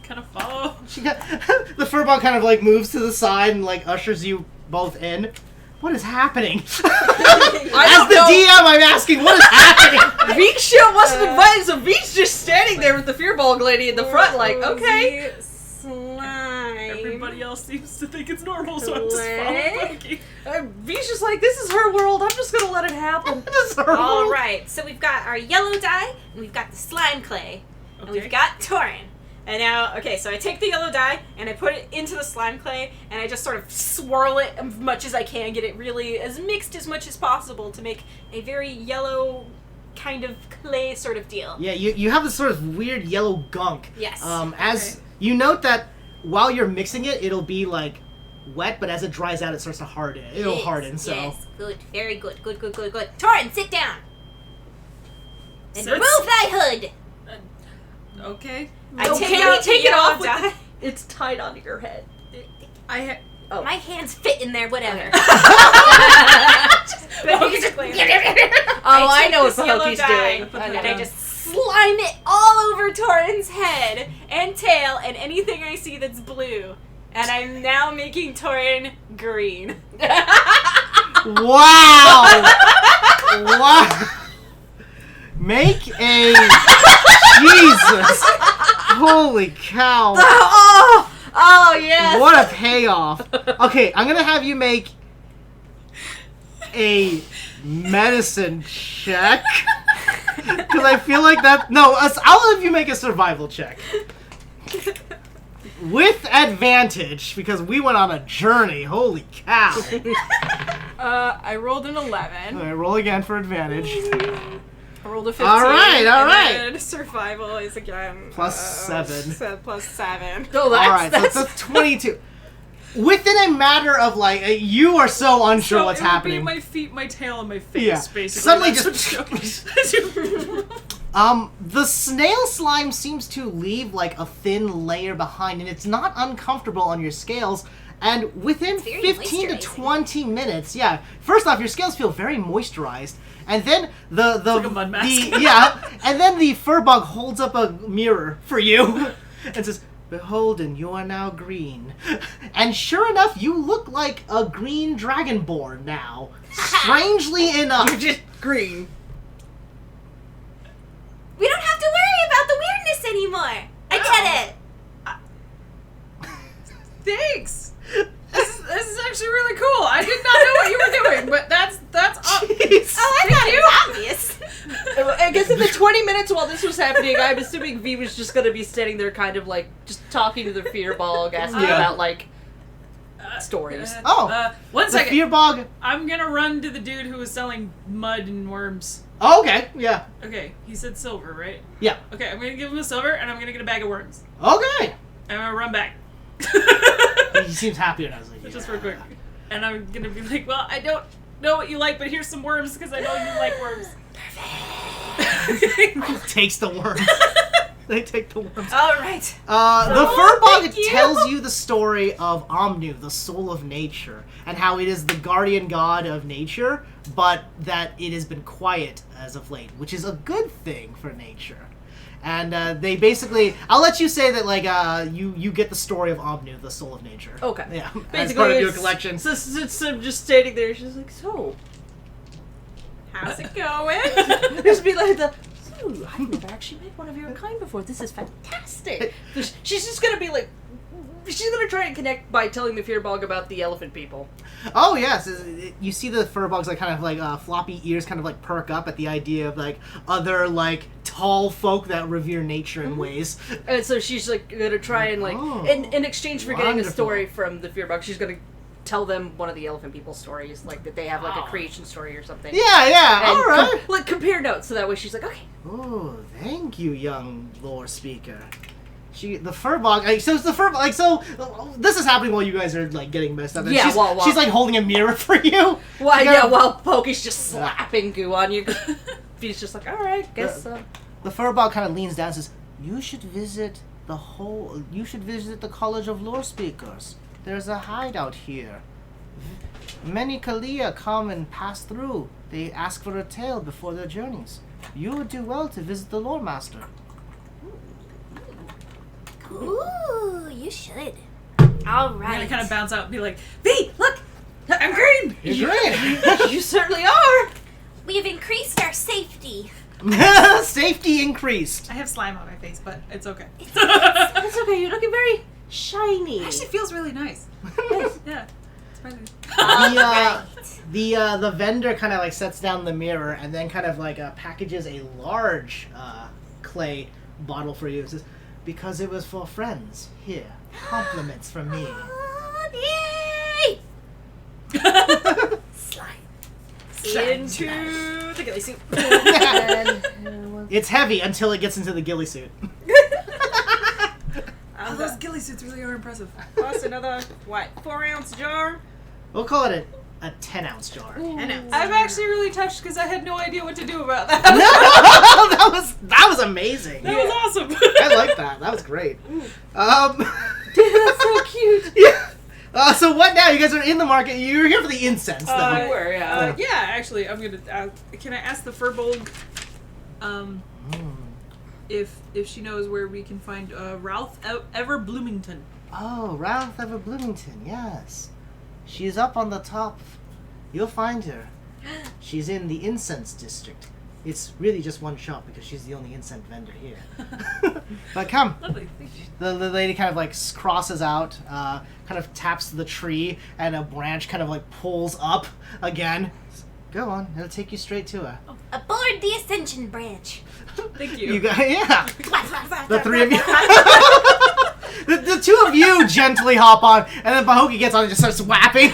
kind of follow. The furball kind of like moves to the side and like ushers you both in. What is happening? As the DM, I'm asking, what is happening? Visha wasn't invited, so Visha's just standing there with the fearball lady in the front, like, okay. Slime. Everybody else seems to think it's normal, so I'm just following Pokey. Visha's like, this is her world, I'm just gonna let it happen. All right, so we've got our yellow dye, and we've got the slime clay, and we've got Torin. And now, okay, so I take the yellow dye, and I put it into the slime clay, and I just sort of swirl it as much as I can, get it really as mixed as much as possible to make a very yellow kind of clay sort of deal. Yeah, you have this sort of weird yellow gunk. Yes. As you note that while you're mixing it, it'll be like wet, but as it dries out, it starts to harden. It'll harden, so. Yes, good, very good, good. Torin, sit down! And Sits. remove thy hood! Okay. I No, take can out you take the it off yellow with dye. It's tied onto your head. My hands fit in there, whatever. Basically. I know what take this yellow Pokey's dye, doing. And I just slime it all over Torin's head and tail and anything I see that's blue. And I'm now making Torin green. Wow! Wow! Make a... Jesus! Holy cow! Oh, yes! What a payoff! Okay, I'm gonna have you make a medicine check. Because I feel like that... No, I'll have you make a survival check. With advantage, because we went on a journey. Holy cow. I rolled an 11. Alright, roll again for advantage. I rolled a 15. Alright. And then survival is again... Plus 7. Plus 7. No, Alright, so that's 22. Within a matter of, like, you are so unsure what's happening. It would be my feet, my tail, and my face, Yeah. basically. Suddenly That's just- what The snail slime seems to leave, like, a thin layer behind, and it's not uncomfortable on your scales. And within very 15 to moisturizing. 20 minutes, yeah. First off, your scales feel very moisturized, and then the like a mud mask. and then the furbug holds up a mirror for you and says, "Beholden, you are now green." And sure enough, you look like a green dragonborn now. Strangely enough, You're just green. We don't have to worry about the weirdness anymore. I get it. Thanks! This is actually really cool. I did not know what you were doing, but that's Jeez. Oh, I thought it was obvious. I guess in the 20 minutes while this was happening, I'm assuming V was just gonna be standing there kind of like, just talking to the fearball, asking Yeah. about like, stories. One The second. fearbug. I'm gonna run to the dude who was selling mud and worms. Oh, okay, yeah, Okay, he said silver, right? yeah. Okay, I'm gonna give him a silver, and I'm gonna get a bag of worms. Okay. I'm gonna run back. He seems happier now. Like, Just real quick. And I'm gonna be like, well, I don't know what you like, but here's some worms, because I know you like worms. Takes the worms. They take the worms. All right. The furbug thank you. tells you the story of Omnu, the soul of nature, and how it is the guardian god of nature, but that it has been quiet as of late, which is a good thing for nature. And they basically, I'll let you say that, like, you get the story of Omnu, the soul of nature. Okay. Yeah, as Basically, part of your it's- collection. So I'm just standing there, she's like, so, How's it going? just be like I've never actually met one of your kind before. This is fantastic. She's just gonna be like, she's gonna try and connect by telling the fearbog about the elephant people. Oh yes, you see the furbugs like kind of like floppy ears kind of like perk up at the idea of like other like tall folk that revere nature in ways. And so she's like gonna try and like, Oh, in exchange for getting a wonderful. story from the fearbog, she's gonna tell them one of the elephant people's stories, like that they have like a creation story or something. Yeah, And all right. like compare notes, so that way she's like, okay. Oh, thank you, young lore speaker. The furbog. So it's the furbog. Like, so this is happening while you guys are like getting messed up. And Yeah, while- she's like holding a mirror for you. Well, You yeah, gotta- while Pokey's just slapping goo on you. He's just like, alright, guess so. The furbog kind of leans down and says, You should visit the College of Lore Speakers. There's a hideout here. Many Kalia come and pass through. They ask for a tale before their journeys. You would do well to visit the Lore Master. Ooh. All I'm right. gonna kind of bounce out and be like, V, look! I'm green! You're great. You certainly are. We've increased our safety. Safety increased. I have slime on my face, but it's okay. That's okay. You're looking very shiny. It actually feels really nice. Yeah. Surprising. The vendor kind of like sets down the mirror and then kind of like packages a large clay bottle for you. It says, because it was for friends. Here, compliments from me. Yay! Slime. Into the ghillie suit. It's heavy until it gets into the ghillie suit. Oh, those ghillie suits really are impressive. Plus another, 4-ounce jar. We'll call it a 10-ounce jar. I'm actually really touched because I had no idea what to do about that. that was amazing. That was awesome. I like that. That was great. That's so cute. Yeah. So what now? You guys are in the market. You're here for the incense, though. You were, yeah. Yeah, actually, I'm gonna. Can I ask the Furbolg, if she knows where we can find Ralph Ever Bloomington? Oh, Ralph Ever Bloomington. Yes, she's up on the top. You'll find her. She's in the incense district. It's really just one shop because she's the only incense vendor here. But come. Lovely, thank you. The lady kind of like crosses out, kind of taps the tree, and a branch kind of like pulls up again. Go on, it'll take you straight to her. Aboard the Ascension branch. Thank you. You got, yeah. The three of you. the two of you gently hop on, and then Bahoki gets on and just starts whapping.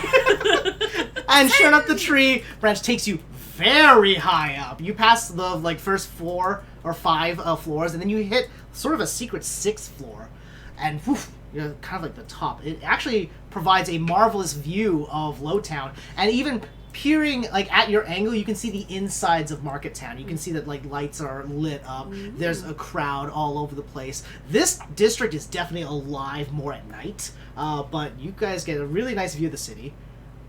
And sure enough, the tree branch takes you very high up. You pass the like first 4 or 5 floors, and then you hit sort of a secret 6th floor, and woof, you're kind of like the top. It actually provides a marvelous view of Lowtown, and even peering like at your angle, you can see the insides of Market Town. You can see that like lights are lit up. There's a crowd all over the place. This district is definitely alive more at night, but you guys get a really nice view of the city.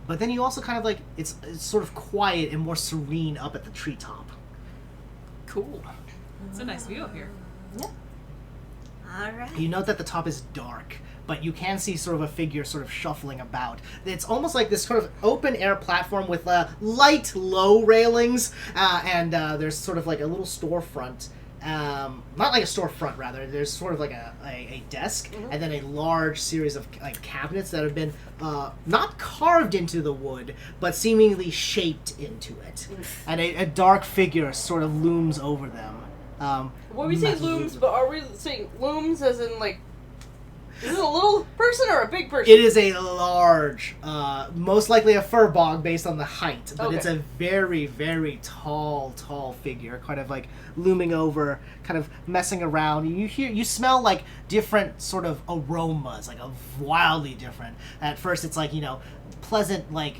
But then you also kind of like it's sort of quiet and more serene up at the treetop. Cool. It's a nice view up here. All right. You note that the top is dark, but you can see sort of a figure sort of shuffling about. It's almost like this sort of open air platform with light low railings, and there's sort of like a little storefront. Not like a storefront, rather. There's sort of like a desk, and then a large series of like cabinets that have been not carved into the wood, but seemingly shaped into it. And a dark figure sort of looms over them. When we say looms, but are we saying looms as in like, is this a little person or a big person? It is a large, most likely a furbog based on the height, but it's a very, very tall figure, kind of like looming over, kind of messing around. You smell like different sort of aromas, like wildly different. At first, it's like pleasant like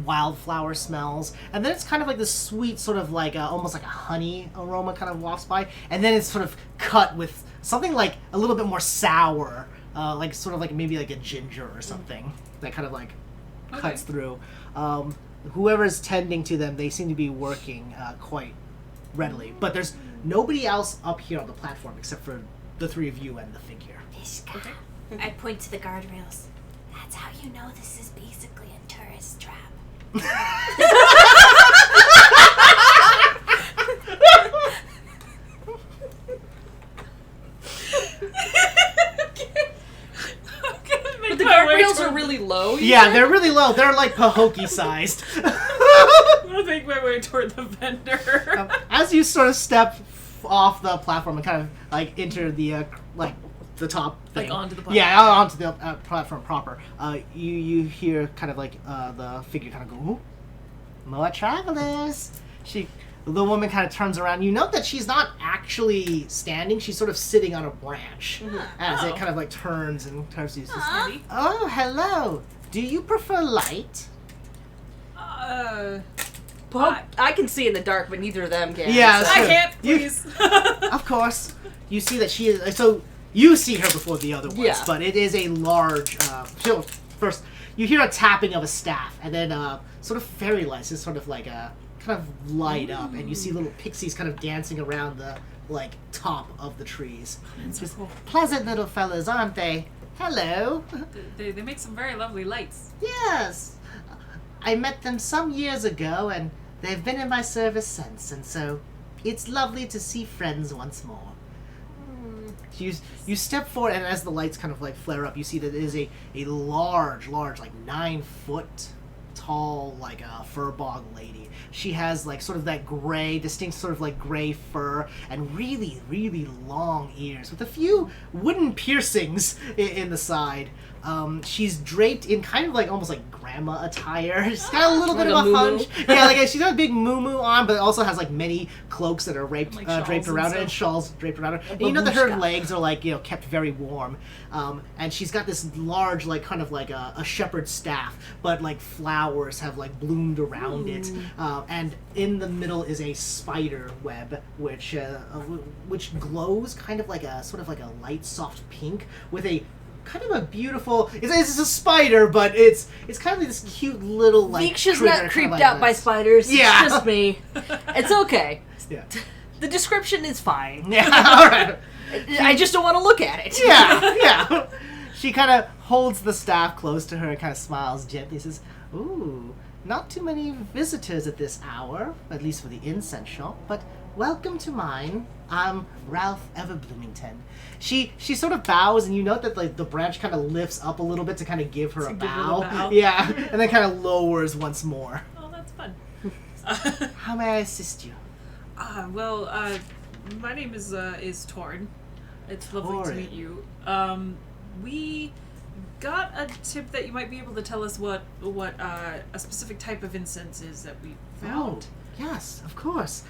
wildflower smells, and then it's kind of like this sweet sort of like almost like a honey aroma kind of wafts by, and then it's sort of cut with something like a little bit more sour. Like sort of like maybe like a ginger or something that kind of like cuts through. Whoever's tending to them, they seem to be working quite readily. But there's nobody else up here on the platform except for the three of you and the figure. Vishka. I point to the guardrails. That's how you know this is basically a tourist trap. But the guardrails are really low. Yeah, they're really low. They're like Pahokee sized. I'm gonna make my way toward the vendor. As you sort of step off the platform and kind of like enter the like the top thing. Like onto the platform. Yeah, onto the platform proper. You hear kind of like the figure kind of go, "Ooh, more travelers." The woman kind of turns around. You note that she's not actually standing. She's sort of sitting on a branch as it kind of like turns and turns to you. Oh, hello. Do you prefer light? I can see in the dark, but neither of them can. Yeah, so. I can't, please. Of course. You see that she is... So, you see her before the other ones, Yeah. but it is a large... first, you hear a tapping of a staff, and then sort of fairy lights is sort of like kind of light up, and you see little pixies kind of dancing around the like top of the trees. That's so cool. Pleasant little fellas, aren't they? Hello. They make some very lovely lights. Yes. I met them some years ago, and they've been in my service since, and so it's lovely to see friends once more. You step forward, and as the lights kind of like flare up, you see that it is a large, like 9 foot tall, like a furbog lady. She has like sort of that gray, distinct sort of like gray fur, and really, really long ears with a few wooden piercings in the side. She's draped in kind of like almost like grandma attire. She's got a little bit of a hunch. Yeah, like she's got a big muumuu on, but it also has like many cloaks that are draped around her, and shawls draped around her. And you know that her legs are like, kept very warm. And she's got this large, like kind of like a shepherd's staff, but like flowers have like bloomed around it. And in the middle is a spider web, which glows kind of like a sort of like a light soft pink with a kind of a beautiful. It's a spider, but it's kind of like this cute little like. Veeksha's critter, not creeped kind of like out by spiders. Yeah. It's just me. It's okay. Yeah. The description is fine. Yeah. All right. I just don't want to look at it. Yeah. She kind of holds the staff close to her and kind of smiles gently. Says, "Ooh, not too many visitors at this hour, at least for the incense shop. But welcome to mine. I'm Ralph Everbloomington." She sort of bows, and you note that like the branch kind of lifts up a little bit to kind of give her a bow. Yeah, and then kind of lowers once more. Oh, that's fun. How may I assist you? My name is Torn. It's lovely to meet you. We got a tip that you might be able to tell us what a specific type of incense is that we found. Oh, yes, of course.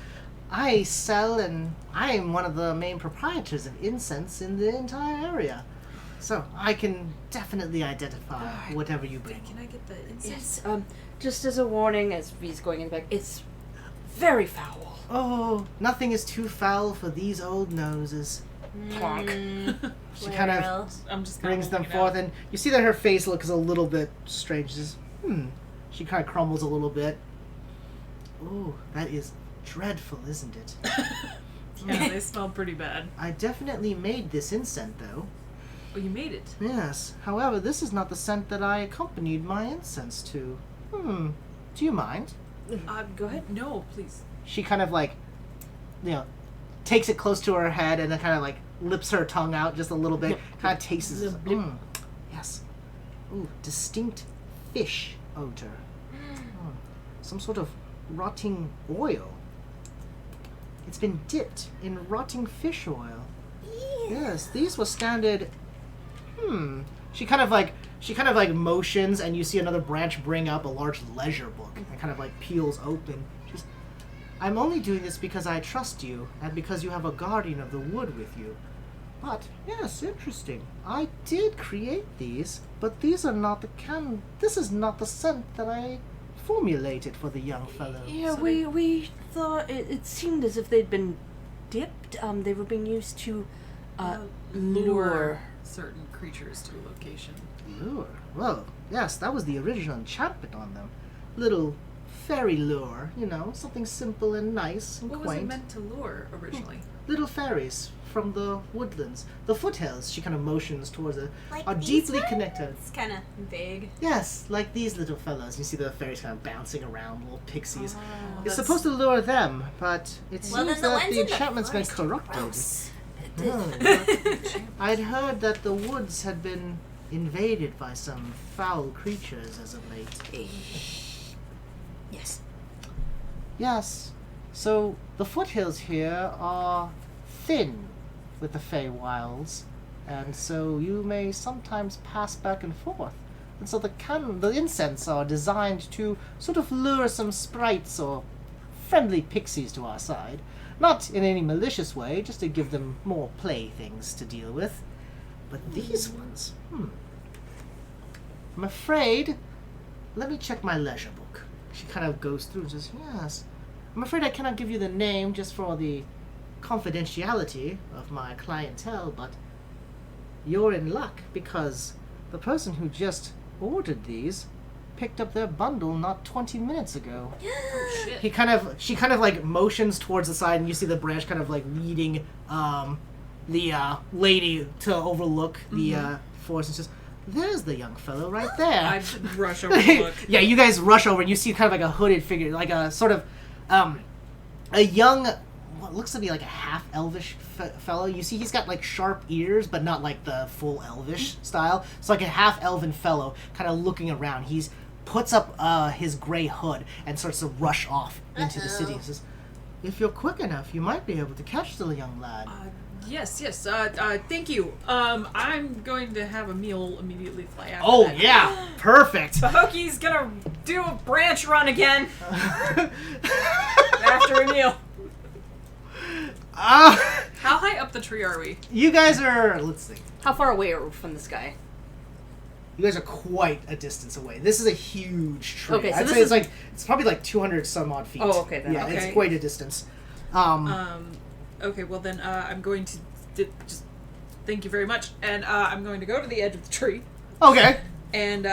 I sell, and I am one of the main proprietors of incense in the entire area. So I can definitely identify whatever you bring. Can I get the incense? Yes. Just as a warning, as V's going in back, it's very foul. Oh, nothing is too foul for these old noses. Plonk. She kind of I'm just brings them forth, and you see that her face looks a little bit strange. She says, She kind of crumbles a little bit. Ooh, that is dreadful, isn't it? Yeah, they smell pretty bad. I definitely made this incense, though. Oh, you made it? Yes. However, this is not the scent that I accompanied my incense to. Do you mind? Go ahead. No, please. She kind of like, takes it close to her head and then kind of like lips her tongue out just a little bit. Kind of tastes it. Yes. Ooh, distinct fish odor. Some sort of rotting oil. It's been dipped in rotting fish oil. Yes, these were standard. She kind of like motions, and you see another branch bring up a large ledger book and kind of like peels open. She's, I'm only doing this because I trust you and because you have a guardian of the wood with you. But yes, interesting. I did create these, but these are not the This is not the scent that I formulated for the young fellow. Yeah, we thought it seemed as if they'd been dipped. They were being used to lure certain creatures to a location. Lure? Well, yes, that was the original enchantment on them. Little fairy lure, something simple and nice and What quaint. was it meant to lure originally? Little fairies from the woodlands. The foothills, she kind of motions towards it, Like are these deeply ones? connected. It's kind of vague. Yes, like these little fellows. You see the fairies kind of bouncing around, little pixies. It's That's- supposed to lure them, but it Well, seems then the that ones the in the enchantment's been forest are corrupted. gross. I'd heard that the woods had been invaded by some foul creatures as of late. Yes. Yes. So the foothills here are thin with the Feywilds, and so you may sometimes pass back and forth. And so the incense are designed to sort of lure some sprites or friendly pixies to our side. Not in any malicious way, just to give them more playthings to deal with. But these ones, I'm afraid. Let me check my leisure book. She kind of goes through and says, yes. I'm afraid I cannot give you the name just for the confidentiality of my clientele, but you're in luck because the person who just ordered these picked up their bundle not 20 minutes ago. Shit. She kind of like motions towards the side, and you see the branch kind of like leading lady to overlook the forest and says, "There's the young fellow right there." I rush over to look. Yeah, you guys rush over and you see kind of like a hooded figure, like a sort of a young, what looks to be like a half elvish fellow. You see he's got like sharp ears, but not like the full elvish style. It's like a half elven fellow kind of looking around. He's puts up his gray hood and starts to rush off into the city. He says, "If you're quick enough, you might be able to catch the young lad." Yes. Thank you. I'm going to have a meal immediately fly after Oh, that. yeah. Perfect. Bahoki's gonna do a branch run again after a meal. How high up the tree are we? You guys are, let's see. How far away are we from this guy? You guys are quite a distance away. This is a huge tree. Okay, so I'd this say is- it's probably like 200 some odd feet. Oh, okay, then. Yeah, Okay. it's quite a distance. Okay, well then I'm going to just thank you very much, and I'm going to go to the edge of the tree, Okay. and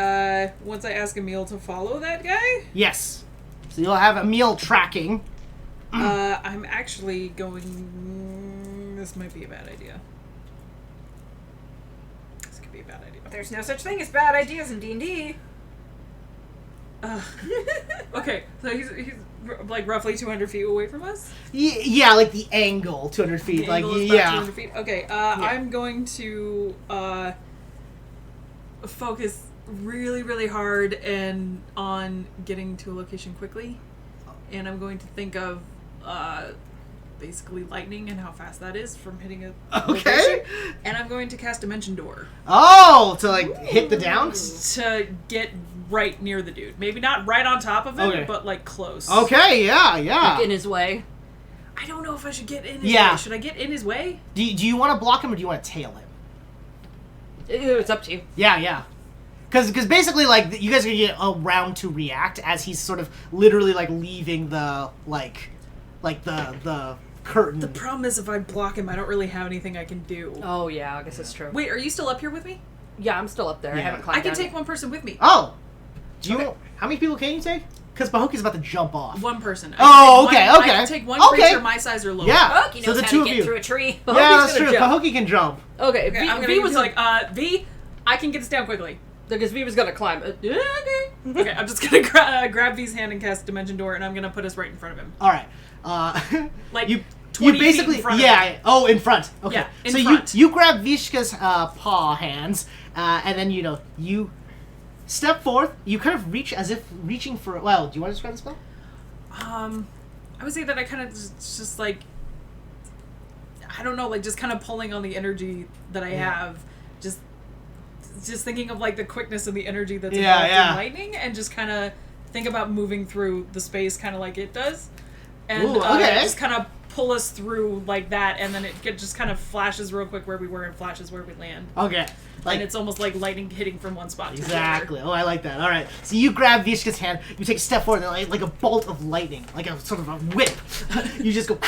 once I ask Emil to follow that guy, Yes. So you'll have a meal tracking. I'm actually going. This might be a bad idea. This could be a bad idea. There's no such thing as bad ideas in D&D. Okay, so he's like roughly 200 feet away from us. Yeah, like the angle, 200 feet. The like, angle is about yeah. 200 feet. Okay, I'm going to focus really, really hard and on getting to a location quickly, and I'm going to think of basically lightning and how fast that is from hitting a Okay. location. And I'm going to cast Dimension Door Oh, to like hit the down? to get right near the dude. Maybe not right on top of him, Okay. but like close. Okay, yeah. Like in his way. I don't know if I should get in his Yeah. way. Should I get in his way? Do you want to block him or do you want to tail him? It's up to you. Yeah. Because basically, like, you guys are going to get a round to react as he's sort of literally, like, leaving the, like the curtain. The problem is if I block him, I don't really have anything I can do. Oh, yeah, I guess that's true. Wait, are you still up here with me? Yeah, I'm still up there. I Yeah. haven't climbed I can down take one person with me. Oh! Do you... Okay. How many people can you take? Because Bahoki's about to jump off. One person. Oh, I can take okay, one, okay. I can take one Okay. creature my size or lower. Yeah. Bahoki So knows the how two to of get you. through a tree. Bahoki's Yeah, that's gonna true. jump. Bahoki can jump. Okay, Okay, I'm V gonna was be like, V, I can get this down quickly. because V was gonna climb. Okay. Okay, I'm just gonna grab V's hand and cast Dimension Door, and I'm gonna put us right in front of him. All right. Like, you 20 you basically feet in front of yeah. him. Oh, in front. Okay. Yeah, in so front. you grab Vishka's paw hands, and then you step forth. You kind of reach as if reaching for. Well, do you want to describe the spell? I would say that I kind of just like, I don't know, like just kind of pulling on the energy that I have, just thinking of like the quickness and the energy that's involved in lightning, and just kind of think about moving through the space kind of like it does, and Ooh, okay. just kind of pull us through like that, and then it just kind of flashes real quick where we were and flashes where we land. Okay. Like, And it's almost like lightning hitting from one spot to exactly. Oh, I like that. All right. So you grab Vishka's hand, you take a step forward, and like a bolt of lightning, like a sort of a whip. You just go,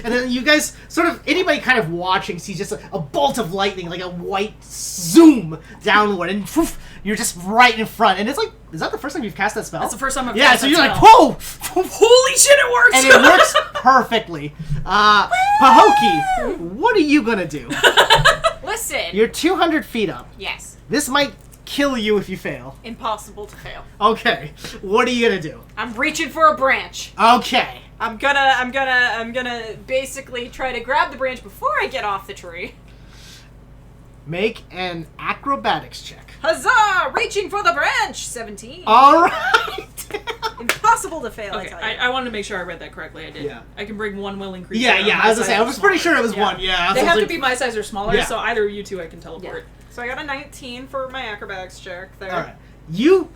and then you guys sort of anybody kind of watching sees just a bolt of lightning, like a white zoom downward, and poof, you're just right in front. And it's like, is that the first time you've cast that spell? That's the first time I've Yeah. cast So that you're like, spell. whoa, Holy shit, it works! and it works perfectly. Pahoki, what are you gonna do? Listen. You're 200 feet up. Yes. This might kill you if you fail. Impossible to fail. Okay. What are you gonna do? I'm reaching for a branch. Okay. I'm gonna basically try to grab the branch before I get off the tree. Make an acrobatics check. Huzzah! Reaching for the branch! 17. All right. Impossible to fail, Okay, I tell you. I wanted to make sure I read that correctly. I did. Yeah. I can bring one willing creature. Yeah, of yeah. my I was gonna size say, I or was pretty smaller. sure it was Yeah. one. Yeah. They so I have was to be my size or smaller, Yeah. so either of you two I can teleport. So I got a 19 for my acrobatics check there. All right. You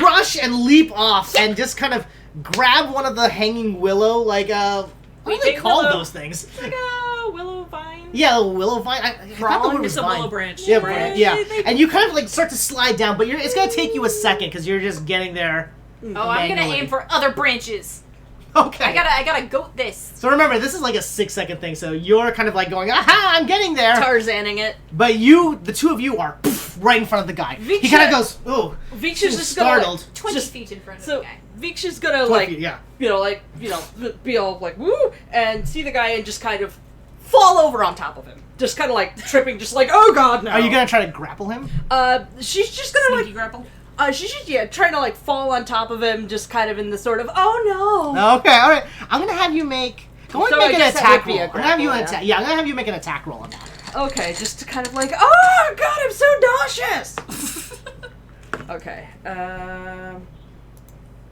rush and leap off and just kind of grab one of the hanging willow, like what do they Weeping call willow. those things? It's like a willow vine. Yeah, a willow vine. I thought the word was It's a vine. willow branch. Yeah, right? yeah. And you kind of like start to slide down, but it's gonna take you a second because you're just getting there. Oh, I'm gonna manually. aim for other branches. Okay. I gotta goat this. So remember, this is like a 6-second thing, so you're kind of like going, aha, I'm getting there. Tarzaning it. But the two of you are poof, right in front of the guy. He Viksha- kind of goes, oh, Viksha's seems just gonna, startled. 20 Just- feet in front of So the guy. Viksha's gonna 20 like, feet, yeah. be all like woo, and see the guy and just kind of fall over on top of him. just kind of like tripping, just like, oh god, no. Are you gonna try to grapple him? She's just gonna Sneaky grapple. she's just trying to like fall on top of him, just kind of in the sort of, oh no. Okay, all right. I'm gonna have you make. Go and So make I an guess that attack would be roll. a I'm gonna have you grapple, attack. Yeah, I'm gonna have you make an attack roll on that. Okay, just to kind of like, oh god, I'm so nauseous. Okay.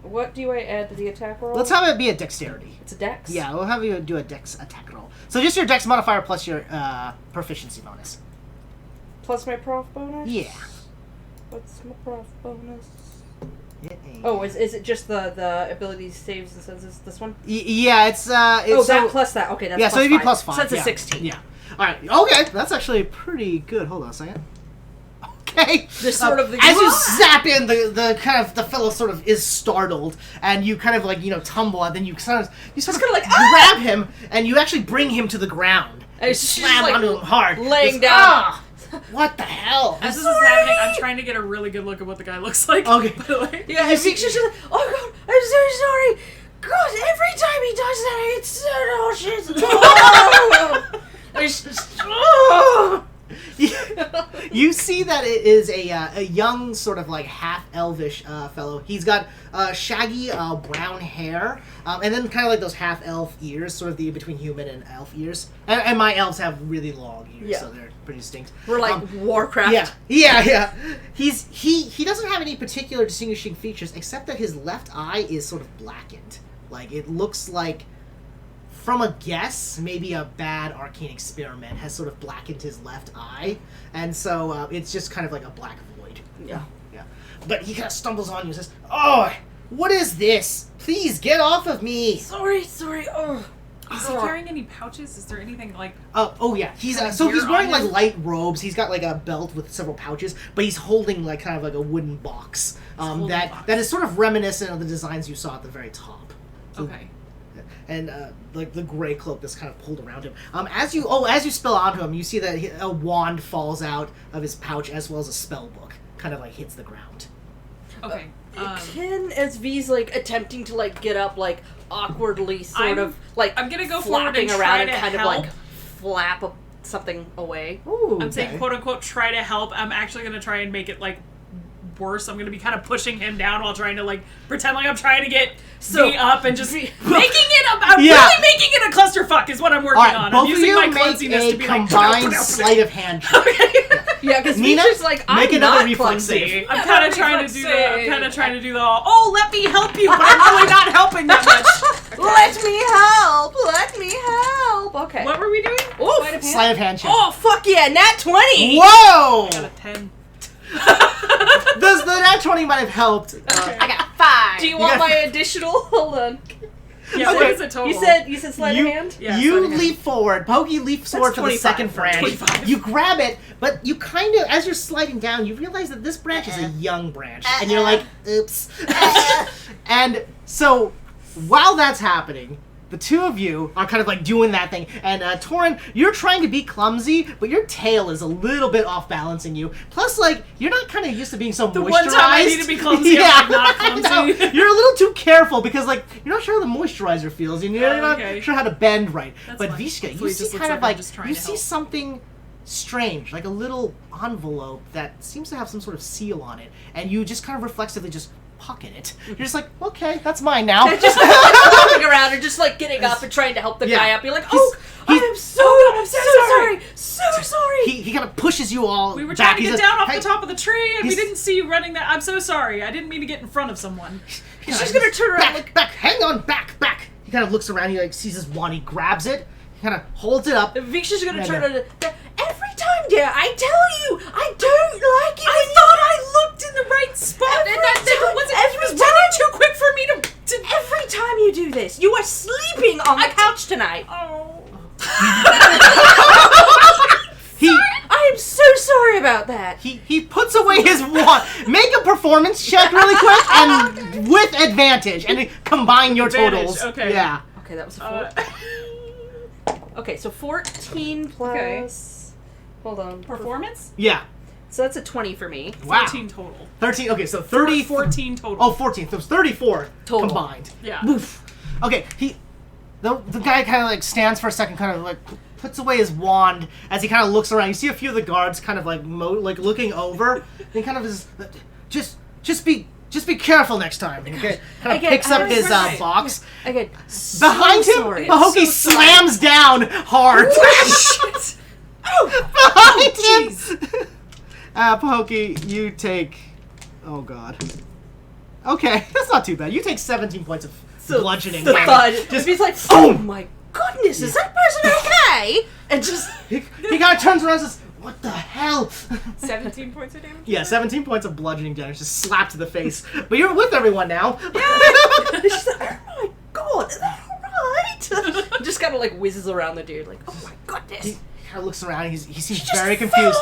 What do I add to the attack roll? Let's have it be a dexterity. It's a dex? Yeah, we'll have you do a dex attack roll. So just your dex modifier plus your proficiency bonus. Plus my prof bonus? Yeah. What's my prof bonus? Yeah. Oh, is it just the ability saves and senses, this one? Yeah, it's Oh, so, that plus that. Okay, that's yeah, plus so it'd be 5. plus 5. So that's yeah. a 16. Yeah. All right. Okay, that's actually pretty good. Hold on a second. Okay. Just sort of the... As you zap in, the fellow sort of is startled, and you kind of like tumble, and then you sort of like, grab him, and you actually bring him to the ground. And You she's slam like onto him hard. laying Just, down. "Ah, what the hell? As this is happening, I'm trying to get a really good look at what the guy looks like. Okay. By the way. Yeah, I think she's just like, oh god, I'm so sorry. God, every time he does that, I get so nauseous. Oh. It's just, oh. You see that it is a young, sort of like half-elvish fellow. He's got shaggy brown hair, and then kind of like those half-elf ears, sort of the between human and elf ears. And my elves have really long ears, Yeah. so they're pretty distinct. We're like Warcraft. Yeah. He doesn't have any particular distinguishing features except that his left eye is sort of blackened. Like it looks like, from a guess, maybe a bad arcane experiment has sort of blackened his left eye, and so it's just kind of like a black void. Yeah. But he kind of stumbles on you and says, "Oh, what is this? Please get off of me!" Sorry. Oh. Is he carrying any pouches? Is there anything like... Oh yeah, he's Kind of so he's gear wearing on like him? light robes. He's got like a belt with several pouches, but he's holding like kind of like a wooden box Holding that a box. that is sort of reminiscent of the designs you saw at the very top. So- Okay. And like the gray cloak that's kind of pulled around him. As you spill onto him, you see that a wand falls out of his pouch as well as a spell book, kind of like hits the ground. Okay. Ken, as V's like attempting to like get up, like awkwardly, I'm gonna go forward and flapping around try and to kind help. of like flap something away. Ooh. I'm saying quote unquote try to help. I'm actually gonna try and make it like worse. I'm gonna be kind of pushing him down while trying to like pretend like I'm trying to get me up and just making it up. I'm Yeah. really making it a clusterfuck is what I'm working All right, on. both I'm of using you my make clumsiness a to be like combined sleight of hand check. Yeah, because Nina, Misha's like, I'm make another not reflex clumsy. save. I'm kind of trying to do the. I'm kind of trying to do the. Oh, let me help you, but I'm really not helping that much. Let me help! Let me help! Okay. What were we doing? Oof. Sleight of hand check. Oh, fuck yeah, nat 20! Whoa! Got a 10. The nat 20 might have helped. I got 5. Do you want got- my additional? Hold on. Yeah, what is it total? You said sleight of hand? Yeah, you sleight of hand. leap forward. Pokey leaps forward to the 25 second for branch. 25. You grab it, but you kind of, as you're sliding down, you realize that this branch is a young branch. And you're like, oops. And so, while that's happening, the two of you are kind of like doing that thing. And Torin, you're trying to be clumsy, but your tail is a little bit off balancing you. Plus, like, you're not kind of used to being so The moisturized. one time I need to be clumsy, I'm like, not clumsy. I know. You're a little too careful because, like, you're not sure how the moisturizer feels. And you're not okay. sure how to bend right. That's But fine. Vishka, Hopefully you it just see looks kind of like I'm like, just trying you to see help. something strange, like a little envelope that seems to have some sort of seal on it. And you just kind of reflexively just pocket it. You're just like, okay, that's mine now. Just looking around and just like getting up and trying to help the Yeah. guy up. You're like, He's- oh, he's- I'm so sorry. So sorry. He kind of pushes you all We were back. trying to He get says, down off "Hey," the top of the tree, and we he's- didn't see you running that. I'm so sorry. I didn't mean to get in front of someone. She's gonna turn around back, like, back, hang on, back. He kind of looks around, he like sees his wand, he grabs it, he kind of holds it up. Visha's gonna Yeah, turn no. around. Every time, dear, I tell you, I don't like it. I thought I looked in the right spot, and he was running too quick for me to. Every time you do this, you are sleeping on the couch tonight. Oh. I am so sorry about that. He puts away his wand. Make a performance check really quick and with advantage, and combine your Advantage, totals. okay. Yeah. Okay, that was a 4. Okay, so 14 plus. Okay. Hold on. Performance? Yeah. So that's a 20 for me. Wow. 14 total. 13. Okay, so 30. 14 total. Oh, 14. So it's 34 Total. combined. Yeah. Oof. Okay, the guy kind of like stands for a second, kind of like puts away his wand as he kind of looks around. You see a few of the guards kind of like looking over. And he kind of is just be careful next time. And he kind of picks up his box. Again, Behind him, Pahokee slams down hard. Behind him. Pahokee, you take. Oh god. Okay, that's not too bad. You take 17 points of bludgeoning. The thud. Just He's like, oh my goodness, is that person okay? And just he kind of turns around and says, "What the hell?" 17 points of damage? Yeah, 17 points of bludgeoning damage, just slapped to the face. But you're with everyone now. she's like, oh my god, is that alright? Just kind of like whizzes around the dude, like, oh my goodness. He kind of looks around. He seems very confused.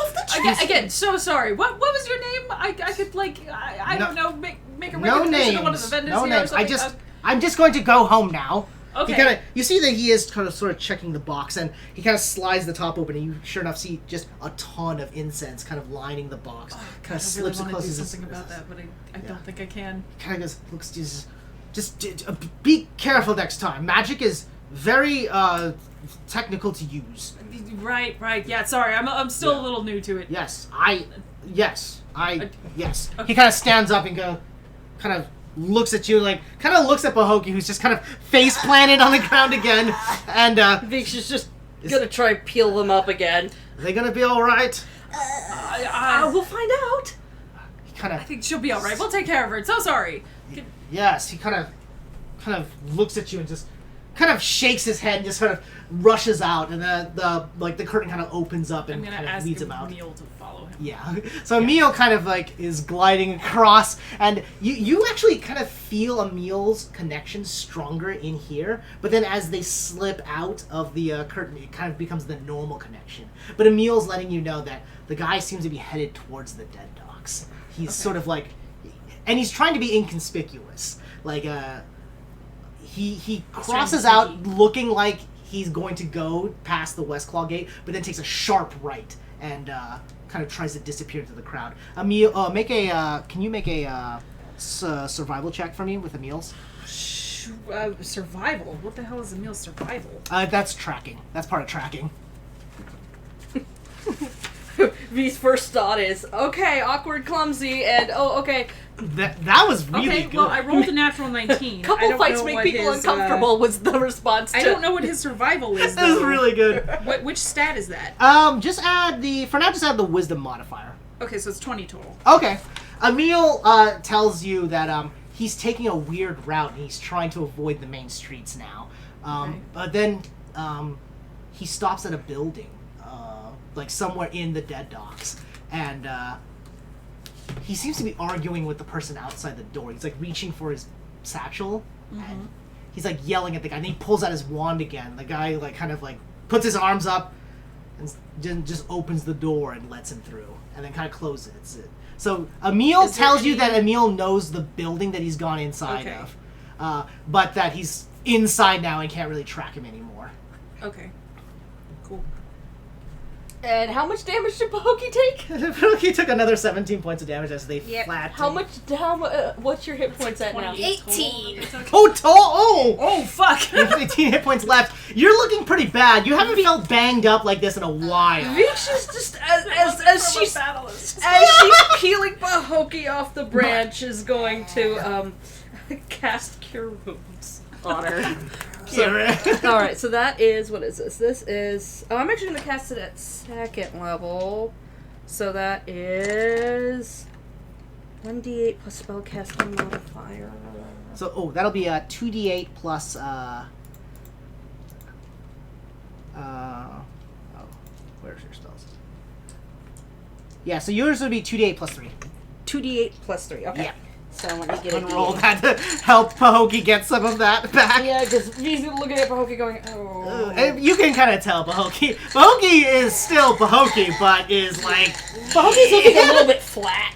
Again, so sorry. What was your name? I could like I don't know make a recommendation to one of the vendors here or something. I'm just going to go home now. Okay. You see that he is kind of sort of checking the box, and he kind of slides the top open, and you sure enough see just a ton of incense kind of lining the box. Kind of slips really it close to something about that, but I don't think I can. Kind of looks just be careful next time. Magic is very technical to use. Right. Yeah, sorry. I'm still a little new to it. Yes. Yes. He kind of stands up and kind of looks at you, like, kind of looks at Pahokee, who's just kind of face planted on the ground again, and Veeks is just gonna try and peel them up again. Are they gonna be alright? We'll find out. I think she'll be alright. We'll take care of her. So sorry. Yes, he kind of looks at you and just kind of shakes his head and just kind of rushes out, and the curtain kind of opens up and kind of leads him out. Emil to follow him. Yeah. So Emil kind of like is gliding across, and you actually kind of feel Emil's connection stronger in here, but then as they slip out of the curtain, it kind of becomes the normal connection. But Emil's letting you know that the guy seems to be headed towards the dead docks. He's sort of like, and he's trying to be inconspicuous. Like, he crosses out looking like he's going to go past the West Claw Gate, but then takes a sharp right and kind of tries to disappear into the crowd. Emil, can you make a survival check for me with Emil's? Survival? What the hell is Emil's survival? That's tracking. That's part of tracking. V's first thought is, okay, awkward, clumsy, and okay. That was really good. Well, I rolled a natural 19. Couple fights make people uncomfortable was the response to... I don't know what his survival is, though. That was really good. Which stat is that? Just add the wisdom modifier. Okay, so it's 20 total. Okay. Emil tells you that he's taking a weird route and he's trying to avoid the main streets now. Okay. But then he stops at a building, like somewhere in the dead docks, and he seems to be arguing with the person outside the door. He's like reaching for his satchel, and he's like yelling at the guy. And he pulls out his wand again. The guy like kind of like puts his arms up and then just opens the door and lets him through, and then kind of closes it. So Emil tells you that Emil knows the building that he's gone inside of, but that he's inside now and can't really track him anymore. Okay. Cool. And how much damage did Pahokee take? Pahokee took another 17 points of damage as they flat. What's your hit points at now? 18. Oh, fuck! You have 18 hit points left. You're looking pretty bad. You haven't felt banged up like this in a while. Veeks is just as she's peeling Pahokee off the branch is going to cast Cure Wounds on her. Alright, so that is, what is this? This is, I'm actually going to cast it at 2nd level. So that is 1d8 plus spellcasting modifier. So, that'll be a 2d8 plus, where's your spells? Yeah, so yours would be 2d8 plus 3. 2d8 plus 3, okay. Yeah. So let me get it. Roll that to help Pahokee get some of that back. Yeah, because he's looking at Pahokee going, oh. And you can kind of tell Pahokee. Pahokee is still Pahokee, but is like... Pahokee's looking a little bit flat.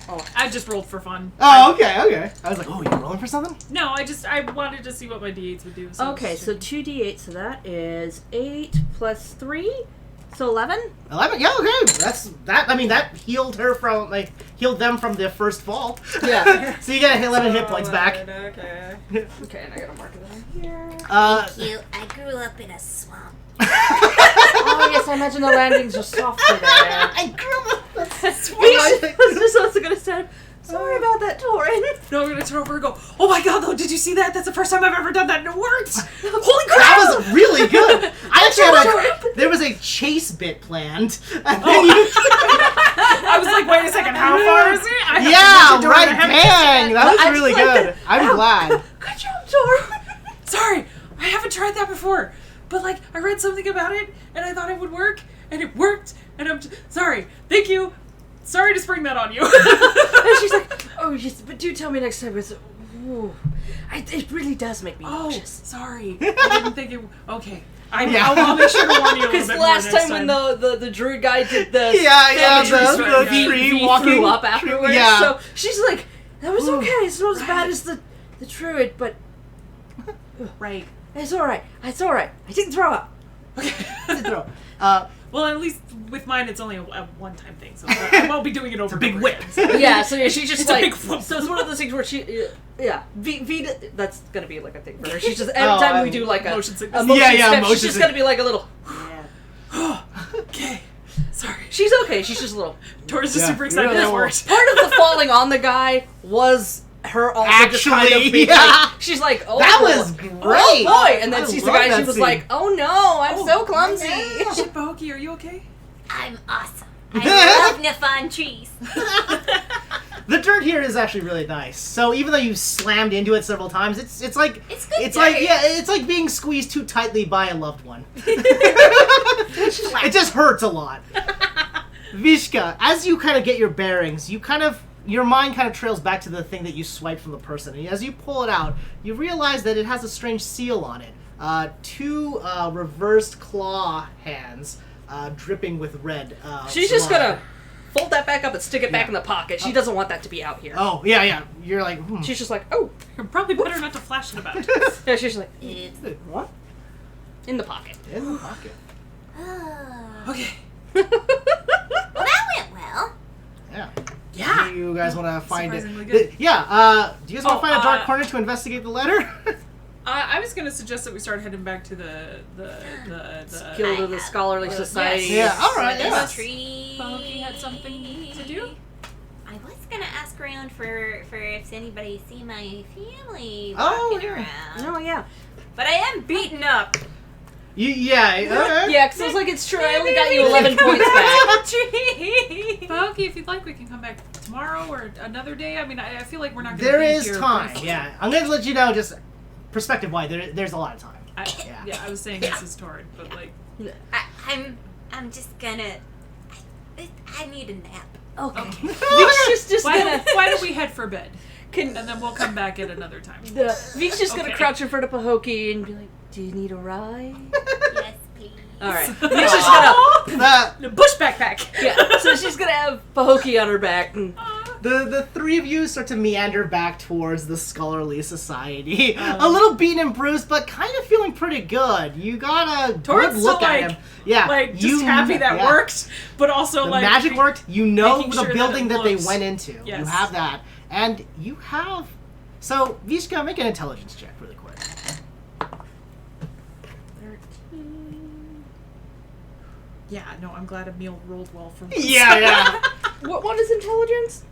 Oh, I just rolled for fun. Oh, okay. I was like, oh, you're rolling for something? No, I wanted to see what my d8s would do. Okay, so 2d8, so that is 8 plus 3. So 11? 11. Yeah, okay. That's that. I mean, that healed them from the first fall. Yeah. So you get 11 hit points back. Okay. Okay, and I gotta mark it on here. Cute. I grew up in a swamp. Oh yes, I imagine the landings are softer there. I grew up. I was just also gonna say, sorry about that, Torin. No, I'm gonna turn over and go, oh my god, though, did you see that? That's the first time I've ever done that and it worked! Holy crap! That was really good. I actually there was a chase bit planned. And then I was like, wait a second, how far is it? I yeah, have right. I haven't Dang, that was I really just like good. I'm glad. Good job, Torin. Sorry, I haven't tried that before. But like, I read something about it and I thought it would work and it worked. And I'm sorry. Thank you. Sorry to spring that on you. And she's like, oh yes, but do tell me next time. It really does make me nauseous. Sorry. I didn't think it. Okay. I'll make sure to warn you a little Because bit last more time when next the druid guy did the the V tree walking threw up afterwards. Yeah. So she's like, that was okay. It's not as bad as the druid, but Right. it's all right. It's all right. I didn't throw up. Throw. Well, at least with mine, it's only a one-time thing, so I won't be doing it over. It's a big and whip. over again. Yeah, so yeah, she's just It's a like, big whoop. so it's one of those things where she, V, that's gonna be like a thing for her. She's just, every time we do like a motion sickness. motion Yeah, step, motion she's just gonna be like a little, Okay. Sorry. she's okay, she's just a little. Tori's just Yeah. super excited Yeah, that that worked. Part of the falling on the guy was her also just kind Actually, of being yeah. like, she's like, oh, That was oh great. boy, and then I sees the love guy, that she was scene. like, oh no, I'm so clumsy. Shit, Bahoki, are you okay? I'm awesome. I love Nafan trees. The dirt here is actually really nice. So even though you slammed into it several times, it's like It's good it's dirt. like it's like being squeezed too tightly by a loved one. It just hurts a lot. Vishka, as you kind of get your bearings, your mind kind of trails back to the thing that you swiped from the person, and as you pull it out, you realize that it has a strange seal on it. Two reversed claw hands, dripping with red. She's just blood. gonna fold that back up and stick it back Yeah. in the pocket. She doesn't want that to be out here. Oh yeah. You're like, She's just like, oh. Probably better not to flash it about. Yeah, she's just like, what? in the pocket. In the pocket. Oh. Okay. Well, that went well. Yeah. Yeah. Do you guys want to find Surprisingly it? good. Do you guys want to find a dark corner to investigate the letter? I was gonna suggest that we start heading back to the Guild of the Scholarly Society. Yeah, all right, This yeah. tree. Bahoki had something to do? I was gonna ask around for if anybody see my family Oh, walking yeah. around. Oh, yeah. But I am beaten up. Yeah. Yeah, because I was like, it's true, I only got you 11 points back. Tree. Bahoki, if you'd like, we can come back tomorrow or another day. I mean, I feel like we're not gonna There be is here time. briefly. Yeah, I'm gonna let you know just perspective-wise. There's a lot of time. Yeah, I was saying this is Torrid, but like, I'm just gonna. I need a nap. Okay. Vike's just gonna... why don't we head for bed? Can, And then we'll come back at another time. Vike's just gonna Okay. crouch in front of Pahoki and be like, do you need a ride? Yes, please. Alright. Vike's just gonna... The Bush backpack. Yeah, so she's gonna have Pahoki on her back. And, the three of you start to meander back towards the Scholarly Society. A little beaten and bruised, but kind of feeling pretty good. You got a Torrid's good look still, at like- him. Yeah, Like, just happy that yeah. worked, but also The like magic worked. You know making the sure that building it that they looks- went into. You Yes. have that, and you have. So Vishka, make an intelligence check really quick. 13... Yeah, no, I'm glad Emil rolled well for once. Yeah. What is intelligence?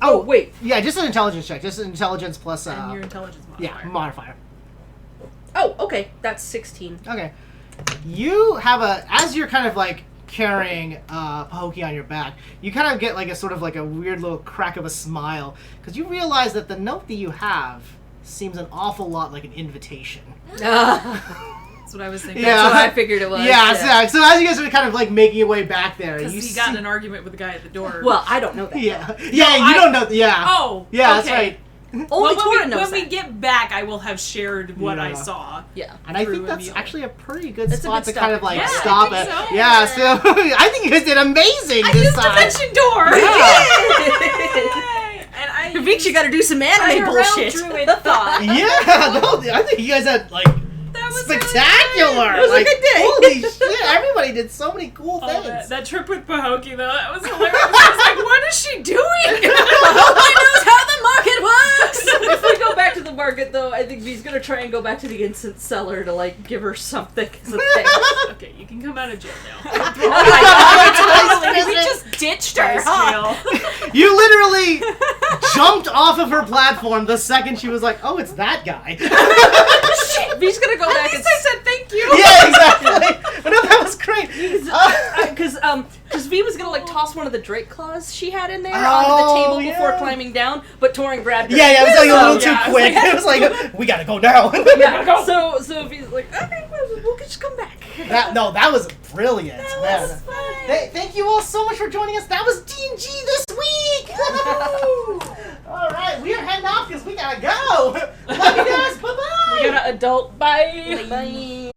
Oh wait. Yeah, just an intelligence check. Just an intelligence plus. And your intelligence modifier. Yeah, modifier. Oh, okay. That's 16. Okay. You have as you're kind of like carrying Pahoki on your back, you kind of get like a sort of like a weird little crack of a smile because you realize that the note that you have seems an awful lot like an invitation. That's what I was thinking. Yeah. That's what I figured it was. Yeah. So as you guys are kind of like making your way back there, Because you he got in see- an argument with the guy at the door. Well, I don't know that. Yeah. No, You I- don't know. Yeah. Oh. Yeah, okay. that's right. Only Well, Torin knows when we that. get back, I will have shared what I Yeah. saw. Yeah. And I through think that's Emil. actually a pretty good That's a spot good to kind of stopping like point. stop Yeah, I it. think so. Yeah, so I think you guys did amazing I this used time. dimension door. And I Vike's, you gotta do some anime IRL bullshit. druid thought. Yeah, no, I think you guys had like That was spectacular. It was like a day. Holy shit! Everybody did so many cool Oh, things. that trip with Pahokee, though, that was hilarious. I was like, what is she doing? Pahokee knows how the market works! If we go back to the market, though, I think V's gonna try and go back to the incense cellar to, like, give her something as a thanks. Okay, you can come out of jail now. Totally. We just ditched her. Huh? Jail. You literally jumped off of her platform the second she was like, "Oh, it's that guy." V's gonna go back and I said thank you. Yeah, exactly. But no, that was great. because V was gonna like toss one of the Drake claws she had in there onto the table before yeah. climbing down, but Torin grabbed her. Yeah, it was like a little Yeah, too I was quick. like- It was like, we gotta go now. Yeah. So V's like, okay, we'll just come back. that was brilliant. That man. was fun. Thank you all so much for joining us. That was D&G this week. All right, we are heading off because we gotta go. Love you guys. Bye bye. We got an adult. Bye. Bye.